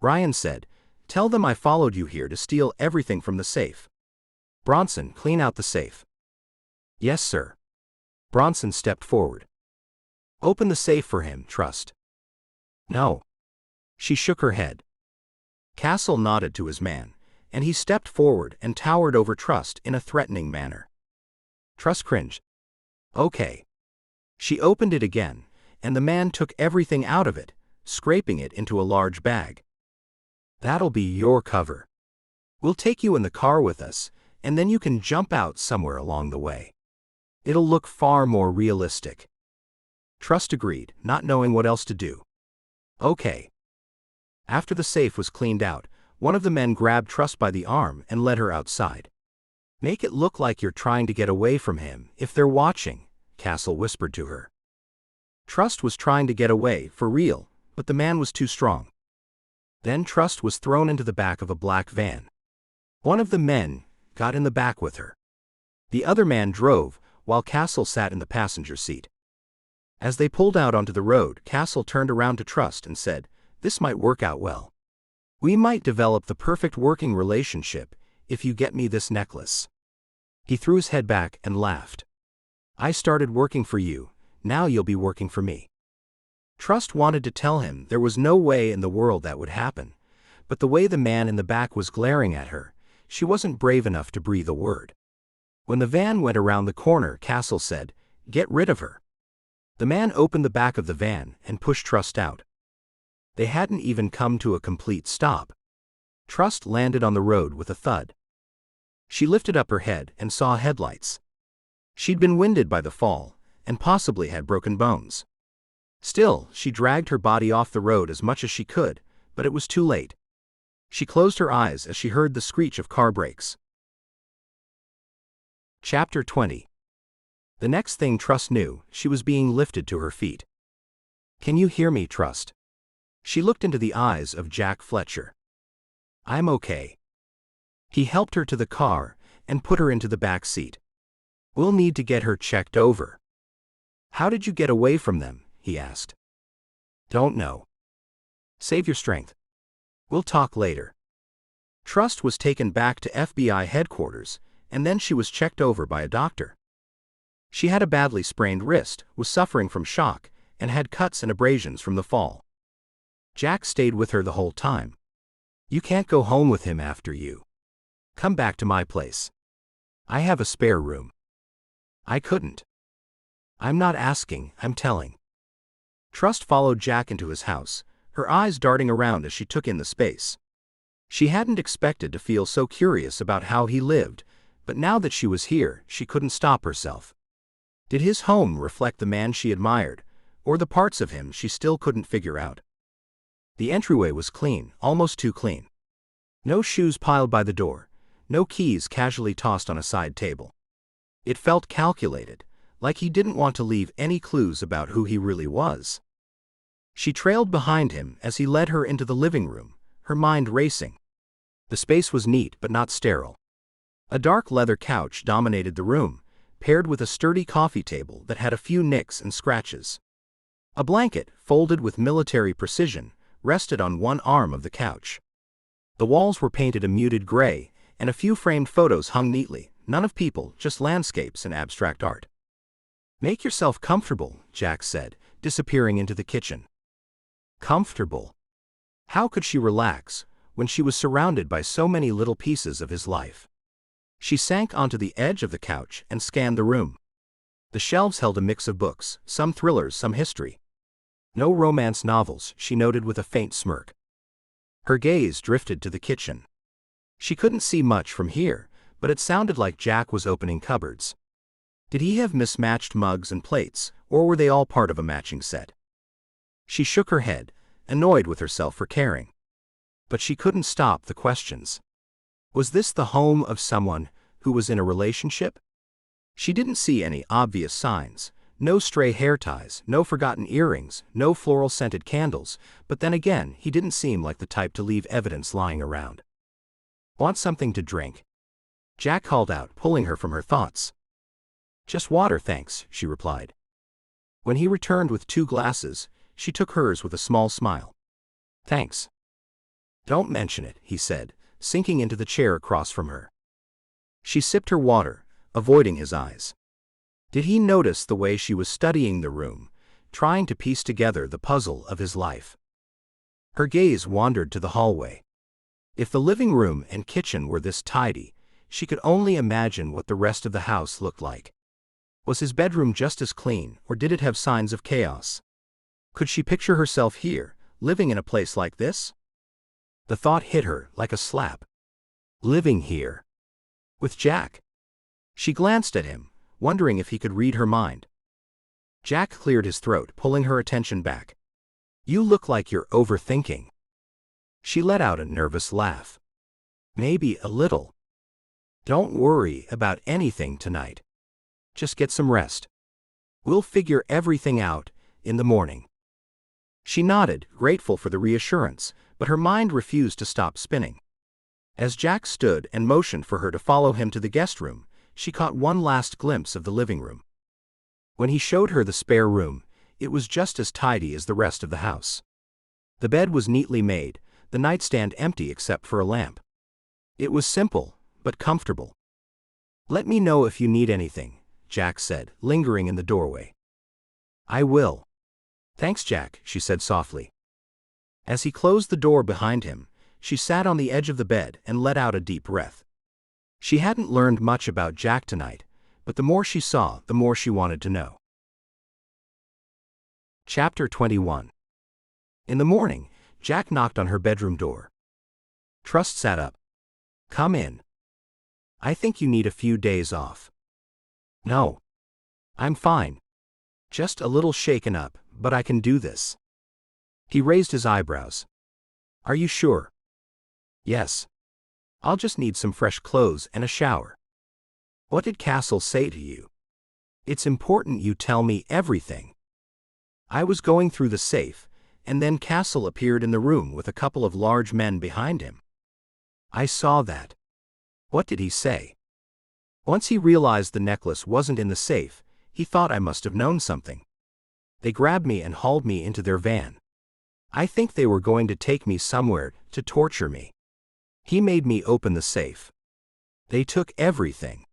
Ryan said, "Tell them I followed you here to steal everything from the safe. Bronson, clean out the safe. Yes, sir. Bronson stepped forward. Open the safe for him, Trust. No. She shook her head. Castle nodded to his man, and he stepped forward and towered over Trust in a threatening manner. Trust cringed. Okay. She opened it again, and the man took everything out of it, scraping it into a large bag. That'll be your cover. We'll take you in the car with us, and then you can jump out somewhere along the way. It'll look far more realistic. Trust agreed, not knowing what else to do. Okay. After the safe was cleaned out, one of the men grabbed Trust by the arm and led her outside. Make it look like you're trying to get away from him if they're watching, Castle whispered to her. Trust was trying to get away, for real, but the man was too strong. Then Trust was thrown into the back of a black van. One of the men got in the back with her. The other man drove, while Castle sat in the passenger seat. As they pulled out onto the road, Castle turned around to Trust and said, "This might work out well. We might develop the perfect working relationship if you get me this necklace." He threw his head back and laughed. "I started working for you, now you'll be working for me." Trust wanted to tell him there was no way in the world that would happen, but the way the man in the back was glaring at her, she wasn't brave enough to breathe a word. When the van went around the corner, Castle said, "Get rid of her." The man opened the back of the van and pushed Trust out. They hadn't even come to a complete stop. Trust landed on the road with a thud. She lifted up her head and saw headlights. She'd been winded by the fall, and possibly had broken bones. Still, she dragged her body off the road as much as she could, but it was too late. She closed her eyes as she heard the screech of car brakes. Chapter 20. The next thing Trust knew, she was being lifted to her feet. "Can you hear me, Trust?" She looked into the eyes of Jack Fletcher. "I'm okay." He helped her to the car and put her into the back seat. "We'll need to get her checked over." "How did you get away from them?" he asked. "Don't know." "Save your strength. We'll talk later." Trust was taken back to FBI headquarters, and then she was checked over by a doctor. She had a badly sprained wrist, was suffering from shock, and had cuts and abrasions from the fall. Jack stayed with her the whole time. "You can't go home with him after you. Come back to my place. I have a spare room." "I couldn't." "I'm not asking, I'm telling." Trust followed Jack into his house, her eyes darting around as she took in the space. She hadn't expected to feel so curious about how he lived, but now that she was here, she couldn't stop herself. Did his home reflect the man she admired, or the parts of him she still couldn't figure out? The entryway was clean, almost too clean. No shoes piled by the door, no keys casually tossed on a side table. It felt calculated, like he didn't want to leave any clues about who he really was. She trailed behind him as he led her into the living room, her mind racing. The space was neat but not sterile. A dark leather couch dominated the room, paired with a sturdy coffee table that had a few nicks and scratches. A blanket, folded with military precision, rested on one arm of the couch. The walls were painted a muted gray, and a few framed photos hung neatly, none of people, just landscapes and abstract art. "Make yourself comfortable," Jack said, disappearing into the kitchen. Comfortable? How could she relax when she was surrounded by so many little pieces of his life? She sank onto the edge of the couch and scanned the room. The shelves held a mix of books, some thrillers, some history. No romance novels, she noted with a faint smirk. Her gaze drifted to the kitchen. She couldn't see much from here, but it sounded like Jack was opening cupboards. Did he have mismatched mugs and plates, or were they all part of a matching set? She shook her head, annoyed with herself for caring. But she couldn't stop the questions. Was this the home of someone who was in a relationship? She didn't see any obvious signs, no stray hair ties, no forgotten earrings, no floral-scented candles, but then again, he didn't seem like the type to leave evidence lying around. "Want something to drink?" Jack called out, pulling her from her thoughts. "Just water, thanks," she replied. When he returned with 2 glasses, she took hers with a small smile. "Thanks." "Don't mention it," he said, sinking into the chair across from her. She sipped her water, avoiding his eyes. Did he notice the way she was studying the room, trying to piece together the puzzle of his life? Her gaze wandered to the hallway. If the living room and kitchen were this tidy, she could only imagine what the rest of the house looked like. Was his bedroom just as clean, or did it have signs of chaos? Could she picture herself here, living in a place like this? The thought hit her like a slap. Living here. With Jack. She glanced at him, wondering if he could read her mind. Jack cleared his throat, pulling her attention back. You look like you're overthinking. She let out a nervous laugh. Maybe a little. Don't worry about anything tonight. Just get some rest. We'll figure everything out in the morning. She nodded, grateful for the reassurance, but her mind refused to stop spinning. As Jack stood and motioned for her to follow him to the guest room, she caught one last glimpse of the living room. When he showed her the spare room, it was just as tidy as the rest of the house. The bed was neatly made, the nightstand empty except for a lamp. It was simple, but comfortable. Let me know if you need anything, Jack said, lingering in the doorway. I will. Thanks, Jack, she said softly. As he closed the door behind him, she sat on the edge of the bed and let out a deep breath. She hadn't learned much about Jack tonight, but the more she saw, the more she wanted to know. Chapter 21. In the morning, Jack knocked on her bedroom door. Trust sat up. Come in. I think you need a few days off. No. I'm fine. Just a little shaken up, but I can do this. He raised his eyebrows. Are you sure? Yes. I'll just need some fresh clothes and a shower. What did Castle say to you? It's important you tell me everything. I was going through the safe, and then Castle appeared in the room with a couple of large men behind him. I saw that. What did he say? Once he realized the necklace wasn't in the safe, he thought I must have known something. They grabbed me and hauled me into their van. I think they were going to take me somewhere to torture me. He made me open the safe. They took everything.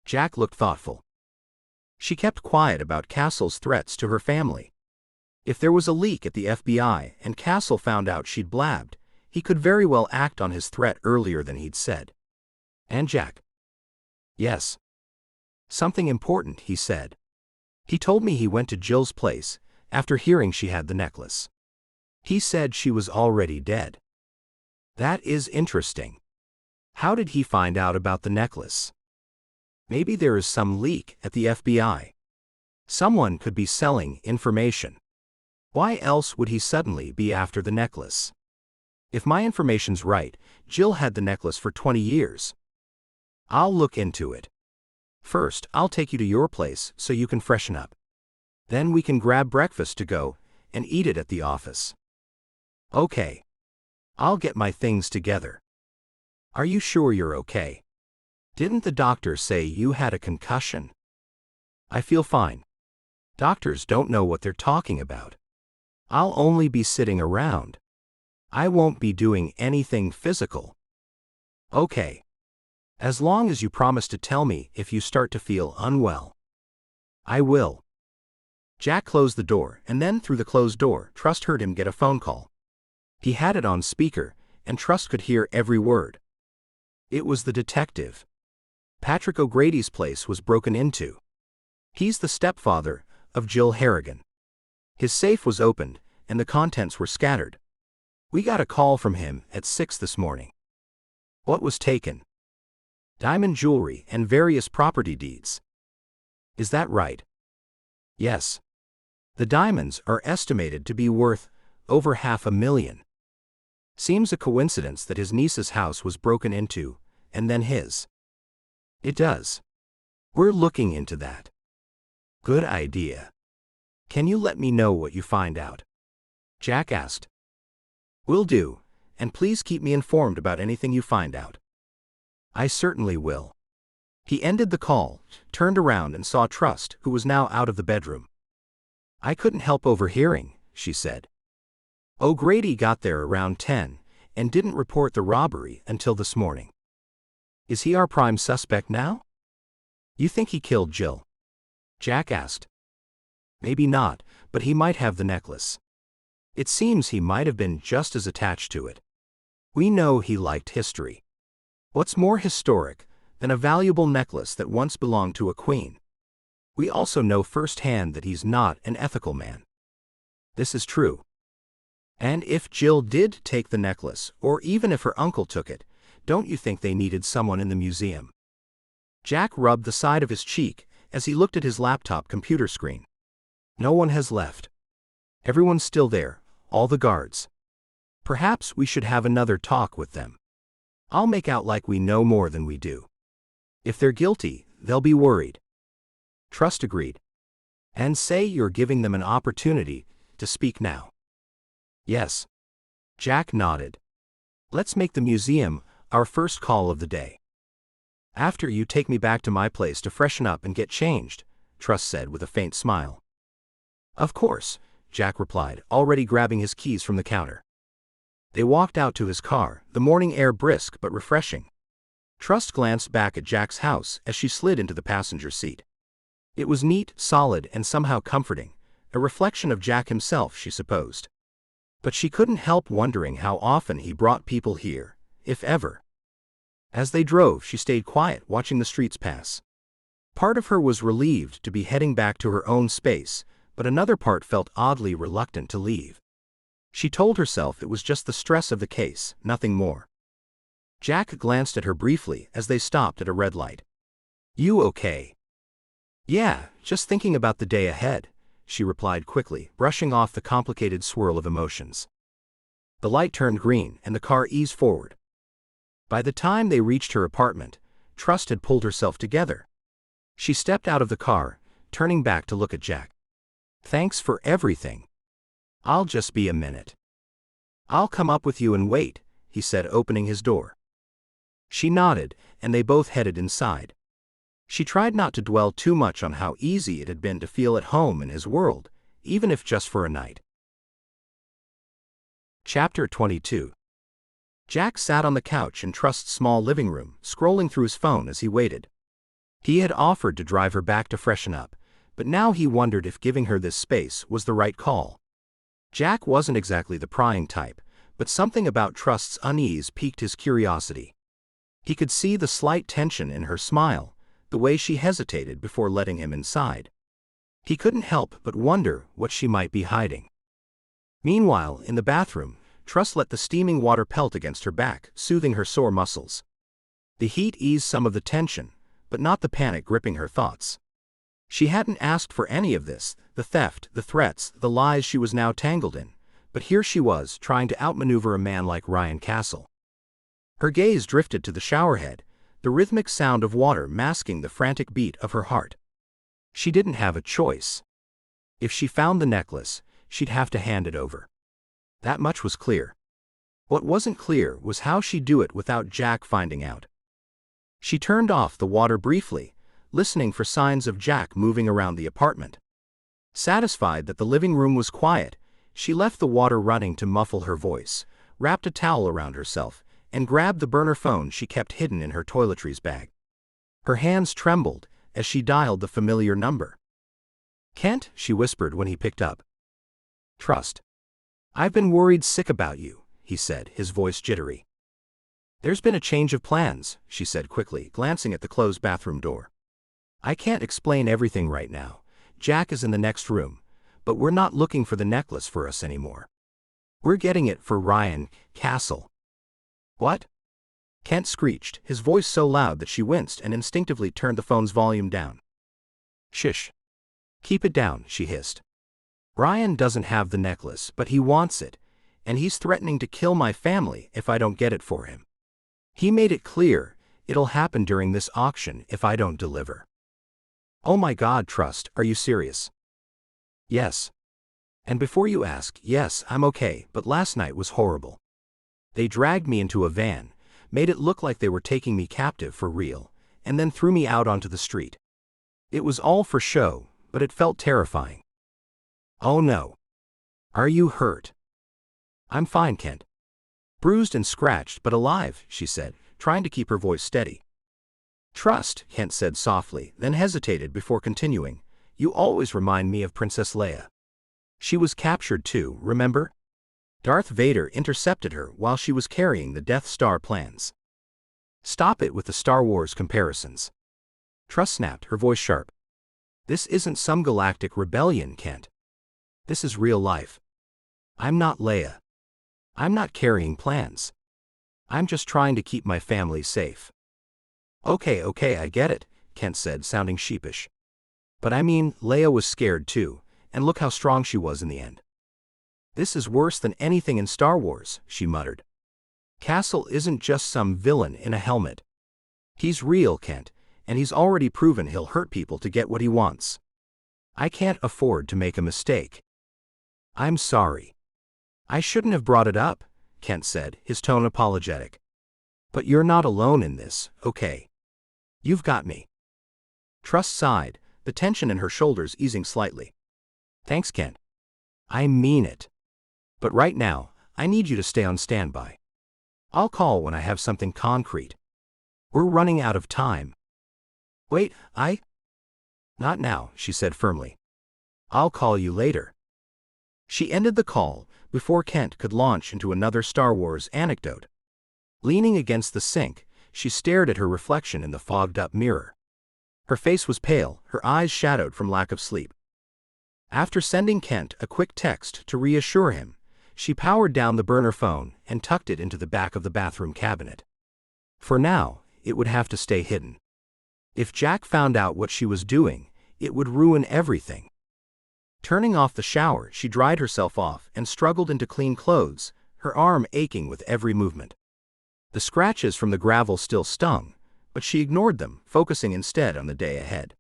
Jack looked thoughtful. She kept quiet about Castle's threats to her family. If there was a leak at the FBI and Castle found out she'd blabbed, he could very well act on his threat earlier than he'd said. And Jack? Yes. Something important, he said. He told me he went to Jill's place after hearing she had the necklace. He said she was already dead. That is interesting. How did he find out about the necklace? Maybe there is some leak at the FBI. Someone could be selling information. Why else would he suddenly be after the necklace? If my information's right, Jill had the necklace for 20 years. I'll look into it. First, I'll take you to your place so you can freshen up. Then we can grab breakfast to go and eat it at the office. Okay. I'll get my things together. Are you sure you're okay? Didn't the doctor say you had a concussion? I feel fine. Doctors don't know what they're talking about. I'll only be sitting around. I won't be doing anything physical. Okay. As long as you promise to tell me if you start to feel unwell. I will. Jack closed the door, and then through the closed door, Trust heard him get a phone call. He had it on speaker, and Trust could hear every word. It was the detective. Patrick O'Grady's place was broken into. He's the stepfather of Jill Harrigan. His safe was opened, and the contents were scattered. We got a call from him at 6 this morning. What was taken? Diamond jewelry and various property deeds. Is that right? Yes. The diamonds are estimated to be worth over $500,000. Seems a coincidence that his niece's house was broken into, and then his. It does. We're looking into that. Good idea. Can you let me know what you find out? Jack asked. Will do, and please keep me informed about anything you find out. I certainly will. He ended the call, turned around and saw Trust, who was now out of the bedroom. I couldn't help overhearing, she said. O'Grady got there around 10 and didn't report the robbery until this morning. Is he our prime suspect now? You think he killed Jill? Jack asked. Maybe not, but he might have the necklace. It seems he might have been just as attached to it. We know he liked history. What's more historic than a valuable necklace that once belonged to a queen? We also know firsthand that he's not an ethical man. This is true. And if Jill did take the necklace, or even if her uncle took it, don't you think they needed someone in the museum? Jack rubbed the side of his cheek as he looked at his laptop computer screen. No one has left. Everyone's still there, all the guards. Perhaps we should have another talk with them. I'll make out like we know more than we do. If they're guilty, they'll be worried. Trust agreed. And say you're giving them an opportunity to speak now. Yes. Jack nodded. Let's make the museum our first call of the day. After you take me back to my place to freshen up and get changed, Trust said with a faint smile. Of course, Jack replied, already grabbing his keys from the counter. They walked out to his car, the morning air brisk but refreshing. Trust glanced back at Jack's house as she slid into the passenger seat. It was neat, solid, and somehow comforting, a reflection of Jack himself, she supposed. But she couldn't help wondering how often he brought people here, if ever. As they drove, she stayed quiet, watching the streets pass. Part of her was relieved to be heading back to her own space, but another part felt oddly reluctant to leave. She told herself it was just the stress of the case, nothing more. Jack glanced at her briefly as they stopped at a red light. You okay? Yeah, just thinking about the day ahead, she replied quickly, brushing off the complicated swirl of emotions. The light turned green and the car eased forward. By the time they reached her apartment, Trust had pulled herself together. She stepped out of the car, turning back to look at Jack. Thanks for everything. I'll just be a minute. I'll come up with you and wait, he said, opening his door. She nodded, and they both headed inside. She tried not to dwell too much on how easy it had been to feel at home in his world, even if just for a night. Chapter 22. Jack sat on the couch in Trust's small living room, scrolling through his phone as he waited. He had offered to drive her back to freshen up, but now he wondered if giving her this space was the right call. Jack wasn't exactly the prying type, but something about Trust's unease piqued his curiosity. He could see the slight tension in her smile, the way she hesitated before letting him inside. He couldn't help but wonder what she might be hiding. Meanwhile, in the bathroom, Trust let the steaming water pelt against her back, soothing her sore muscles. The heat eased some of the tension, but not the panic gripping her thoughts. She hadn't asked for any of this, the theft, the threats, the lies she was now tangled in, but here she was, trying to outmaneuver a man like Ryan Castle. Her gaze drifted to the showerhead, the rhythmic sound of water masking the frantic beat of her heart. She didn't have a choice. If she found the necklace, she'd have to hand it over. That much was clear. What wasn't clear was how she'd do it without Jack finding out. She turned off the water briefly, listening for signs of Jack moving around the apartment. Satisfied that the living room was quiet, she left the water running to muffle her voice, wrapped a towel around herself, and grabbed the burner phone she kept hidden in her toiletries bag. Her hands trembled as she dialed the familiar number. Kent, she whispered when he picked up. Trust. I've been worried sick about you, he said, his voice jittery. There's been a change of plans, she said quickly, glancing at the closed bathroom door. I can't explain everything right now. Jack is in the next room, but we're not looking for the necklace for us anymore. We're getting it for Ryan Castle. What? Kent screeched, his voice so loud that she winced and instinctively turned the phone's volume down. Shush. Keep it down, she hissed. Ryan doesn't have the necklace, but he wants it, and he's threatening to kill my family if I don't get it for him. He made it clear it'll happen during this auction if I don't deliver. Oh my God, Trust, are you serious? Yes. And before you ask, yes, I'm okay, but last night was horrible. They dragged me into a van, made it look like they were taking me captive for real, and then threw me out onto the street. It was all for show, but it felt terrifying. Oh no. Are you hurt? I'm fine, Kent. Bruised and scratched but alive, she said, trying to keep her voice steady. Trust, Kent said softly, then hesitated before continuing. You always remind me of Princess Leia. She was captured too, remember? Darth Vader intercepted her while she was carrying the Death Star plans. Stop it with the Star Wars comparisons. Trust snapped, her voice sharp. This isn't some galactic rebellion, Kent. This is real life. I'm not Leia. I'm not carrying plans. I'm just trying to keep my family safe. Okay, I get it, Kent said, sounding sheepish. But I mean, Leia was scared too, and look how strong she was in the end. This is worse than anything in Star Wars, she muttered. Castle isn't just some villain in a helmet. He's real, Kent, and he's already proven he'll hurt people to get what he wants. I can't afford to make a mistake. I'm sorry. I shouldn't have brought it up, Kent said, his tone apologetic. But you're not alone in this, okay? You've got me. Trust sighed, the tension in her shoulders easing slightly. Thanks, Kent. I mean it. But right now, I need you to stay on standby. I'll call when I have something concrete. We're running out of time. Wait, Not now, she said firmly. I'll call you later. She ended the call before Kent could launch into another Star Wars anecdote. Leaning against the sink, she stared at her reflection in the fogged-up mirror. Her face was pale, her eyes shadowed from lack of sleep. After sending Kent a quick text to reassure him, she powered down the burner phone and tucked it into the back of the bathroom cabinet. For now, it would have to stay hidden. If Jack found out what she was doing, it would ruin everything. Turning off the shower, she dried herself off and struggled into clean clothes, her arm aching with every movement. The scratches from the gravel still stung, but she ignored them, focusing instead on the day ahead.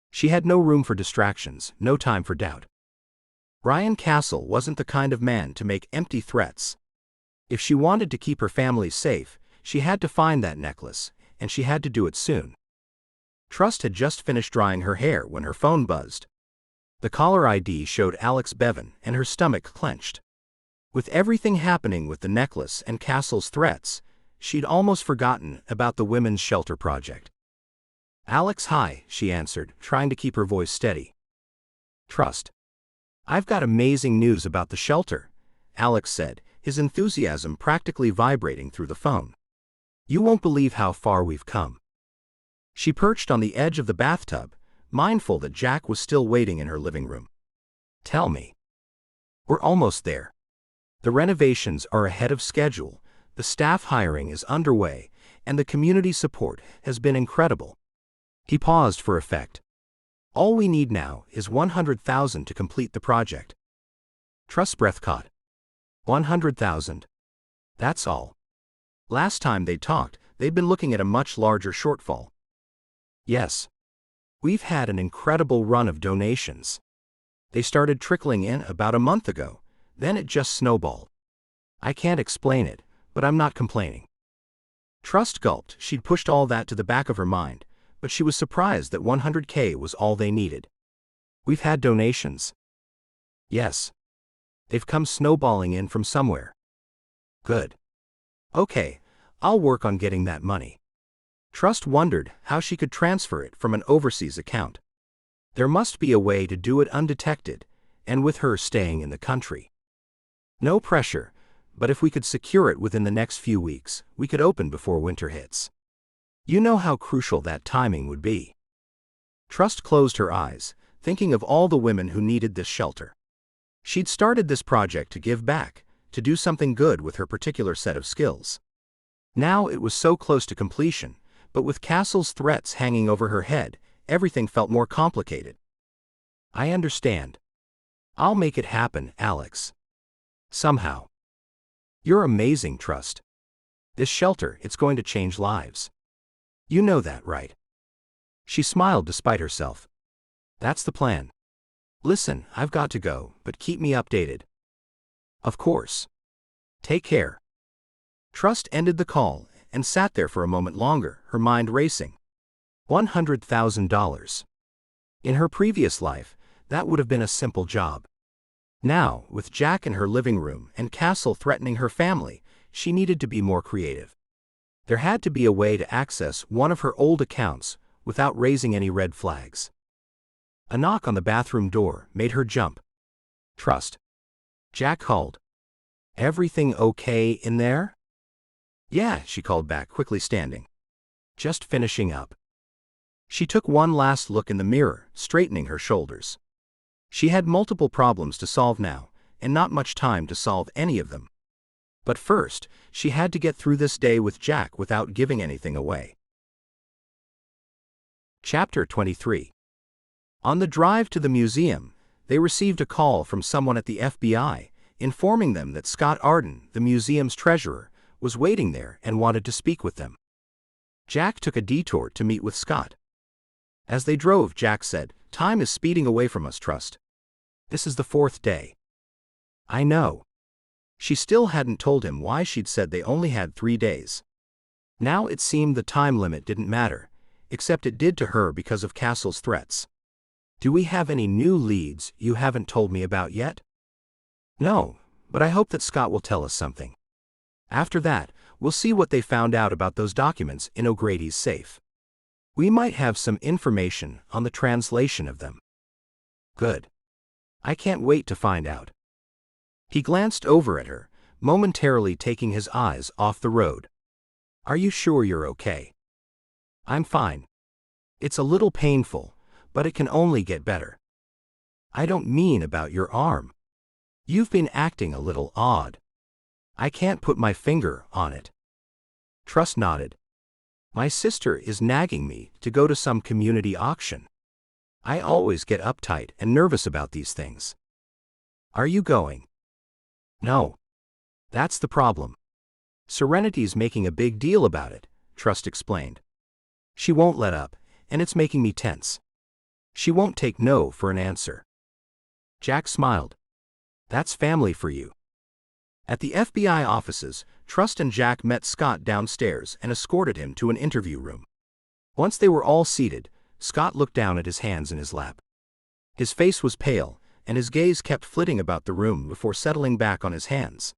She had no room for distractions, no time for doubt. Ryan Castle wasn't the kind of man to make empty threats. If she wanted to keep her family safe, she had to find that necklace, and she had to do it soon. Trust had just finished drying her hair when her phone buzzed. The caller ID showed Alex Bevan, and her stomach clenched. With everything happening with the necklace and Castle's threats, she'd almost forgotten about the Women's Shelter Project. Alex, hi, she answered, trying to keep her voice steady. Trust. I've got amazing news about the shelter, Alex said, his enthusiasm practically vibrating through the phone. You won't believe how far we've come. She perched on the edge of the bathtub, mindful that Jack was still waiting in her living room. Tell me. We're almost there. The renovations are ahead of schedule, the staff hiring is underway, and the community support has been incredible. He paused for effect. All we need now is $100,000 to complete the project. Trust's breath caught. $100,000. That's all. Last time they talked, they'd been looking at a much larger shortfall. Yes. We've had an incredible run of donations. They started trickling in about a month ago, then it just snowballed. I can't explain it, but I'm not complaining. Trust gulped. She'd pushed all that to the back of her mind, but she was surprised that $100K was all they needed. We've had donations. Yes. They've come snowballing in from somewhere. Good. Okay, I'll work on getting that money. Trust wondered how she could transfer it from an overseas account. There must be a way to do it undetected, and with her staying in the country. No pressure, but if we could secure it within the next few weeks, we could open before winter hits. You know how crucial that timing would be. Trust closed her eyes, thinking of all the women who needed this shelter. She'd started this project to give back, to do something good with her particular set of skills. Now it was so close to completion, but with Castle's threats hanging over her head, everything felt more complicated. I understand. I'll make it happen, Alex. Somehow. You're amazing, Trust. This shelter, it's going to change lives. You know that, right? She smiled despite herself. That's the plan. Listen, I've got to go, but keep me updated. Of course. Take care. Trust ended the call and sat there for a moment longer, her mind racing. $100,000. In her previous life, that would have been a simple job. Now, with Jack in her living room and Castle threatening her family, she needed to be more creative. There had to be a way to access one of her old accounts without raising any red flags. A knock on the bathroom door made her jump. "Trust," Jack called. "Everything okay in there?" "Yeah," she called back, quickly standing. "Just finishing up." She took one last look in the mirror, straightening her shoulders. She had multiple problems to solve now, and not much time to solve any of them. But first, she had to get through this day with Jack without giving anything away. Chapter 23. On the drive to the museum, they received a call from someone at the FBI, informing them that Scott Arden, the museum's treasurer, was waiting there and wanted to speak with them. Jack took a detour to meet with Scott. As they drove, Jack said, "Time is speeding away from us, Trust. This is the 4th day." "I know." She still hadn't told him why she'd said they only had 3 days. Now it seemed the time limit didn't matter, except it did to her because of Castle's threats. "Do we have any new leads you haven't told me about yet?" "No, but I hope that Scott will tell us something. After that, we'll see what they found out about those documents in O'Grady's safe. We might have some information on the translation of them." "Good. I can't wait to find out." He glanced over at her, momentarily taking his eyes off the road. "Are you sure you're okay?" "I'm fine. It's a little painful, but it can only get better." "I don't mean about your arm. You've been acting a little odd. I can't put my finger on it." Trust nodded. "My sister is nagging me to go to some community auction. I always get uptight and nervous about these things." "Are you going?" "No. That's the problem. Serenity's making a big deal about it," Trust explained. "She won't let up, and it's making me tense. She won't take no for an answer." Jack smiled. "That's family for you." At the FBI offices, Trust and Jack met Scott downstairs and escorted him to an interview room. Once they were all seated, Scott looked down at his hands in his lap. His face was pale, and his gaze kept flitting about the room before settling back on his hands.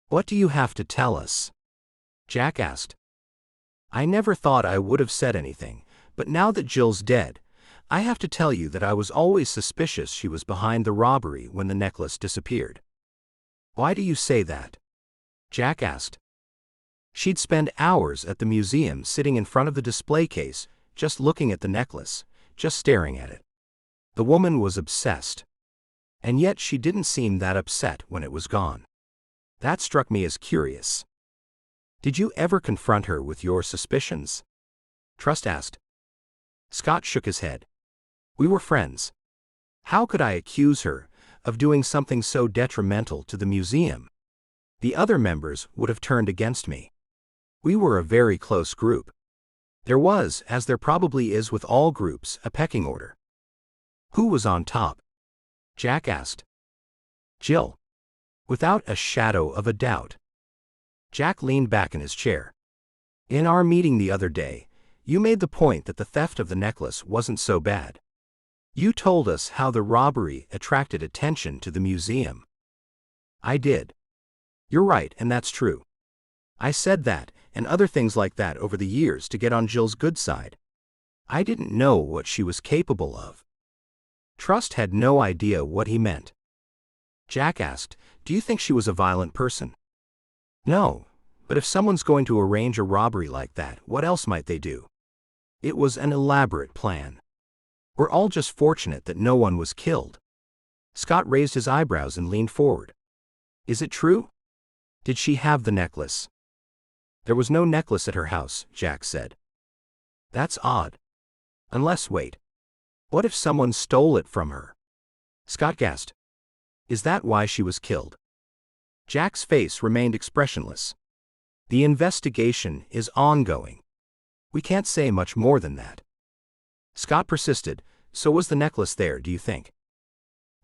"What do you have to tell us?" Jack asked. "I never thought I would have said anything, but now that Jill's dead, I have to tell you that I was always suspicious she was behind the robbery when the necklace disappeared." "Why do you say that?" Jack asked. "She'd spend hours at the museum sitting in front of the display case, just looking at the necklace, just staring at it. The woman was obsessed. And yet she didn't seem that upset when it was gone. That struck me as curious." "Did you ever confront her with your suspicions?" Trust asked. Scott shook his head. "We were friends. How could I accuse her of doing something so detrimental to the museum? The other members would have turned against me. We were a very close group. There was, as there probably is with all groups, a pecking order." "Who was on top?" Jack asked. "Jill. Without a shadow of a doubt." Jack leaned back in his chair. "In our meeting the other day, you made the point that the theft of the necklace wasn't so bad. You told us how the robbery attracted attention to the museum." "I did. You're right, and that's true. I said that, and other things like that over the years to get on Jill's good side. I didn't know what she was capable of." Trust had no idea what he meant. Jack asked, "Do you think she was a violent person?" "No, but if someone's going to arrange a robbery like that, what else might they do? It was an elaborate plan. We're all just fortunate that no one was killed." Scott raised his eyebrows and leaned forward. "Is it true? Did she have the necklace?" "There was no necklace at her house," Jack said. "That's odd. Unless, wait. What if someone stole it from her?" Scott gasped. "Is that why she was killed?" Jack's face remained expressionless. "The investigation is ongoing. We can't say much more than that." Scott persisted. "So was the necklace there, do you think?"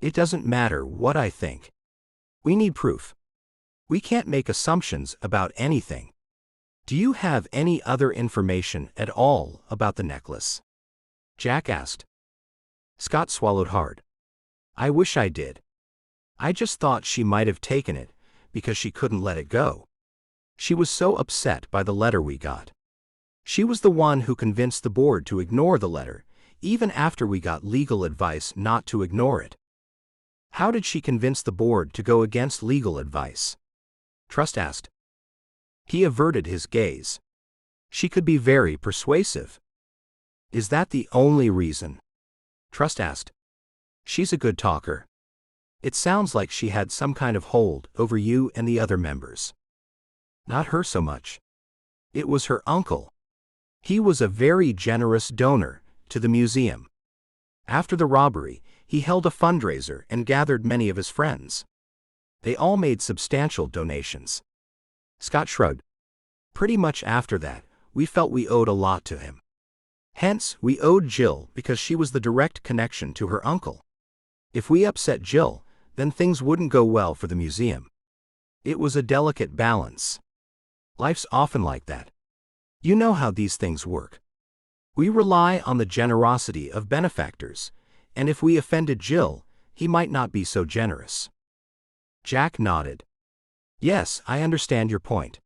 "It doesn't matter what I think. We need proof. We can't make assumptions about anything. Do you have any other information at all about the necklace?" Jack asked. Scott swallowed hard. "I wish I did. I just thought she might have taken it because she couldn't let it go. She was so upset by the letter we got. She was the one who convinced the board to ignore the letter, even after we got legal advice not to ignore it. How did she convince the board to go against legal advice? Trust asked. He averted his gaze. She could be very persuasive. Is that the only reason? Trust asked. She's a good talker. It sounds like she had some kind of hold over you and the other members. Not her so much. It was her uncle. He was a very generous donor to the museum. After the robbery, he held a fundraiser and gathered many of his friends. They all made substantial donations. Scott shrugged. Pretty much after that, we felt we owed a lot to him. Hence, we owed Jill because she was the direct connection to her uncle. If we upset Jill, then things wouldn't go well for the museum. It was a delicate balance. Life's often like that. You know how these things work. We rely on the generosity of benefactors, and if we offended Jill, he might not be so generous. Jack nodded. Yes, I understand your point.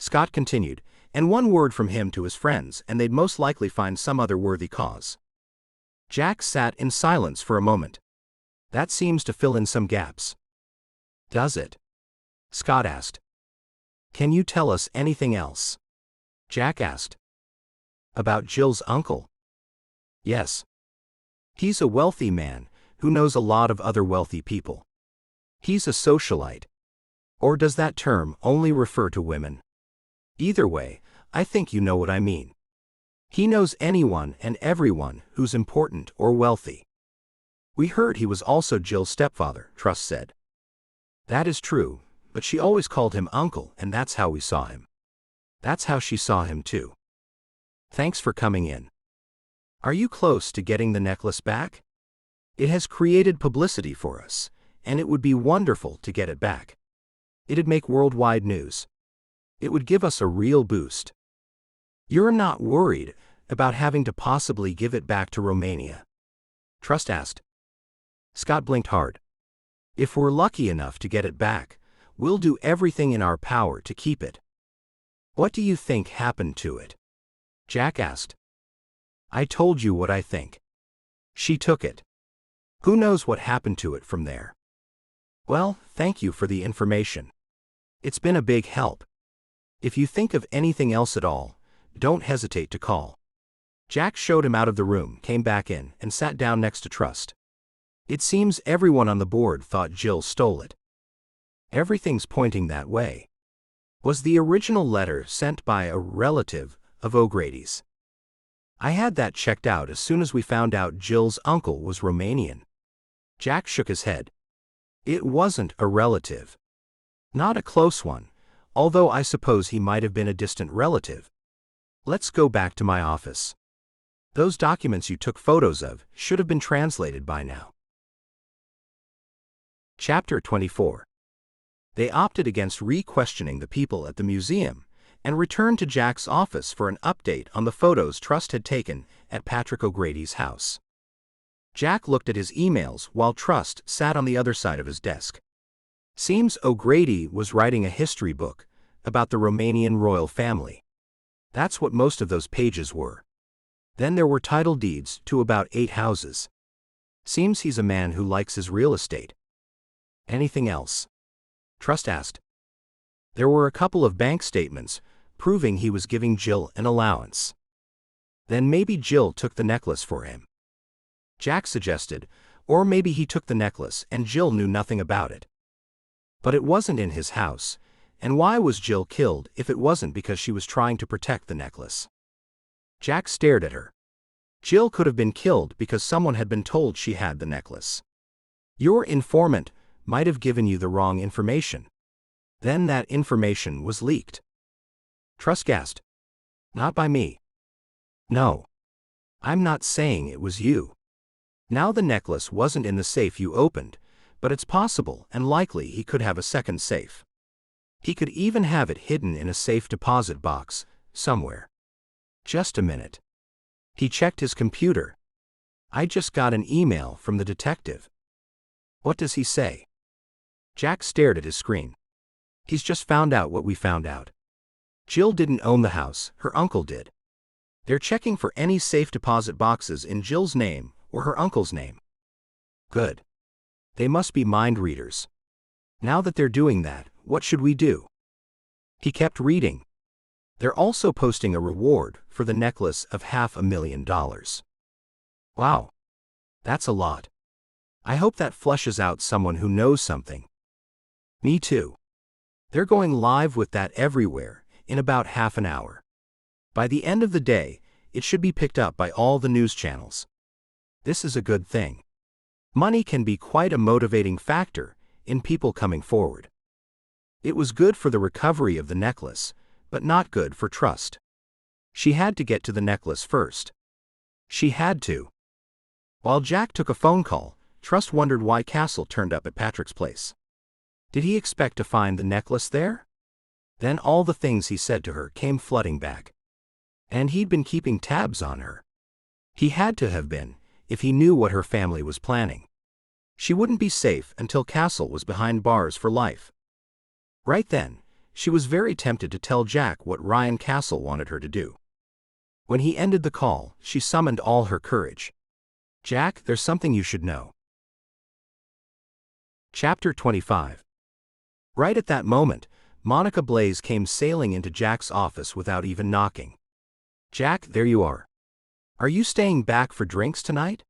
Scott continued, and one word from him to his friends and they'd most likely find some other worthy cause. Jack sat in silence for a moment. That seems to fill in some gaps. Does it? Scott asked. Can you tell us anything else? Jack asked. About Jill's uncle? Yes. He's a wealthy man who knows a lot of other wealthy people. He's a socialite. Or does that term only refer to women? Either way, I think you know what I mean. He knows anyone and everyone who's important or wealthy. We heard he was also Jill's stepfather, Trust said. That is true, but she always called him uncle and that's how we saw him. That's how she saw him too. Thanks for coming in. Are you close to getting the necklace back? It has created publicity for us, and it would be wonderful to get it back. It'd make worldwide news. It would give us a real boost. You're not worried about having to possibly give it back to Romania? Trust asked. Scott blinked hard. If we're lucky enough to get it back, we'll do everything in our power to keep it. What do you think happened to it? Jack asked. I told you what I think. She took it. Who knows what happened to it from there? Well, thank you for the information. It's been a big help. If you think of anything else at all, don't hesitate to call. Jack showed him out of the room, came back in, and sat down next to Trust. It seems everyone on the board thought Jill stole it. Everything's pointing that way. Was the original letter sent by a relative of O'Grady's? I had that checked out as soon as we found out Jill's uncle was Romanian. Jack shook his head. It wasn't a relative. Not a close one, although I suppose he might have been a distant relative. Let's go back to my office. Those documents you took photos of should have been translated by now. Chapter 24. They opted against re-questioning the people at the museum and returned to Jack's office for an update on the photos Trust had taken at Patrick O'Grady's house. Jack looked at his emails while Trust sat on the other side of his desk. Seems O'Grady was writing a history book about the Romanian royal family. That's what most of those pages were. Then there were title deeds to about 8 houses. Seems he's a man who likes his real estate. Anything else? Trust asked. There were a couple of bank statements proving he was giving Jill an allowance. Then maybe Jill took the necklace for him. Jack suggested, or maybe he took the necklace and Jill knew nothing about it. But it wasn't in his house, and why was Jill killed if it wasn't because she was trying to protect the necklace? Jack stared at her. Jill could have been killed because someone had been told she had the necklace. Your informant might have given you the wrong information. Then that information was leaked. Trust gasped. Not by me. No. I'm not saying it was you. Now the necklace wasn't in the safe you opened, but it's possible and likely he could have a second safe. He could even have it hidden in a safe deposit box, somewhere. Just a minute. He checked his computer. I just got an email from the detective. What does he say? Jack stared at his screen. He's just found out what we found out. Jill didn't own the house, her uncle did. They're checking for any safe deposit boxes in Jill's name or her uncle's name. Good. They must be mind readers. Now that they're doing that, what should we do? He kept reading. They're also posting a reward for the necklace of $500,000. Wow. That's a lot. I hope that flushes out someone who knows something. Me too. They're going live with that everywhere in about half an hour. By the end of the day, it should be picked up by all the news channels. This is a good thing. Money can be quite a motivating factor in people coming forward. It was good for the recovery of the necklace, but not good for Trust. She had to get to the necklace first. She had to. While Jack took a phone call, Trust wondered why Castle turned up at Patrick's place. Did he expect to find the necklace there? Then all the things he said to her came flooding back. And he'd been keeping tabs on her. He had to have been, if he knew what her family was planning. She wouldn't be safe until Castle was behind bars for life. Right then, she was very tempted to tell Jack what Ryan Castle wanted her to do. When he ended the call, she summoned all her courage. Jack, there's something you should know. Chapter 25. Right at that moment, Monica Blaze came sailing into Jack's office without even knocking. Jack, there you are. Are you staying back for drinks tonight?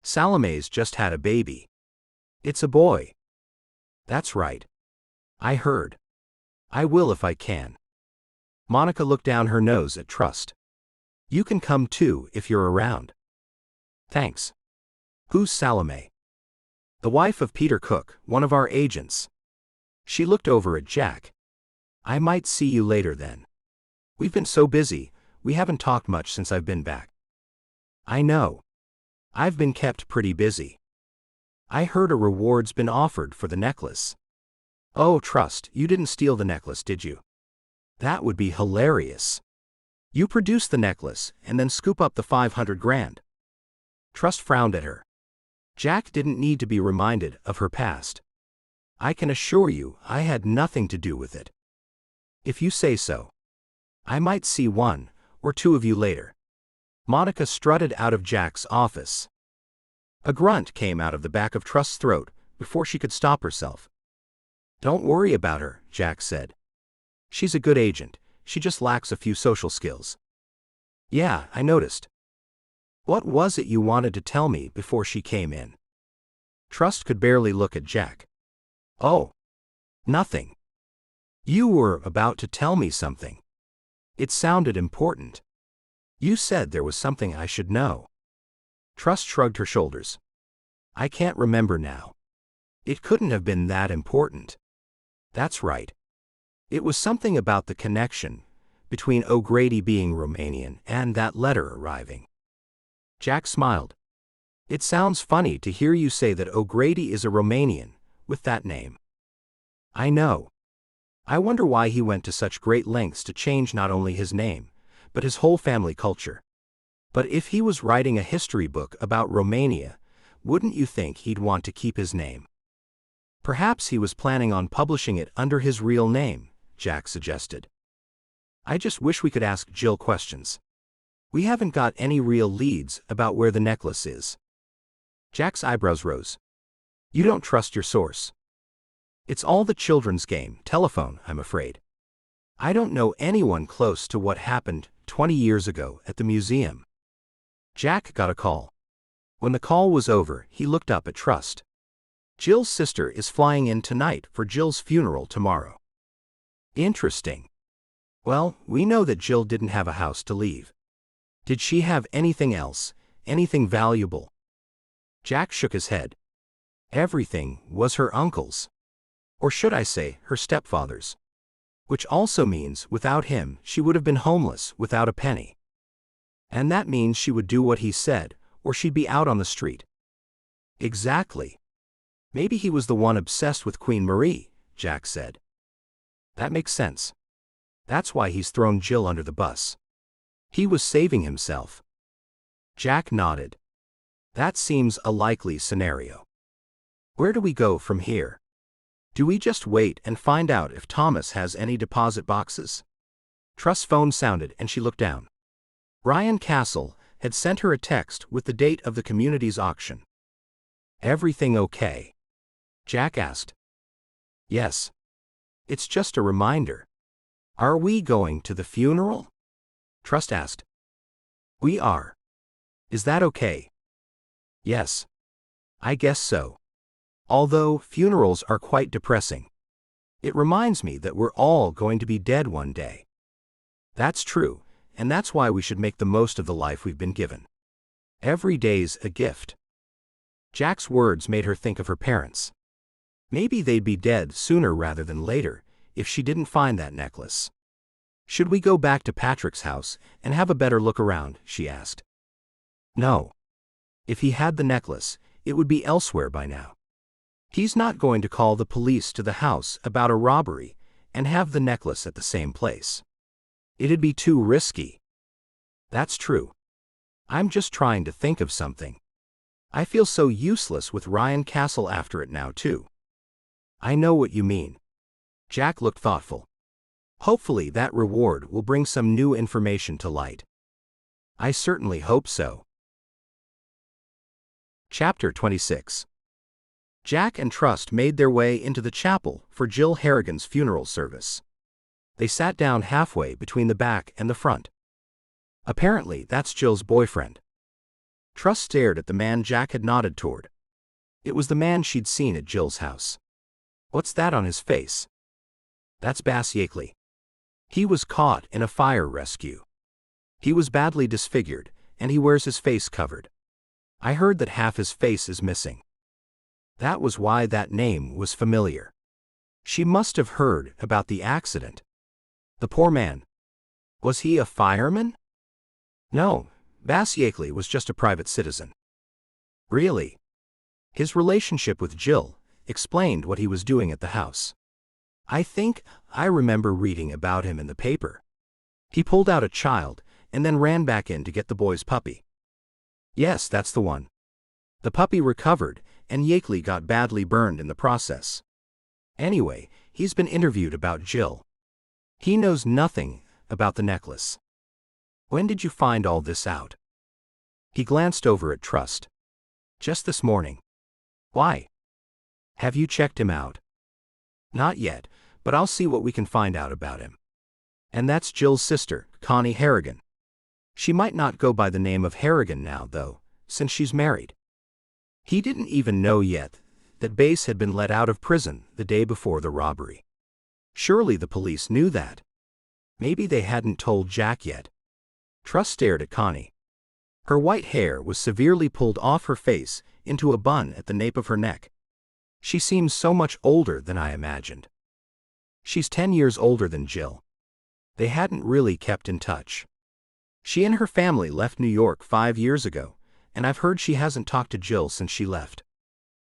Salome's just had a baby. It's a boy. That's right. I heard. I will if I can. Monica looked down her nose at Trust. You can come too if you're around. Thanks. Who's Salome? The wife of Peter Cook, one of our agents. She looked over at Jack. I might see you later then. We've been so busy, we haven't talked much since I've been back. I know. I've been kept pretty busy. I heard a reward's been offered for the necklace. Oh, Trust, you didn't steal the necklace, did you? That would be hilarious. You produce the necklace and then scoop up the 500 grand. Trust frowned at her. Jack didn't need to be reminded of her past. I can assure you I had nothing to do with it. If you say so. I might see one or two of you later. Monica strutted out of Jack's office. A grunt came out of the back of Trust's throat before she could stop herself. Don't worry about her, Jack said. She's a good agent, she just lacks a few social skills. Yeah, I noticed. What was it you wanted to tell me before she came in? Trust could barely look at Jack. Oh. Nothing. You were about to tell me something. It sounded important. You said there was something I should know. Trust shrugged her shoulders. I can't remember now. It couldn't have been that important. That's right. It was something about the connection between O'Grady being Romanian and that letter arriving. Jack smiled. It sounds funny to hear you say that O'Grady is a Romanian with that name. I know. I wonder why he went to such great lengths to change not only his name, but his whole family culture. But if he was writing a history book about Romania, wouldn't you think he'd want to keep his name? Perhaps he was planning on publishing it under his real name, Jack suggested. I just wish we could ask Jill questions. We haven't got any real leads about where the necklace is. Jack's eyebrows rose. You don't trust your source. It's all the children's game, telephone, I'm afraid. I don't know anyone close to what happened 20 years ago at the museum. Jack got a call. When the call was over, he looked up at Trust. Jill's sister is flying in tonight for Jill's funeral tomorrow. Interesting. Well, we know that Jill didn't have a house to leave. Did she have anything else, anything valuable? Jack shook his head. Everything was her uncle's. Or should I say, her stepfather's. Which also means, without him, she would have been homeless, without a penny. And that means she would do what he said, or she'd be out on the street. Exactly. Maybe he was the one obsessed with Queen Marie, Jack said. That makes sense. That's why he's thrown Jill under the bus. He was saving himself. Jack nodded. That seems a likely scenario. Where do we go from here? Do we just wait and find out if Thomas has any deposit boxes? Trust's phone sounded and she looked down. Ryan Castle had sent her a text with the date of the community's auction. Everything okay? Jack asked. Yes. It's just a reminder. Are we going to the funeral? Trust asked. We are. Is that okay? Yes. I guess so. Although funerals are quite depressing. It reminds me that we're all going to be dead one day. That's true, and that's why we should make the most of the life we've been given. Every day's a gift. Jack's words made her think of her parents. Maybe they'd be dead sooner rather than later if she didn't find that necklace. Should we go back to Patrick's house and have a better look around? She asked. No. If he had the necklace, it would be elsewhere by now. He's not going to call the police to the house about a robbery and have the necklace at the same place. It'd be too risky. That's true. I'm just trying to think of something. I feel so useless with Ryan Castle after it now too. I know what you mean. Jack looked thoughtful. Hopefully that reward will bring some new information to light. I certainly hope so. Chapter 26. Jack and Trust made their way into the chapel for Jill Harrigan's funeral service. They sat down halfway between the back and the front. Apparently, that's Jill's boyfriend. Trust stared at the man Jack had nodded toward. It was the man she'd seen at Jill's house. What's that on his face? That's Bass Yakeley. He was caught in a fire rescue. He was badly disfigured, and he wears his face covered. I heard that half his face is missing. That was why that name was familiar. She must have heard about the accident. The poor man. Was he a fireman? No, Bass Yakeley was just a private citizen. Really? His relationship with Jill explained what he was doing at the house. I think I remember reading about him in the paper. He pulled out a child and then ran back in to get the boy's puppy. Yes, that's the one. The puppy recovered, and Yakeley got badly burned in the process. Anyway, he's been interviewed about Jill. He knows nothing about the necklace. When did you find all this out? He glanced over at Trust. Just this morning. Why? Have you checked him out? Not yet, but I'll see what we can find out about him. And that's Jill's sister, Connie Harrigan. She might not go by the name of Harrigan now, though, since she's married. He didn't even know yet that Bass had been let out of prison the day before the robbery. Surely the police knew that. Maybe they hadn't told Jack yet. Trust stared at Connie. Her white hair was severely pulled off her face into a bun at the nape of her neck. She seems so much older than I imagined. She's 10 years older than Jill. They hadn't really kept in touch. She and her family left New York 5 years ago, and I've heard she hasn't talked to Jill since she left.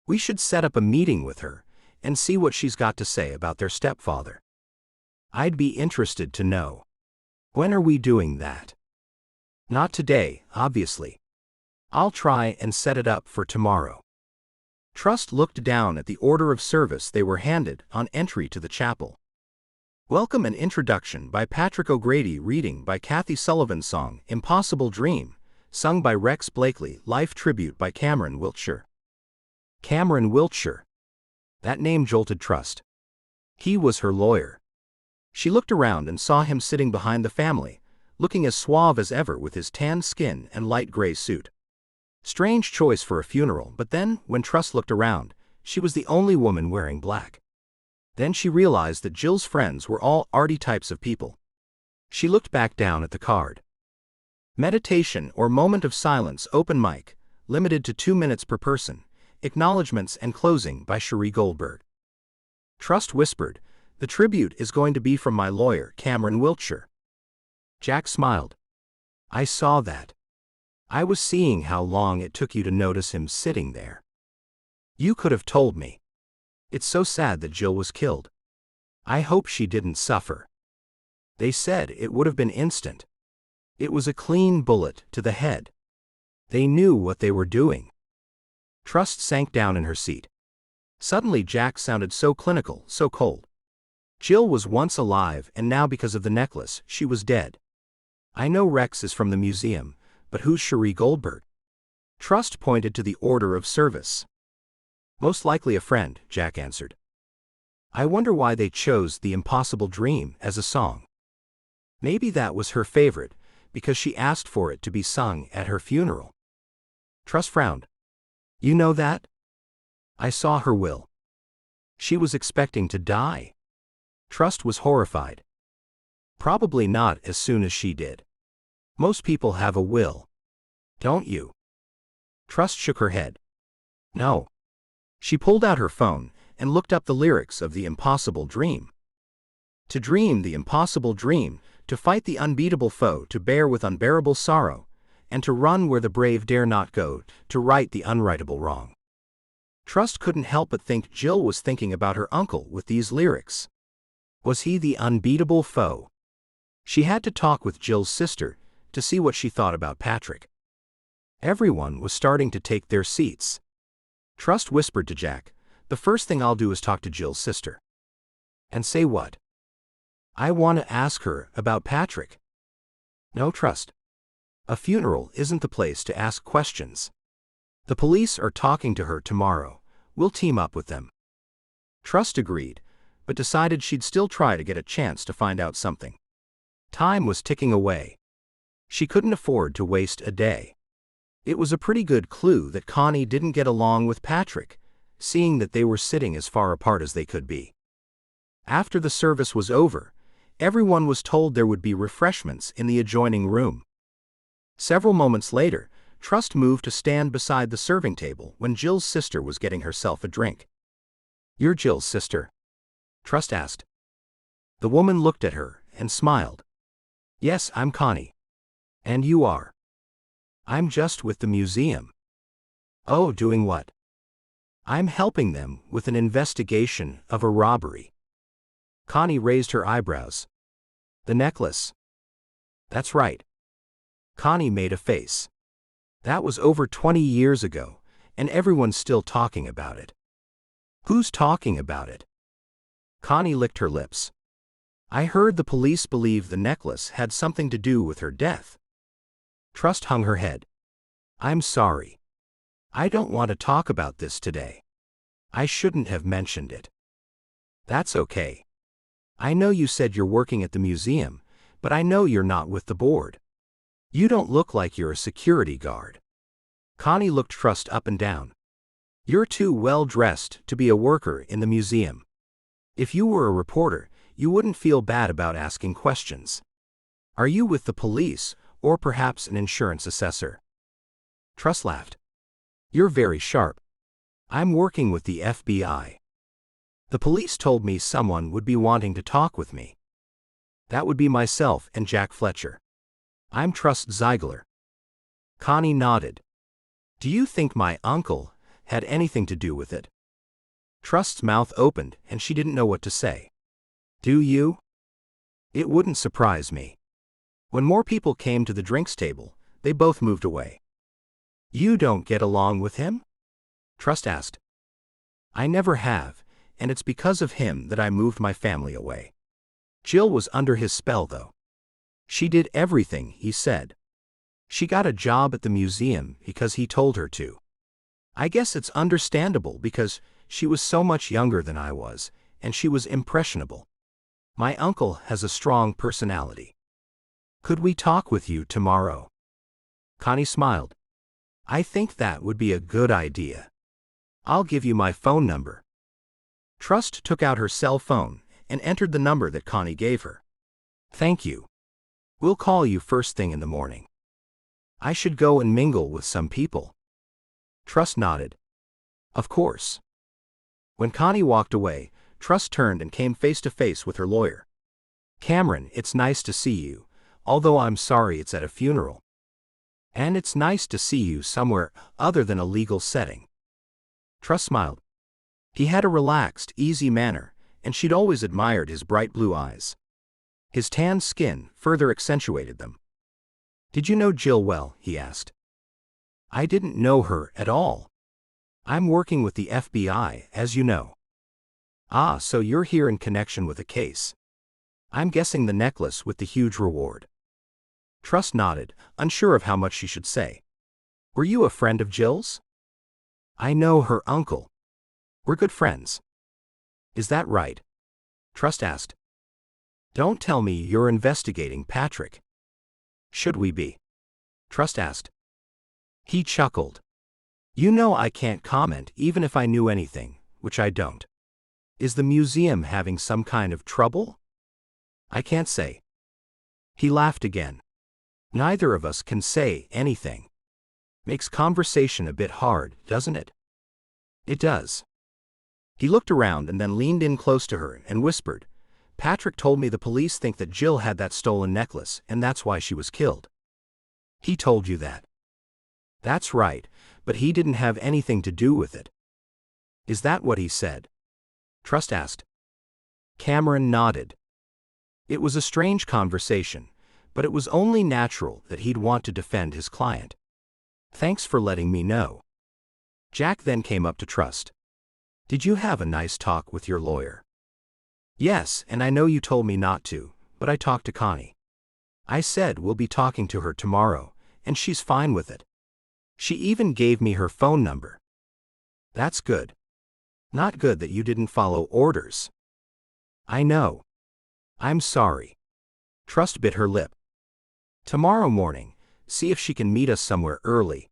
We should set up a meeting with her and see what she's got to say about their stepfather. I'd be interested to know. When are we doing that? Not today, obviously. I'll try and set it up for tomorrow. Trust looked down at the order of service they were handed on entry to the chapel. Welcome and Introduction by Patrick O'Grady, reading by Kathy Sullivan. Song, Impossible Dream, sung by Rex Blakely. Life tribute by Cameron Wiltshire. Cameron Wiltshire. That name jolted Trust. He was her lawyer. She looked around and saw him sitting behind the family, looking as suave as ever with his tanned skin and light gray suit. Strange choice for a funeral, but then, when Trust looked around, she was the only woman wearing black. Then she realized that Jill's friends were all arty types of people. She looked back down at the card. Meditation or Moment of Silence Open Mic, limited to 2 minutes per person, Acknowledgements and Closing by Cherie Goldberg. Trust whispered, "The tribute is going to be from my lawyer, Cameron Wiltshire." Jack smiled. "I saw that. I was seeing how long it took you to notice him sitting there. You could have told me. It's so sad that Jill was killed. I hope she didn't suffer. They said it would have been instant. It was a clean bullet to the head. They knew what they were doing." Trust sank down in her seat. Suddenly Jack sounded so clinical, so cold. Jill was once alive and now because of the necklace, she was dead. I know Rex is from the museum, but who's Cherie Goldberg? Trust pointed to the order of service. Most likely a friend, Jack answered. I wonder why they chose The Impossible Dream as a song. Maybe that was her favorite, because she asked for it to be sung at her funeral. Trust frowned. You know that? I saw her will. She was expecting to die. Trust was horrified. Probably not as soon as she did. Most people have a will. Don't you? Trust shook her head. No. She pulled out her phone and looked up the lyrics of The Impossible Dream. To dream the impossible dream, to fight the unbeatable foe, to bear with unbearable sorrow, and to run where the brave dare not go, to right the unrightable wrong. Trust couldn't help but think Jill was thinking about her uncle with these lyrics. Was he the unbeatable foe? She had to talk with Jill's sister to see what she thought about Patrick. Everyone was starting to take their seats. Trust whispered to Jack, "The first thing I'll do is talk to Jill's sister." And say what? I want to ask her about Patrick. No, Trust. A funeral isn't the place to ask questions. The police are talking to her tomorrow. We'll team up with them. Trust agreed, but decided she'd still try to get a chance to find out something. Time was ticking away. She couldn't afford to waste a day. It was a pretty good clue that Connie didn't get along with Patrick, seeing that they were sitting as far apart as they could be. After the service was over, everyone was told there would be refreshments in the adjoining room. Several moments later, Trust moved to stand beside the serving table when Jill's sister was getting herself a drink. You're Jill's sister? Trust asked. The woman looked at her and smiled. Yes, I'm Connie. And you are? I'm just with the museum. Oh, doing what? I'm helping them with an investigation of a robbery. Connie raised her eyebrows. The necklace? That's right. Connie made a face. That was over 20 years ago, and everyone's still talking about it. Who's talking about it? Connie licked her lips. I heard the police believe the necklace had something to do with her death. Trust hung her head. I'm sorry. I don't want to talk about this today. I shouldn't have mentioned it. That's okay. I know you said you're working at the museum, but I know you're not with the board. You don't look like you're a security guard. Connie looked Trust up and down. You're too well dressed to be a worker in the museum. If you were a reporter, you wouldn't feel bad about asking questions. Are you with the police, or perhaps an insurance assessor? Trust laughed. You're very sharp. I'm working with the FBI. The police told me someone would be wanting to talk with me. That would be myself and Jack Fletcher. I'm Trust Ziegler. Connie nodded. Do you think my uncle had anything to do with it? Trust's mouth opened and she didn't know what to say. Do you? It wouldn't surprise me. When more people came to the drinks table, they both moved away. You don't get along with him? Trust asked. I never have, and it's because of him that I moved my family away. Jill was under his spell though. She did everything he said. She got a job at the museum because he told her to. I guess it's understandable because she was so much younger than I was, and she was impressionable. My uncle has a strong personality. Could we talk with you tomorrow? Connie smiled. I think that would be a good idea. I'll give you my phone number. Trust took out her cell phone and entered the number that Connie gave her. Thank you. We'll call you first thing in the morning. I should go and mingle with some people. Trust nodded. Of course. When Connie walked away, Trust turned and came face to face with her lawyer. Cameron, it's nice to see you, although I'm sorry it's at a funeral. And it's nice to see you somewhere other than a legal setting. Trust smiled. He had a relaxed, easy manner, and she'd always admired his bright blue eyes. His tanned skin further accentuated them. Did you know Jill well? He asked. I didn't know her at all. I'm working with the FBI, as you know. Ah, so you're here in connection with a case. I'm guessing the necklace with the huge reward. Trust nodded, unsure of how much she should say. Were you a friend of Jill's? I know her uncle. We're good friends. Is that right? Trust asked. Don't tell me you're investigating Patrick. Should we be? Trust asked. He chuckled. You know I can't comment even if I knew anything, which I don't. Is the museum having some kind of trouble? I can't say. He laughed again. Neither of us can say anything. Makes conversation a bit hard, doesn't it? It does. He looked around and then leaned in close to her and whispered, Patrick told me the police think that Jill had that stolen necklace and that's why she was killed. He told you that? That's right, but he didn't have anything to do with it. Is that what he said? Trust asked. Cameron nodded. It was a strange conversation, but it was only natural that he'd want to defend his client. Thanks for letting me know. Jack then came up to Trust. Did you have a nice talk with your lawyer? Yes, and I know you told me not to, but I talked to Connie. I said we'll be talking to her tomorrow, and she's fine with it. She even gave me her phone number. That's good. Not good that you didn't follow orders. I know. I'm sorry. Trust bit her lip. Tomorrow morning, see if she can meet us somewhere early.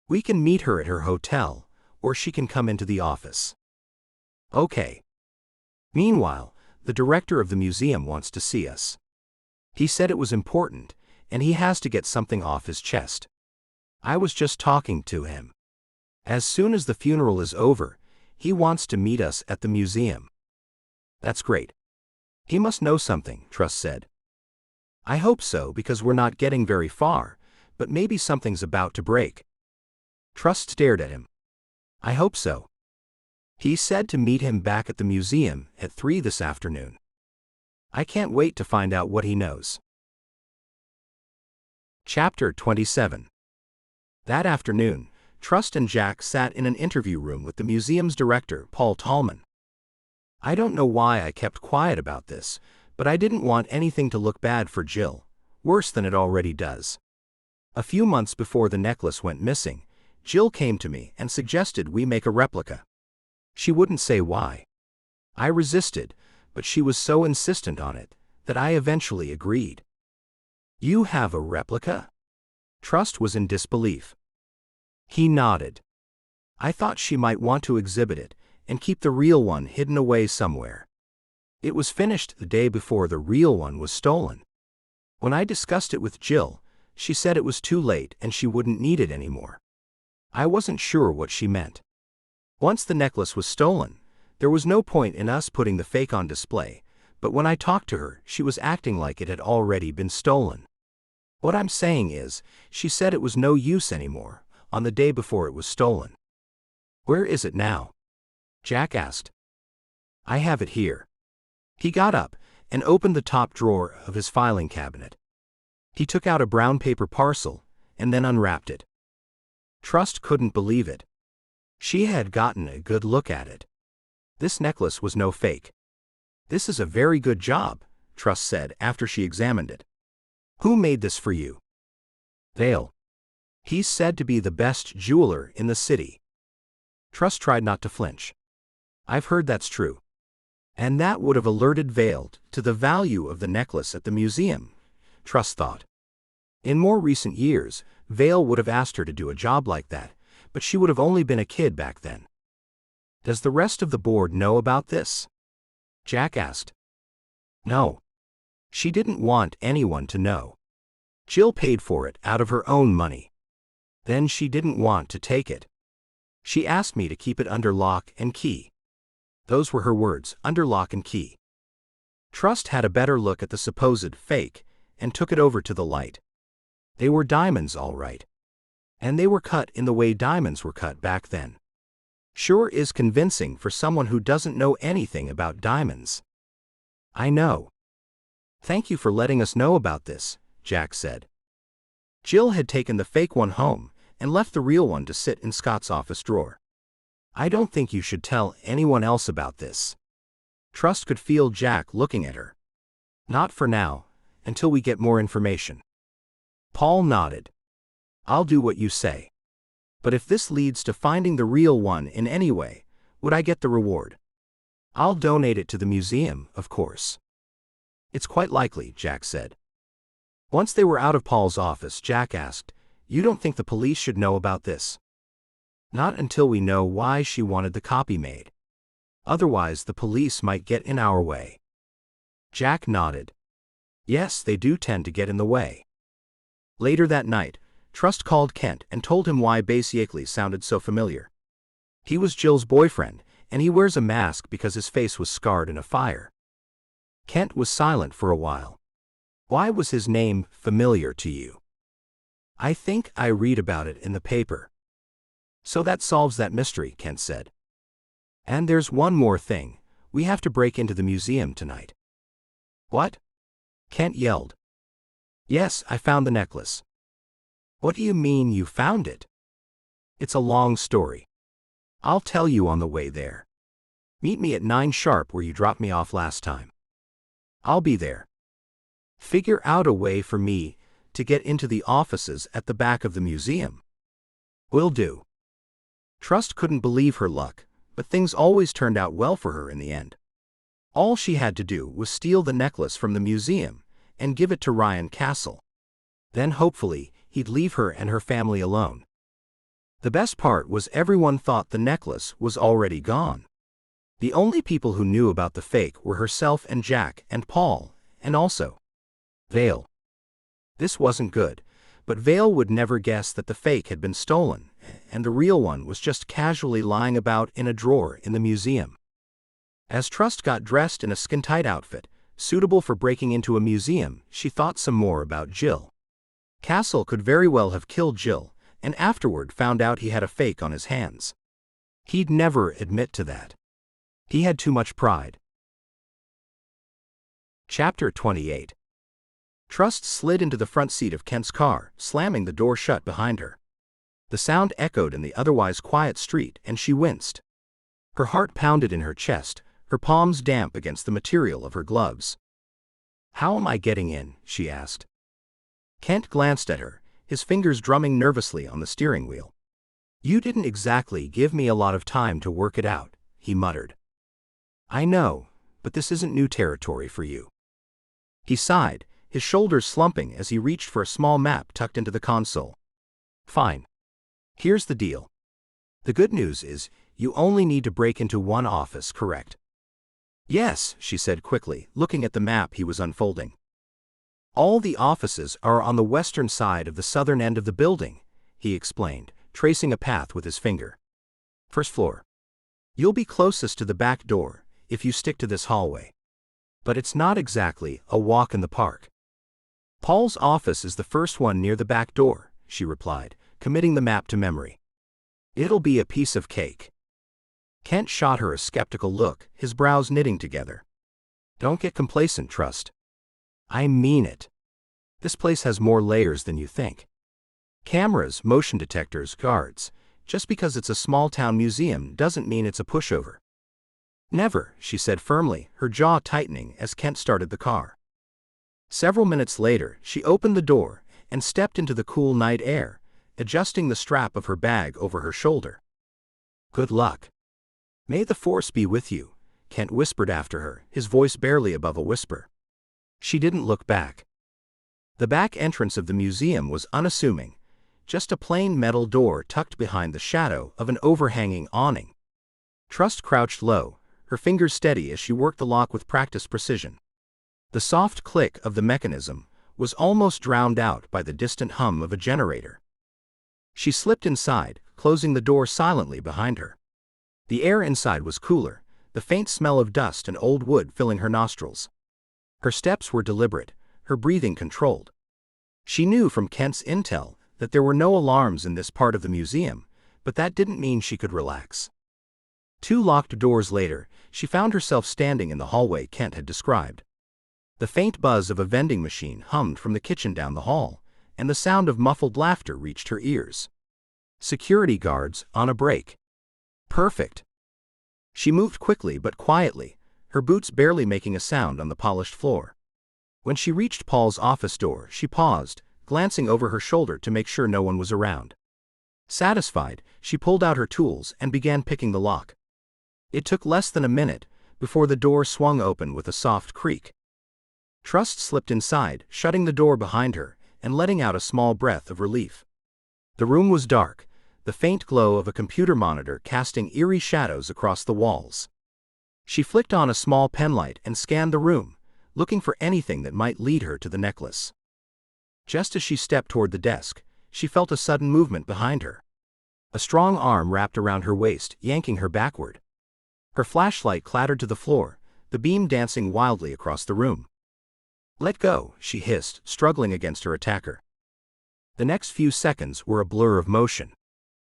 We can meet her at her hotel, or she can come into the office. Okay. Meanwhile, the director of the museum wants to see us. He said it was important, and he has to get something off his chest. I was just talking to him. As soon as the funeral is over, he wants to meet us at the museum. That's great. He must know something, Trust said. I hope so because we're not getting very far, but maybe something's about to break. Trust stared at him. I hope so. He said to meet him back at the museum at 3 this afternoon. I can't wait to find out what he knows. Chapter 27. That afternoon, Trust and Jack sat in an interview room with the museum's director, Paul Tallman. I don't know why I kept quiet about this, but I didn't want anything to look bad for Jill, worse than it already does. A few months before the necklace went missing, Jill came to me and suggested we make a replica. She wouldn't say why. I resisted, but she was so insistent on it that I eventually agreed. You have a replica? Trust was in disbelief. He nodded. I thought she might want to exhibit it and keep the real one hidden away somewhere. It was finished the day before the real one was stolen. When I discussed it with Jill, she said it was too late and she wouldn't need it anymore. I wasn't sure what she meant. Once the necklace was stolen, there was no point in us putting the fake on display, but when I talked to her, she was acting like it had already been stolen. What I'm saying is, she said it was no use anymore, on the day before it was stolen. Where is it now? Jack asked. I have it here. He got up and opened the top drawer of his filing cabinet. He took out a brown paper parcel and then unwrapped it. Trust couldn't believe it. She had gotten a good look at it. This necklace was no fake. This is a very good job, Trust said after she examined it. Who made this for you? Vale. He's said to be the best jeweler in the city. Trust tried not to flinch. I've heard that's true. And that would have alerted Vale to the value of the necklace at the museum, Trust thought. In more recent years, Vale would have asked her to do a job like that, but she would have only been a kid back then. Does the rest of the board know about this? Jack asked. No. She didn't want anyone to know. Jill paid for it out of her own money. Then she didn't want to take it. She asked me to keep it under lock and key. Those were her words, under lock and key. Trust had a better look at the supposed fake and took it over to the light. They were diamonds, all right. And they were cut in the way diamonds were cut back then. Sure is convincing for someone who doesn't know anything about diamonds. I know. Thank you for letting us know about this, Jack said. Jill had taken the fake one home and left the real one to sit in Scott's office drawer. I don't think you should tell anyone else about this. Trust could feel Jack looking at her. Not for now, until we get more information. Paul nodded. I'll do what you say. But if this leads to finding the real one in any way, would I get the reward? I'll donate it to the museum, of course. It's quite likely, Jack said. Once they were out of Paul's office, Jack asked, You don't think the police should know about this? Not until we know why she wanted the copy made. Otherwise, the police might get in our way. Jack nodded. Yes, they do tend to get in the way. Later that night, Trust called Kent and told him why Basically sounded so familiar. He was Jill's boyfriend, and he wears a mask because his face was scarred in a fire. Kent was silent for a while. Why was his name familiar to you? I think I read about it in the paper. So that solves that mystery, Kent said. And there's one more thing. We have to break into the museum tonight. What? Kent yelled. Yes, I found the necklace. What do you mean you found it? It's a long story. I'll tell you on the way there. Meet me at 9 sharp where you dropped me off last time. I'll be there. Figure out a way for me to get into the offices at the back of the museum. Will do. Trust couldn't believe her luck, but things always turned out well for her in the end. All she had to do was steal the necklace from the museum and give it to Ryan Castle. Then hopefully, he'd leave her and her family alone. The best part was everyone thought the necklace was already gone. The only people who knew about the fake were herself and Jack and Paul, and also Vale. This wasn't good, but Vale would never guess that the fake had been stolen, and the real one was just casually lying about in a drawer in the museum. As Trust got dressed in a skin-tight outfit, suitable for breaking into a museum, she thought some more about Jill. Castle could very well have killed Jill, and afterward found out he had a fake on his hands. He'd never admit to that. He had too much pride. Chapter 28. Trust slid into the front seat of Kent's car, slamming the door shut behind her. The sound echoed in the otherwise quiet street, and she winced. Her heart pounded in her chest, her palms damp against the material of her gloves. How am I getting in? She asked. Kent glanced at her, his fingers drumming nervously on the steering wheel. You didn't exactly give me a lot of time to work it out, he muttered. I know, but this isn't new territory for you. He sighed, his shoulders slumping as he reached for a small map tucked into the console. Fine. Here's the deal. The good news is, you only need to break into one office, correct? Yes, she said quickly, looking at the map he was unfolding. All the offices are on the western side of the southern end of the building, he explained, tracing a path with his finger. First floor. You'll be closest to the back door, if you stick to this hallway. But it's not exactly a walk in the park. Paul's office is the first one near the back door, she replied, committing the map to memory. It'll be a piece of cake. Kent shot her a skeptical look, his brows knitting together. Don't get complacent, Trust. I mean it. This place has more layers than you think. Cameras, motion detectors, guards. Just because it's a small-town museum doesn't mean it's a pushover. Never, she said firmly, her jaw tightening as Kent started the car. Several minutes later, she opened the door and stepped into the cool night air, adjusting the strap of her bag over her shoulder. Good luck. May the force be with you, Kent whispered after her, his voice barely above a whisper. She didn't look back. The back entrance of the museum was unassuming, just a plain metal door tucked behind the shadow of an overhanging awning. Trust crouched low, her fingers steady as she worked the lock with practiced precision. The soft click of the mechanism was almost drowned out by the distant hum of a generator. She slipped inside, closing the door silently behind her. The air inside was cooler, the faint smell of dust and old wood filling her nostrils. Her steps were deliberate, her breathing controlled. She knew from Kent's intel that there were no alarms in this part of the museum, but that didn't mean she could relax. 2 locked doors later, she found herself standing in the hallway Kent had described. The faint buzz of a vending machine hummed from the kitchen down the hall, and the sound of muffled laughter reached her ears. Security guards on a break. Perfect. She moved quickly but quietly, her boots barely making a sound on the polished floor. When she reached Paul's office door, she paused, glancing over her shoulder to make sure no one was around. Satisfied, she pulled out her tools and began picking the lock. It took less than a minute before the door swung open with a soft creak. Trust slipped inside, shutting the door behind her and letting out a small breath of relief. The room was dark, the faint glow of a computer monitor casting eerie shadows across the walls. She flicked on a small penlight and scanned the room, looking for anything that might lead her to the necklace. Just as she stepped toward the desk, she felt a sudden movement behind her. A strong arm wrapped around her waist, yanking her backward. Her flashlight clattered to the floor, the beam dancing wildly across the room. "Let go," she hissed, struggling against her attacker. The next few seconds were a blur of motion.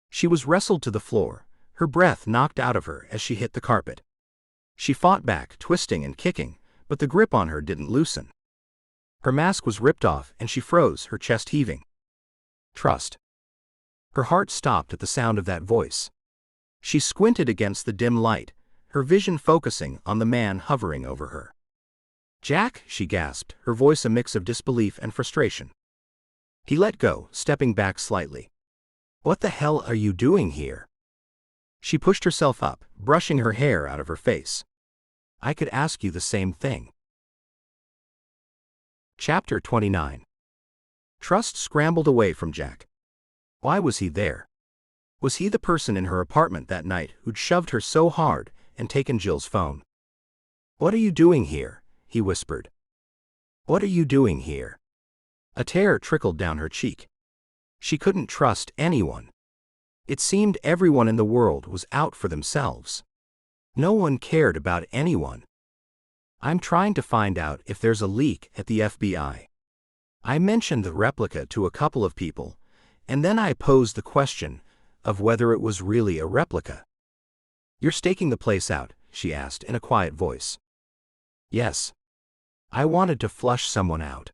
She was wrestled to the floor, her breath knocked out of her as she hit the carpet. She fought back, twisting and kicking, but the grip on her didn't loosen. Her mask was ripped off and she froze, her chest heaving. "Trust." Her heart stopped at the sound of that voice. She squinted against the dim light, her vision focusing on the man hovering over her. "Jack," she gasped, her voice a mix of disbelief and frustration. He let go, stepping back slightly. "What the hell are you doing here?" She pushed herself up, brushing her hair out of her face. "I could ask you the same thing." Chapter 29. Trust scrambled away from Jack. Why was he there? Was he the person in her apartment that night who'd shoved her so hard and taken Jill's phone? "What are you doing here?" he whispered. "What are you doing here?" A tear trickled down her cheek. She couldn't trust anyone. It seemed everyone in the world was out for themselves. No one cared about anyone. "I'm trying to find out if there's a leak at the FBI. I mentioned the replica to a couple of people, and then I posed the question of whether it was really a replica." "You're staking the place out?" she asked in a quiet voice. "Yes. I wanted to flush someone out."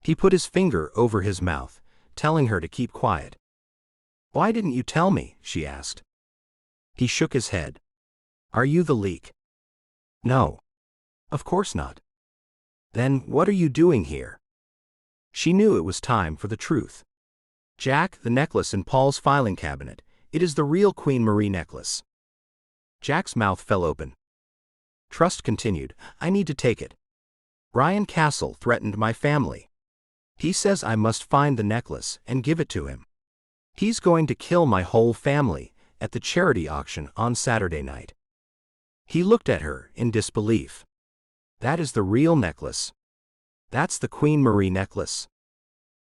He put his finger over his mouth, telling her to keep quiet. "Why didn't you tell me?" she asked. He shook his head. "Are you the leak?" "No. Of course not." "Then what are you doing here?" She knew it was time for the truth. "Jack, the necklace in Paul's filing cabinet. It is the real Queen Marie necklace." Jack's mouth fell open. Trust continued, "I need to take it. Ryan Castle threatened my family. He says I must find the necklace and give it to him. He's going to kill my whole family at the charity auction on Saturday night." He looked at her in disbelief. "That is the real necklace? That's the Queen Marie necklace?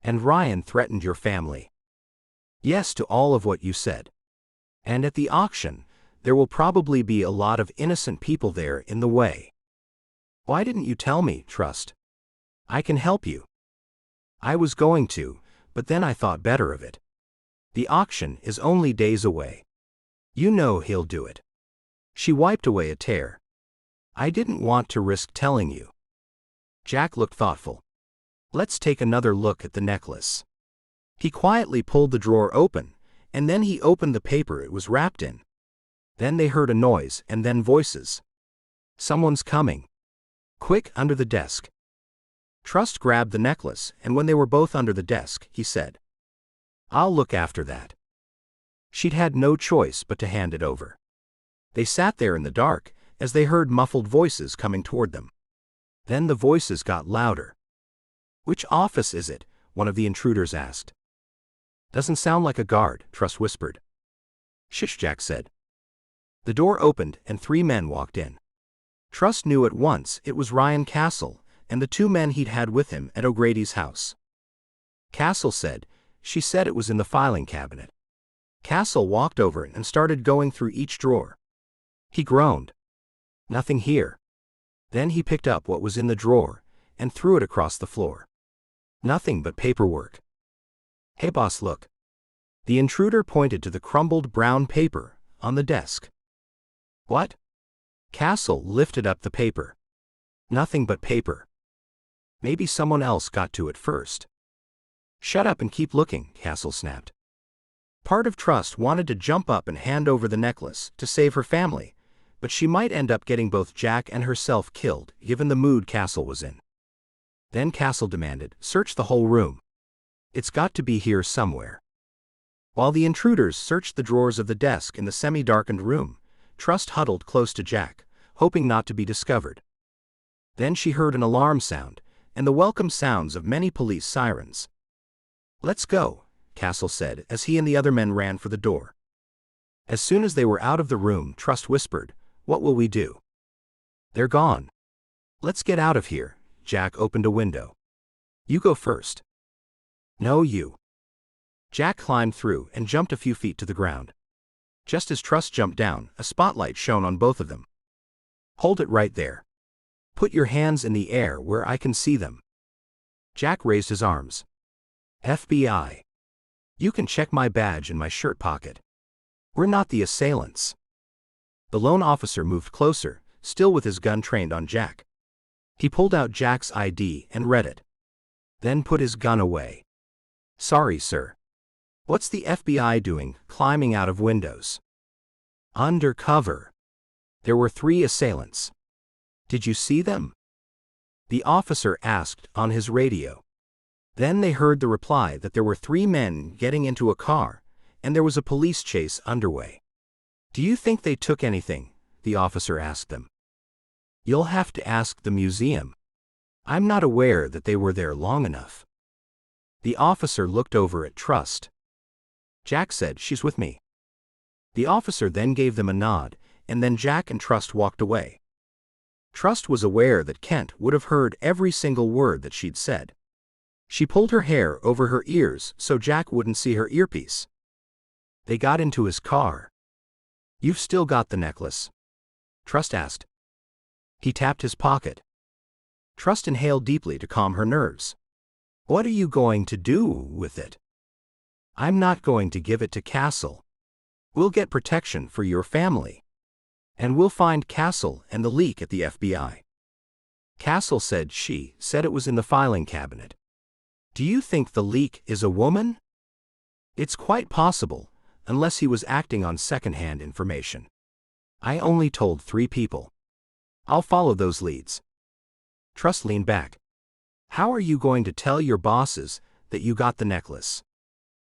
And Ryan threatened your family?" "Yes, to all of what you said. And at the auction, there will probably be a lot of innocent people there in the way." "Why didn't you tell me, Trust? I can help you." "I was going to, but then I thought better of it. The auction is only days away. You know he'll do it." She wiped away a tear. "I didn't want to risk telling you." Jack looked thoughtful. "Let's take another look at the necklace." He quietly pulled the drawer open, and then he opened the paper it was wrapped in. Then they heard a noise and then voices. "Someone's coming. Quick, under the desk." Trust grabbed the necklace, and when they were both under the desk, he said, "I'll look after that." She'd had no choice but to hand it over. They sat there in the dark as they heard muffled voices coming toward them. Then the voices got louder. "Which office is it?" one of the intruders asked. "Doesn't sound like a guard," Trust whispered. "Shush," Jack said. The door opened and 3 men walked in. Trust knew at once it was Ryan Castle and the 2 men he'd had with him at O'Grady's house. Castle said, "She said it was in the filing cabinet." Castle walked over and started going through each drawer. He groaned. "Nothing here." Then he picked up what was in the drawer and threw it across the floor. "Nothing but paperwork." "Hey boss, look." The intruder pointed to the crumbled brown paper on the desk. "What?" Castle lifted up the paper. "Nothing but paper. Maybe someone else got to it first." "Shut up and keep looking," Castle snapped. Part of Trust wanted to jump up and hand over the necklace to save her family, but she might end up getting both Jack and herself killed, given the mood Castle was in. Then Castle demanded, "Search the whole room. It's got to be here somewhere." While the intruders searched the drawers of the desk in the semi-darkened room, Trust huddled close to Jack, hoping not to be discovered. Then she heard an alarm sound, and the welcome sounds of many police sirens. "Let's go," Castle said as he and the other men ran for the door. As soon as they were out of the room, Trust whispered, "What will we do?" "They're gone." "Let's get out of here." Jack opened a window. "You go first." "No, you." Jack climbed through and jumped a few feet to the ground. Just as Trust jumped down, a spotlight shone on both of them. "Hold it right there. Put your hands in the air where I can see them." Jack raised his arms. "FBI. You can check my badge in my shirt pocket. We're not the assailants." The lone officer moved closer, still with his gun trained on Jack. He pulled out Jack's ID and read it. Then put his gun away. "Sorry, sir. What's the FBI doing, climbing out of windows?" "Undercover. There were 3 assailants. Did you see them?" the officer asked on his radio. Then they heard the reply that there were 3 men getting into a car, and there was a police chase underway. "Do you think they took anything?" the officer asked them. "You'll have to ask the museum. I'm not aware that they were there long enough." The officer looked over at Trust. Jack said, "She's with me." The officer then gave them a nod, and then Jack and Trust walked away. Trust was aware that Kent would have heard every single word that she'd said. She pulled her hair over her ears so Jack wouldn't see her earpiece. They got into his car. "You've still got the necklace?" Trust asked. He tapped his pocket. Trust inhaled deeply to calm her nerves. "What are you going to do with it?" "I'm not going to give it to Castle. We'll get protection for your family. And we'll find Castle and the leak at the FBI." Castle said she said it was in the filing cabinet. "Do you think the leak is a woman?" "It's quite possible, unless he was acting on second-hand information. I only told 3 people. I'll follow those leads." Trust leaned back. "How are you going to tell your bosses that you got the necklace?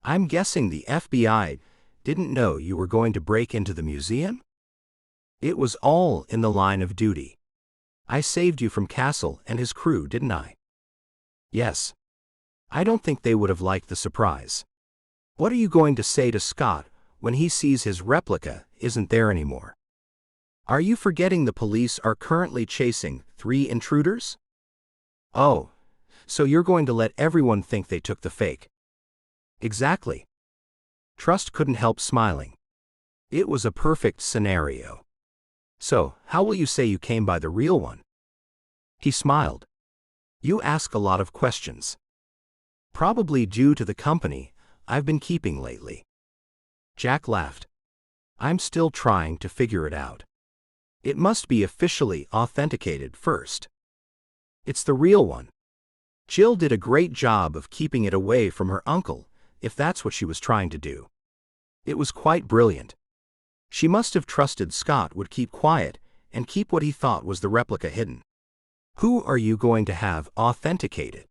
I'm guessing the FBI didn't know you were going to break into the museum?" "It was all in the line of duty. I saved you from Castle and his crew, didn't I?" "Yes." "I don't think they would have liked the surprise. What are you going to say to Scott when he sees his replica isn't there anymore? Are you forgetting the police are currently chasing 3 intruders? Oh, so you're going to let everyone think they took the fake?" "Exactly." Trust couldn't help smiling. It was a perfect scenario. "So, how will you say you came by the real one?" He smiled. "You ask a lot of questions. Probably due to the company I've been keeping lately." Jack laughed. "I'm still trying to figure it out. It must be officially authenticated first. It's the real one. Jill did a great job of keeping it away from her uncle, if that's what she was trying to do. It was quite brilliant. She must have trusted Scott would keep quiet and keep what he thought was the replica hidden. Who are you going to have authenticated?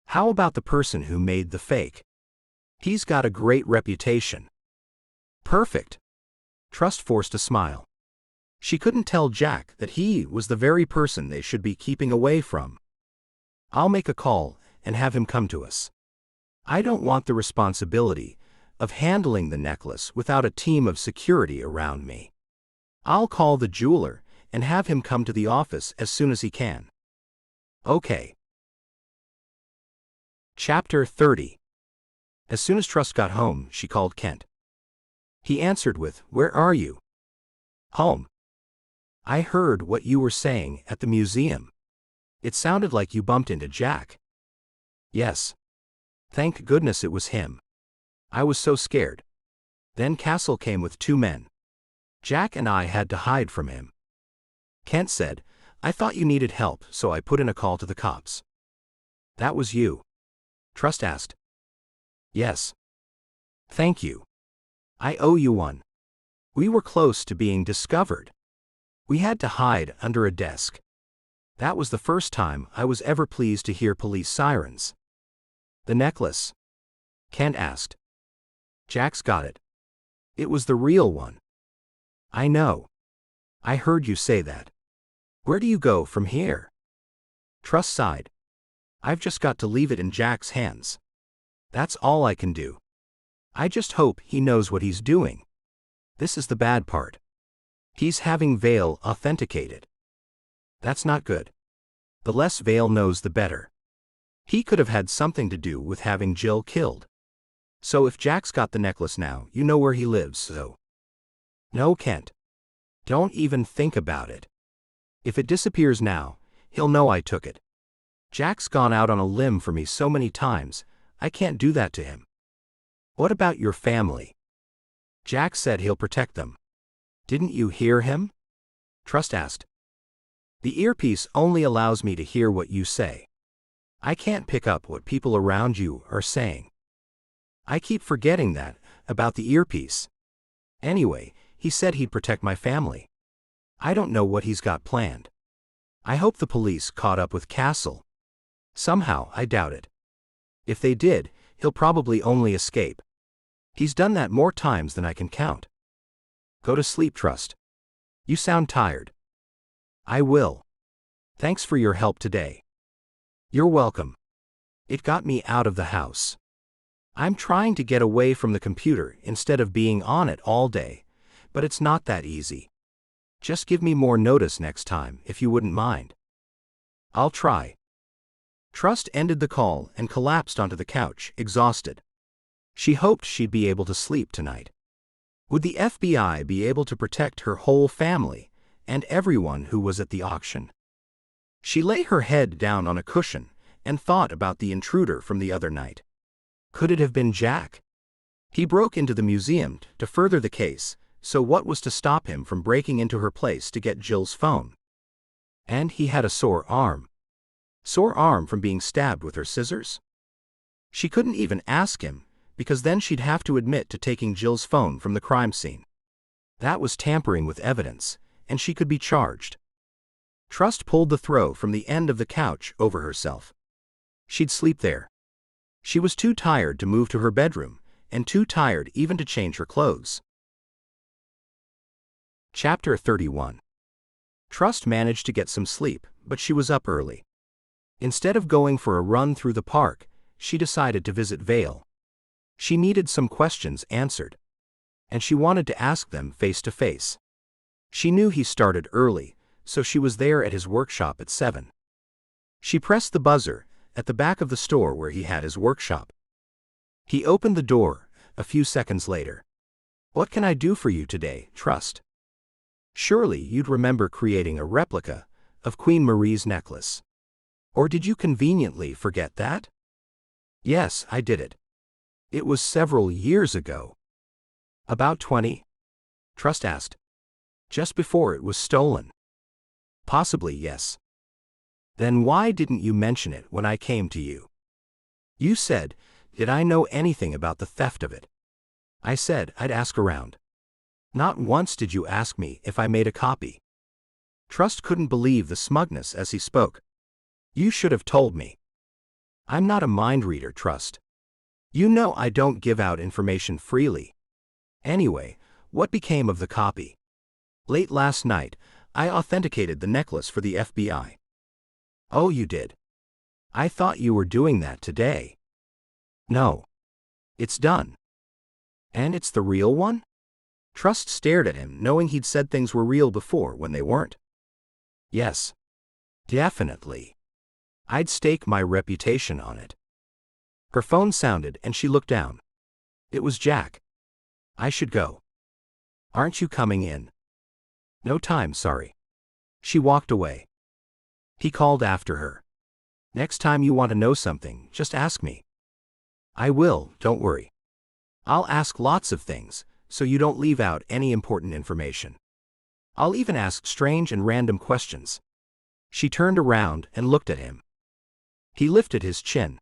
How about the person who made the fake? He's got a great reputation." "Perfect." Trust forced a smile. She couldn't tell Jack that he was the very person they should be keeping away from. "I'll make a call and have him come to us. I don't want the responsibility of handling the necklace without a team of security around me. I'll call the jeweler and have him come to the office as soon as he can." "Okay." Chapter 30. As soon as Trust got home, she called Kent. He answered with, "Where are you?" "Home. I heard what you were saying at the museum. It sounded like you bumped into Jack." "Yes. Thank goodness it was him. I was so scared. Then Castle came with 2 men. Jack and I had to hide from him." Kent said, "I thought you needed help, so I put in a call to the cops." "That was you?" Trust asked. "Yes. Thank you." I owe you one. We were close to being discovered. We had to hide under a desk. That was the first time I was ever pleased to hear police sirens. The necklace? Kent asked. Jack's got it. It was the real one. I know. I heard you say that. Where do you go from here? Trust sighed. I've just got to leave it in Jack's hands. That's all I can do. I just hope he knows what he's doing. This is the bad part. He's having Vale authenticated. That's not good. The less Vale knows, the better. He could have had something to do with having Jill killed. So if Jack's got the necklace now, you know where he lives, so. No, Kent. Don't even think about it. If it disappears now, he'll know I took it. Jack's gone out on a limb for me so many times, I can't do that to him. What about your family? Jack said he'll protect them. Didn't you hear him? Trust asked. The earpiece only allows me to hear what you say. I can't pick up what people around you are saying. I keep forgetting that, about the earpiece. Anyway, he said he'd protect my family. I don't know what he's got planned. I hope the police caught up with Castle. Somehow, I doubt it. If they did, he'll probably only escape. He's done that more times than I can count. Go to sleep, Trust. You sound tired. I will. Thanks for your help today. You're welcome. It got me out of the house. I'm trying to get away from the computer instead of being on it all day, but it's not that easy. Just give me more notice next time, if you wouldn't mind. I'll try. Trust ended the call and collapsed onto the couch, exhausted. She hoped she'd be able to sleep tonight. Would the FBI be able to protect her whole family and everyone who was at the auction? She lay her head down on a cushion and thought about the intruder from the other night. Could it have been Jack? He broke into the museum to further the case, so what was to stop him from breaking into her place to get Jill's phone? And he had a sore arm. Sore arm from being stabbed with her scissors? She couldn't even ask him, because then she'd have to admit to taking Jill's phone from the crime scene. That was tampering with evidence, and she could be charged. Trust pulled the throw from the end of the couch over herself. She'd sleep there. She was too tired to move to her bedroom, and too tired even to change her clothes. Chapter 31. Trust managed to get some sleep, but she was up early. Instead of going for a run through the park, she decided to visit Vale. She needed some questions answered, and she wanted to ask them face to face. She knew he started early, so she was there at his workshop at 7. She pressed the buzzer at the back of the store where he had his workshop. He opened the door a few seconds later. What can I do for you today, Trust? Surely you'd remember creating a replica of Queen Marie's necklace. Or did you conveniently forget that? Yes, I did it. It was several years ago. About 20? Trust asked. Just before it was stolen. Possibly, yes. Then why didn't you mention it when I came to you? You said, did I know anything about the theft of it? I said I'd ask around. Not once did you ask me if I made a copy. Trust couldn't believe the smugness as he spoke. You should have told me. I'm not a mind reader, Trust. You know I don't give out information freely. Anyway, what became of the copy? Late last night, I authenticated the necklace for the FBI. Oh, you did? I thought you were doing that today. No. It's done. And it's the real one? Trust stared at him, knowing he'd said things were real before when they weren't. Yes. Definitely. I'd stake my reputation on it. Her phone sounded and she looked down. It was Jack. I should go. Aren't you coming in? No time, sorry. She walked away. He called after her. Next time you want to know something, just ask me. I will, don't worry. I'll ask lots of things, so you don't leave out any important information. I'll even ask strange and random questions. She turned around and looked at him. He lifted his chin.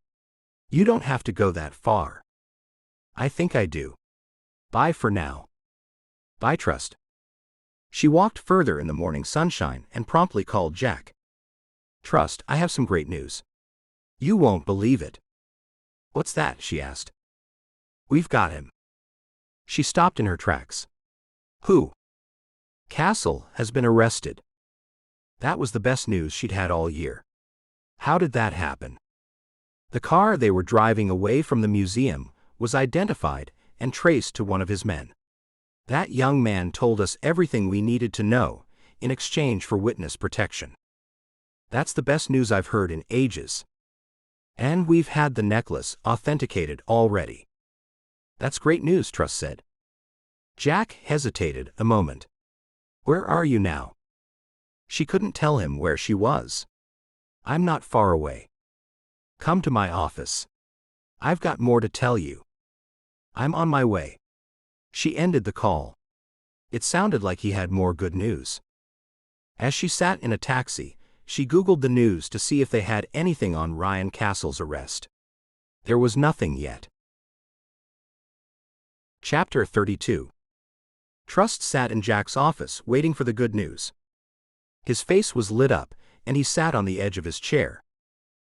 You don't have to go that far. I think I do. Bye for now. Bye, Trust. She walked further in the morning sunshine and promptly called Jack. Trust, I have some great news. You won't believe it. What's that? She asked. We've got him. She stopped in her tracks. Who? Castle has been arrested. That was the best news she'd had all year. How did that happen? The car they were driving away from the museum was identified and traced to one of his men. That young man told us everything we needed to know in exchange for witness protection. That's the best news I've heard in ages. And we've had the necklace authenticated already. That's great news, Trust said. Jack hesitated a moment. Where are you now? She couldn't tell him where she was. I'm not far away. Come to my office. I've got more to tell you. I'm on my way. She ended the call. It sounded like he had more good news. As she sat in a taxi, she Googled the news to see if they had anything on Ryan Castle's arrest. There was nothing yet. Chapter 32. Trust sat in Jack's office waiting for the good news. His face was lit up, and he sat on the edge of his chair.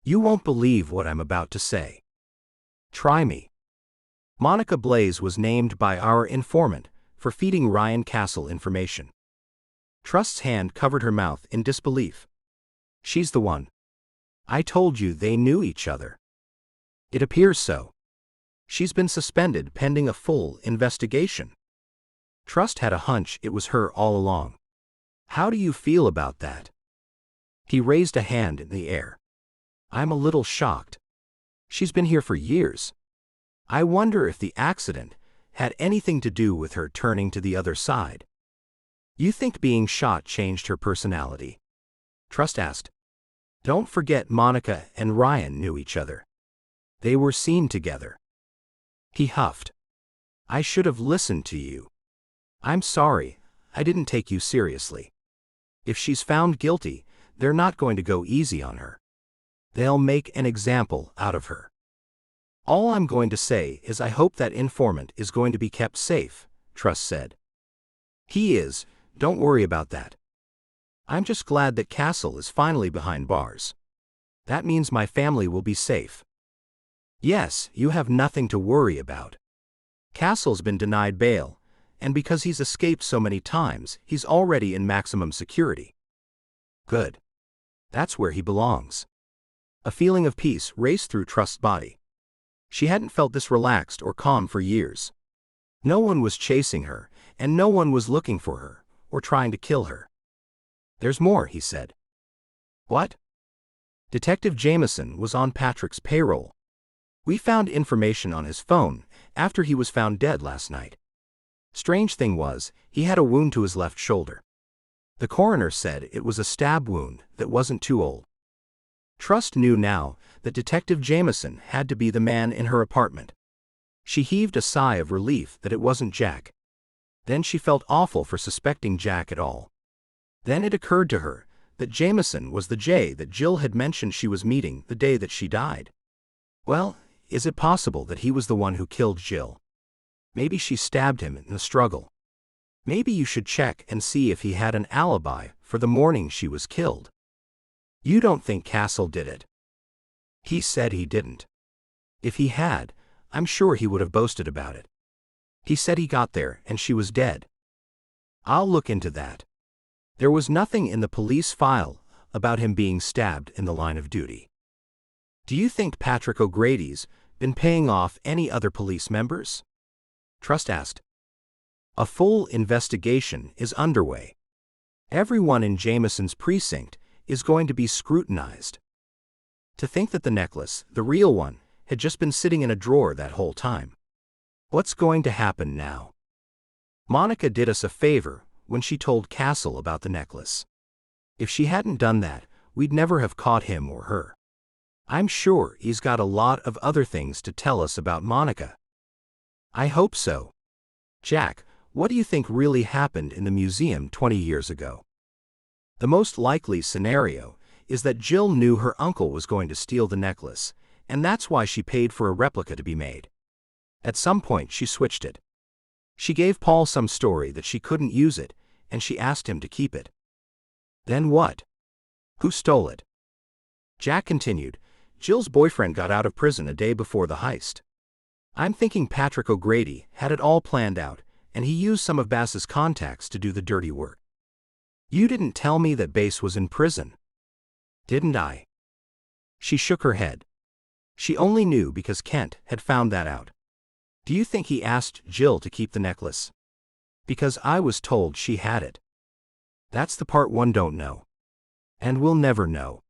You won't believe what I'm about to say. Try me. Monica Blaze was named by our informant for feeding Ryan Castle information. Trust's hand covered her mouth in disbelief. She's the one. I told you they knew each other. It appears so. She's been suspended pending a full investigation. Trust had a hunch it was her all along. How do you feel about that? He raised a hand in the air. I'm a little shocked. She's been here for years. I wonder if the accident had anything to do with her turning to the other side. You think being shot changed her personality? Trust asked. Don't forget Monica and Ryan knew each other. They were seen together. He huffed. I should have listened to you. I'm sorry, I didn't take you seriously. If she's found guilty, they're not going to go easy on her. They'll make an example out of her. All I'm going to say is I hope that informant is going to be kept safe, Trust said. He is, don't worry about that. I'm just glad that Castle is finally behind bars. That means my family will be safe. Yes, you have nothing to worry about. Castle's been denied bail, and because he's escaped so many times, he's already in maximum security. Good. That's where he belongs. A feeling of peace raced through Trust's body. She hadn't felt this relaxed or calm for years. No one was chasing her, and no one was looking for her, or trying to kill her. There's more, he said. What? Detective Jameson was on Patrick's payroll. We found information on his phone after he was found dead last night. Strange thing was, he had a wound to his left shoulder. The coroner said it was a stab wound that wasn't too old. Trust knew now that Detective Jameson had to be the man in her apartment. She heaved a sigh of relief that it wasn't Jack. Then she felt awful for suspecting Jack at all. Then it occurred to her that Jameson was the Jay that Jill had mentioned she was meeting the day that she died. Well, is it possible that he was the one who killed Jill? Maybe she stabbed him in the struggle. Maybe you should check and see if he had an alibi for the morning she was killed. You don't think Castle did it? He said he didn't. If he had, I'm sure he would have boasted about it. He said he got there and she was dead. I'll look into that. There was nothing in the police file about him being stabbed in the line of duty. Do you think Patrick O'Grady's been paying off any other police members? Trust asked. A full investigation is underway. Everyone in Jameson's precinct is going to be scrutinized. To think that the necklace, the real one, had just been sitting in a drawer that whole time. What's going to happen now? Monica did us a favor when she told Castle about the necklace. If she hadn't done that, we'd never have caught him or her. I'm sure he's got a lot of other things to tell us about Monica. I hope so. Jack, what do you think really happened in the museum 20 years ago? The most likely scenario is that Jill knew her uncle was going to steal the necklace, and that's why she paid for a replica to be made. At some point she switched it. She gave Paul some story that she couldn't use it, and she asked him to keep it. Then what? Who stole it? Jack continued. Jill's boyfriend got out of prison a day before the heist. I'm thinking Patrick O'Grady had it all planned out, and he used some of Bass's contacts to do the dirty work. You didn't tell me that Bass was in prison. Didn't I? She shook her head. She only knew because Kent had found that out. Do you think he asked Jill to keep the necklace? Because I was told she had it. That's the part one don't know. And we'll never know.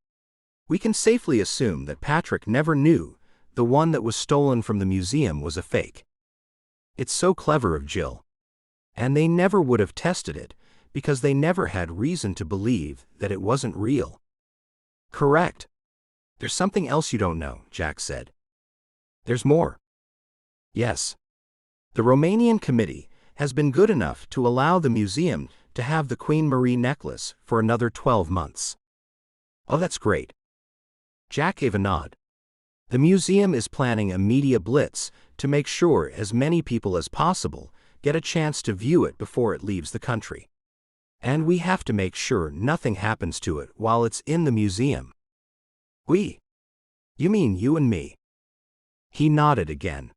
We can safely assume that Patrick never knew the one that was stolen from the museum was a fake. It's so clever of Jill. And they never would have tested it, because they never had reason to believe that it wasn't real. Correct. There's something else you don't know, Jack said. There's more. Yes. The Romanian committee has been good enough to allow the museum to have the Queen Marie necklace for another 12 months. Oh, that's great. Jack gave a nod. The museum is planning a media blitz to make sure as many people as possible get a chance to view it before it leaves the country. And we have to make sure nothing happens to it while it's in the museum. We? You mean you and me? He nodded again.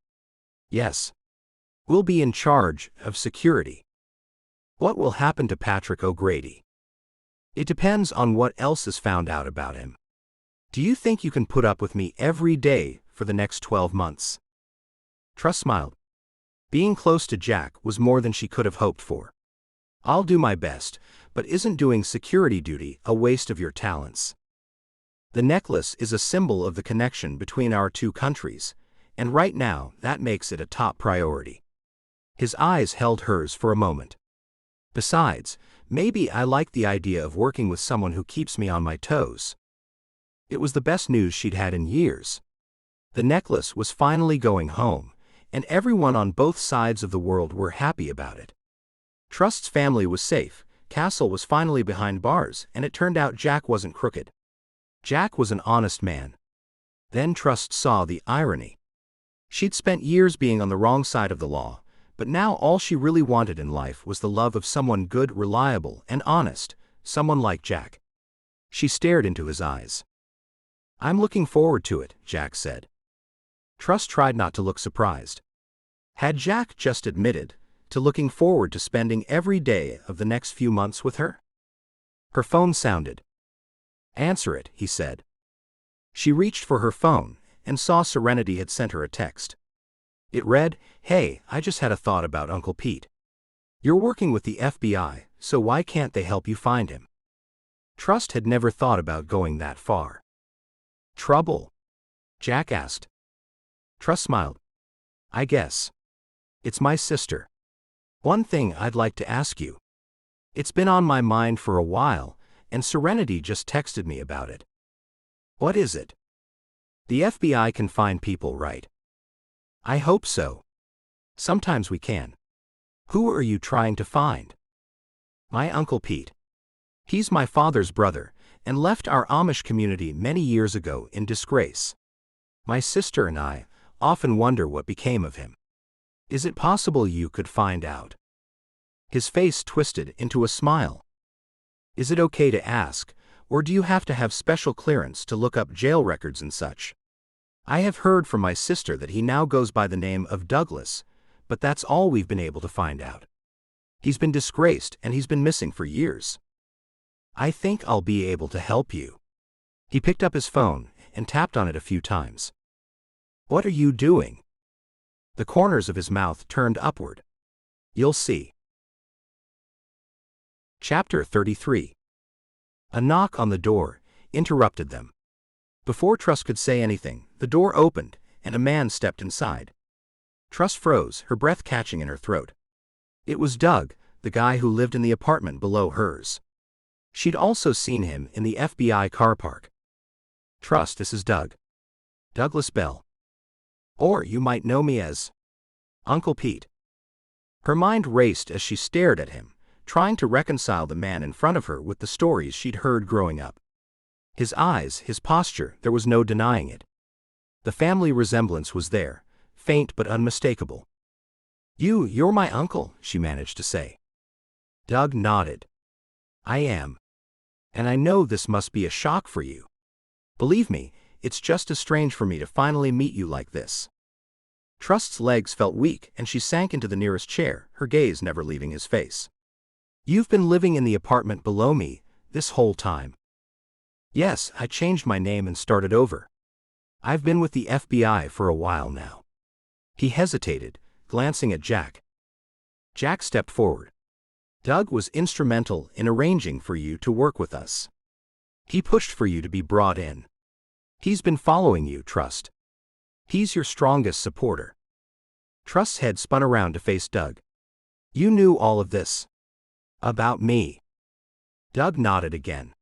Yes. We'll be in charge of security. What will happen to Patrick O'Grady? It depends on what else is found out about him. Do you think you can put up with me every day for the next 12 months? Truss smiled. Being close to Jack was more than she could have hoped for. I'll do my best, but isn't doing security duty a waste of your talents? The necklace is a symbol of the connection between our two countries, and right now that makes it a top priority. His eyes held hers for a moment. Besides, maybe I like the idea of working with someone who keeps me on my toes. It was the best news she'd had in years. The necklace was finally going home, and everyone on both sides of the world were happy about it. Trust's family was safe, Castle was finally behind bars, and it turned out Jack wasn't crooked. Jack was an honest man. Then Trust saw the irony. She'd spent years being on the wrong side of the law, but now all she really wanted in life was the love of someone good, reliable, and honest, someone like Jack. She stared into his eyes. I'm looking forward to it, Jack said. Trust tried not to look surprised. Had Jack just admitted to looking forward to spending every day of the next few months with her? Her phone sounded. Answer it, he said. She reached for her phone and saw Serenity had sent her a text. It read, Hey, I just had a thought about Uncle Pete. You're working with the FBI, so why can't they help you find him? Trust had never thought about going that far. Trouble? Jack asked. Trust smiled. I guess. It's my sister. One thing I'd like to ask you. It's been on my mind for a while, and Serenity just texted me about it. What is it? The FBI can find people, right? I hope so. Sometimes we can. Who are you trying to find? My Uncle Pete. He's my father's brother, and left our Amish community many years ago in disgrace. My sister and I often wonder what became of him. Is it possible you could find out? His face twisted into a smile. Is it okay to ask, or do you have to have special clearance to look up jail records and such? I have heard from my sister that he now goes by the name of Douglas, but that's all we've been able to find out. He's been disgraced and he's been missing for years. I think I'll be able to help you. He picked up his phone and tapped on it a few times. What are you doing? The corners of his mouth turned upward. You'll see. Chapter 33. A knock on the door interrupted them. Before Trust could say anything, the door opened, and a man stepped inside. Trust froze, her breath catching in her throat. It was Doug, the guy who lived in the apartment below hers. She'd also seen him in the FBI car park. Trust, this is Doug. Douglas Bell. Or you might know me as Uncle Pete. Her mind raced as she stared at him, trying to reconcile the man in front of her with the stories she'd heard growing up. His eyes, his posture, there was no denying it. The family resemblance was there, faint but unmistakable. You're my uncle, she managed to say. Doug nodded. I am. And I know this must be a shock for you. Believe me, it's just as strange for me to finally meet you like this. Trust's legs felt weak and she sank into the nearest chair, her gaze never leaving his face. You've been living in the apartment below me this whole time. Yes, I changed my name and started over. I've been with the FBI for a while now. He hesitated, glancing at Jack. Jack stepped forward. Doug was instrumental in arranging for you to work with us. He pushed for you to be brought in. He's been following you, Trust. He's your strongest supporter. Trust's head spun around to face Doug. You knew all of this? About me? Doug nodded again.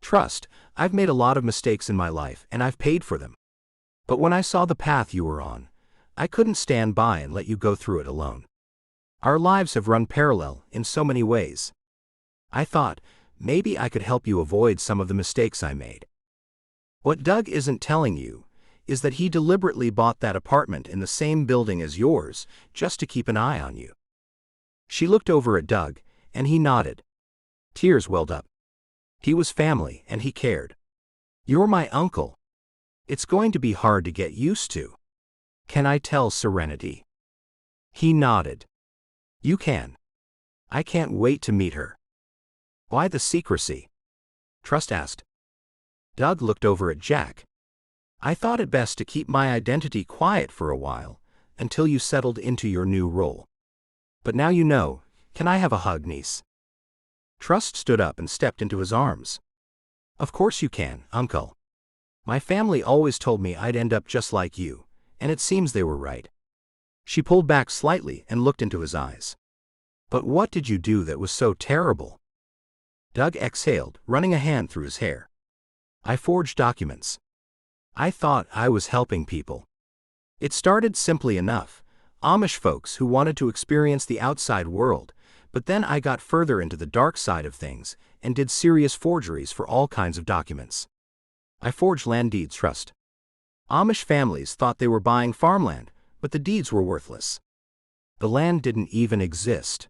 Trust, I've made a lot of mistakes in my life and I've paid for them. But when I saw the path you were on, I couldn't stand by and let you go through it alone. Our lives have run parallel in so many ways. I thought, maybe I could help you avoid some of the mistakes I made. What Doug isn't telling you is that he deliberately bought that apartment in the same building as yours just to keep an eye on you. She looked over at Doug, and he nodded. Tears welled up. He was family and he cared. You're my uncle. It's going to be hard to get used to. Can I tell Serenity? He nodded. You can. I can't wait to meet her. Why the secrecy? Trust asked. Doug looked over at Jack. I thought it best to keep my identity quiet for a while, until you settled into your new role. But now you know, can I have a hug, niece? Trust stood up and stepped into his arms. Of course you can, Uncle. My family always told me I'd end up just like you, and it seems they were right. She pulled back slightly and looked into his eyes. But what did you do that was so terrible? Doug exhaled, running a hand through his hair. I forged documents. I thought I was helping people. It started simply enough, Amish folks who wanted to experience the outside world, but then I got further into the dark side of things and did serious forgeries for all kinds of documents. I forged land deeds, Trust. Amish families thought they were buying farmland, but the deeds were worthless. The land didn't even exist.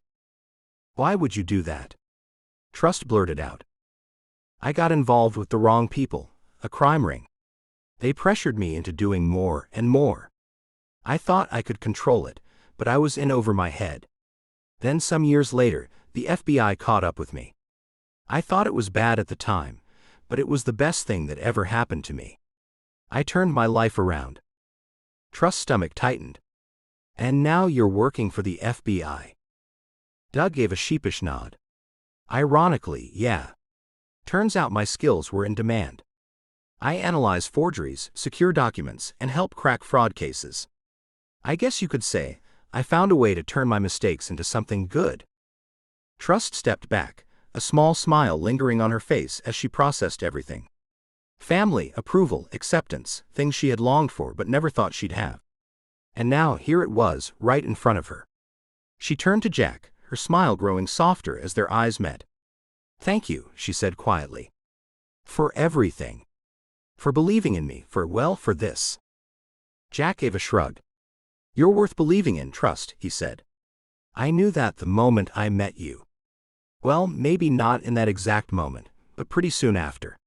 Why would you do that? Trust blurted out. I got involved with the wrong people, a crime ring. They pressured me into doing more and more. I thought I could control it, but I was in over my head. Then some years later, the FBI caught up with me. I thought it was bad at the time, but it was the best thing that ever happened to me. I turned my life around. Trust's stomach tightened. And now you're working for the FBI. Doug gave a sheepish nod. Ironically, yeah. Turns out my skills were in demand. I analyze forgeries, secure documents, and help crack fraud cases. I guess you could say, I found a way to turn my mistakes into something good. Trust stepped back, a small smile lingering on her face as she processed everything. Family, approval, acceptance, things she had longed for but never thought she'd have. And now here it was, right in front of her. She turned to Jack, her smile growing softer as their eyes met. Thank you, she said quietly. For everything. For believing in me, for this. Jack gave a shrug. You're worth believing in, Trust, he said. I knew that the moment I met you. Well, maybe not in that exact moment, but pretty soon after.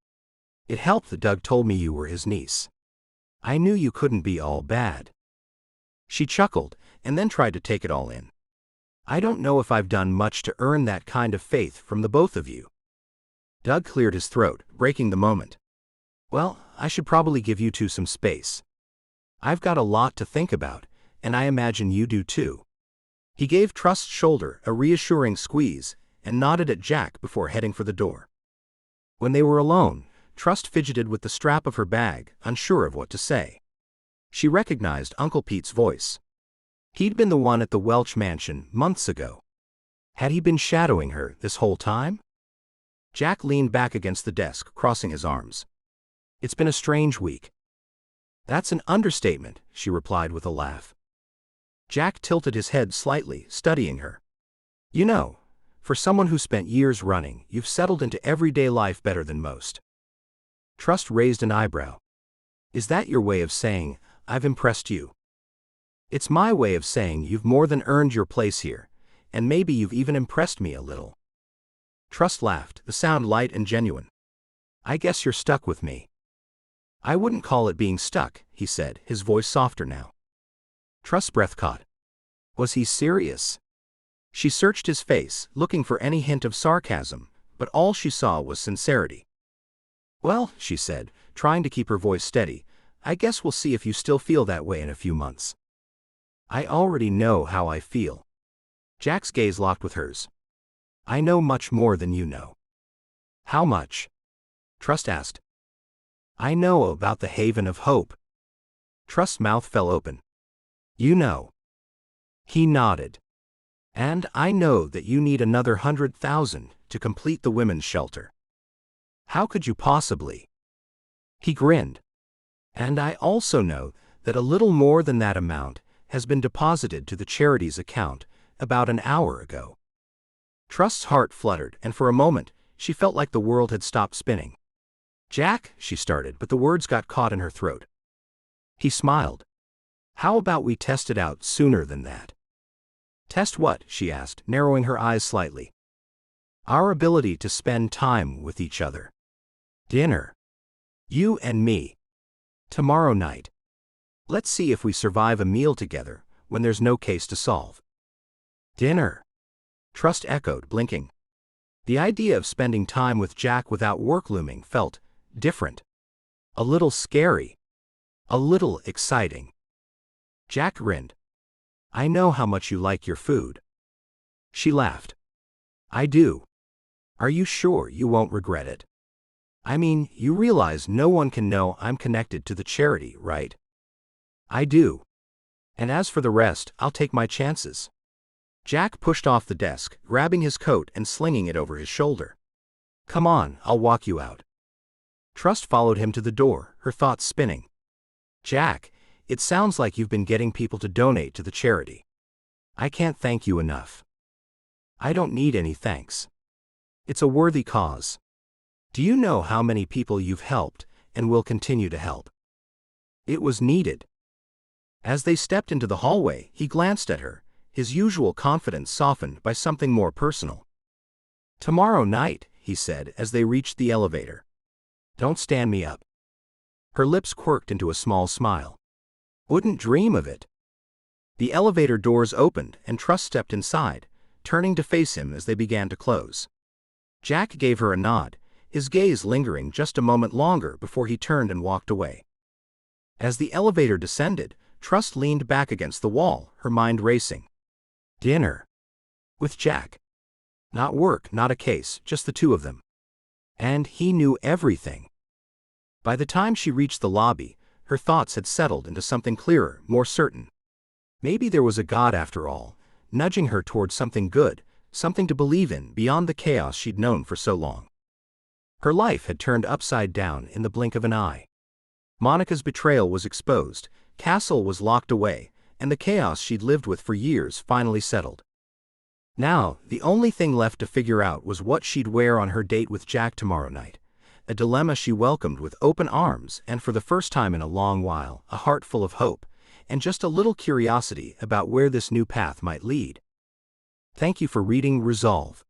It helped that Doug told me you were his niece. I knew you couldn't be all bad. She chuckled, and then tried to take it all in. I don't know if I've done much to earn that kind of faith from the both of you. Doug cleared his throat, breaking the moment. Well, I should probably give you two some space. I've got a lot to think about, and I imagine you do too. He gave Trust's shoulder a reassuring squeeze and nodded at Jack before heading for the door. When they were alone, Trust fidgeted with the strap of her bag, unsure of what to say. She recognized Uncle Pete's voice. He'd been the one at the Welch mansion months ago. Had he been shadowing her this whole time? Jack leaned back against the desk, crossing his arms. It's been a strange week. That's an understatement, she replied with a laugh. Jack tilted his head slightly, studying her. You know, for someone who spent years running, you've settled into everyday life better than most. Trust raised an eyebrow. Is that your way of saying, I've impressed you? It's my way of saying you've more than earned your place here, and maybe you've even impressed me a little. Trust laughed, the sound light and genuine. I guess you're stuck with me. I wouldn't call it being stuck, he said, his voice softer now. Trust's breath caught. Was he serious? She searched his face, looking for any hint of sarcasm, but all she saw was sincerity. Well, she said, trying to keep her voice steady, I guess we'll see if you still feel that way in a few months. I already know how I feel. Jack's gaze locked with hers. I know much more than you know. How much? Trust asked. I know about the Haven of Hope. Trust's mouth fell open. You know. He nodded. And I know that you need another 100,000 to complete the women's shelter. How could you possibly? He grinned. And I also know that a little more than that amount has been deposited to the charity's account about an hour ago. Trust's heart fluttered, and for a moment, she felt like the world had stopped spinning. Jack, she started, but the words got caught in her throat. He smiled. How about we test it out sooner than that? Test what? She asked, narrowing her eyes slightly. Our ability to spend time with each other. Dinner. You and me. Tomorrow night. Let's see if we survive a meal together when there's no case to solve. Dinner. Trust echoed, blinking. The idea of spending time with Jack without work looming felt different. A little scary. A little exciting. Jack grinned. I know how much you like your food. She laughed. I do. Are you sure you won't regret it? I mean, you realize no one can know I'm connected to the charity, right? I do. And as for the rest, I'll take my chances. Jack pushed off the desk, grabbing his coat and slinging it over his shoulder. Come on, I'll walk you out. Trust followed him to the door, her thoughts spinning. Jack, it sounds like you've been getting people to donate to the charity. I can't thank you enough. I don't need any thanks. It's a worthy cause. Do you know how many people you've helped and will continue to help? It was needed. As they stepped into the hallway, he glanced at her, his usual confidence softened by something more personal. Tomorrow night, he said as they reached the elevator. Don't stand me up. Her lips quirked into a small smile. Wouldn't dream of it. The elevator doors opened and Trust stepped inside, turning to face him as they began to close. Jack gave her a nod, his gaze lingering just a moment longer before he turned and walked away. As the elevator descended, Trust leaned back against the wall, her mind racing. Dinner. With Jack. Not work, not a case, just the two of them. And he knew everything. By the time she reached the lobby, her thoughts had settled into something clearer, more certain. Maybe there was a God after all, nudging her toward something good, something to believe in beyond the chaos she'd known for so long. Her life had turned upside down in the blink of an eye. Monica's betrayal was exposed, Castle was locked away, and the chaos she'd lived with for years finally settled. Now, the only thing left to figure out was what she'd wear on her date with Jack tomorrow night, a dilemma she welcomed with open arms and for the first time in a long while, a heart full of hope, and just a little curiosity about where this new path might lead. Thank you for reading Resolve.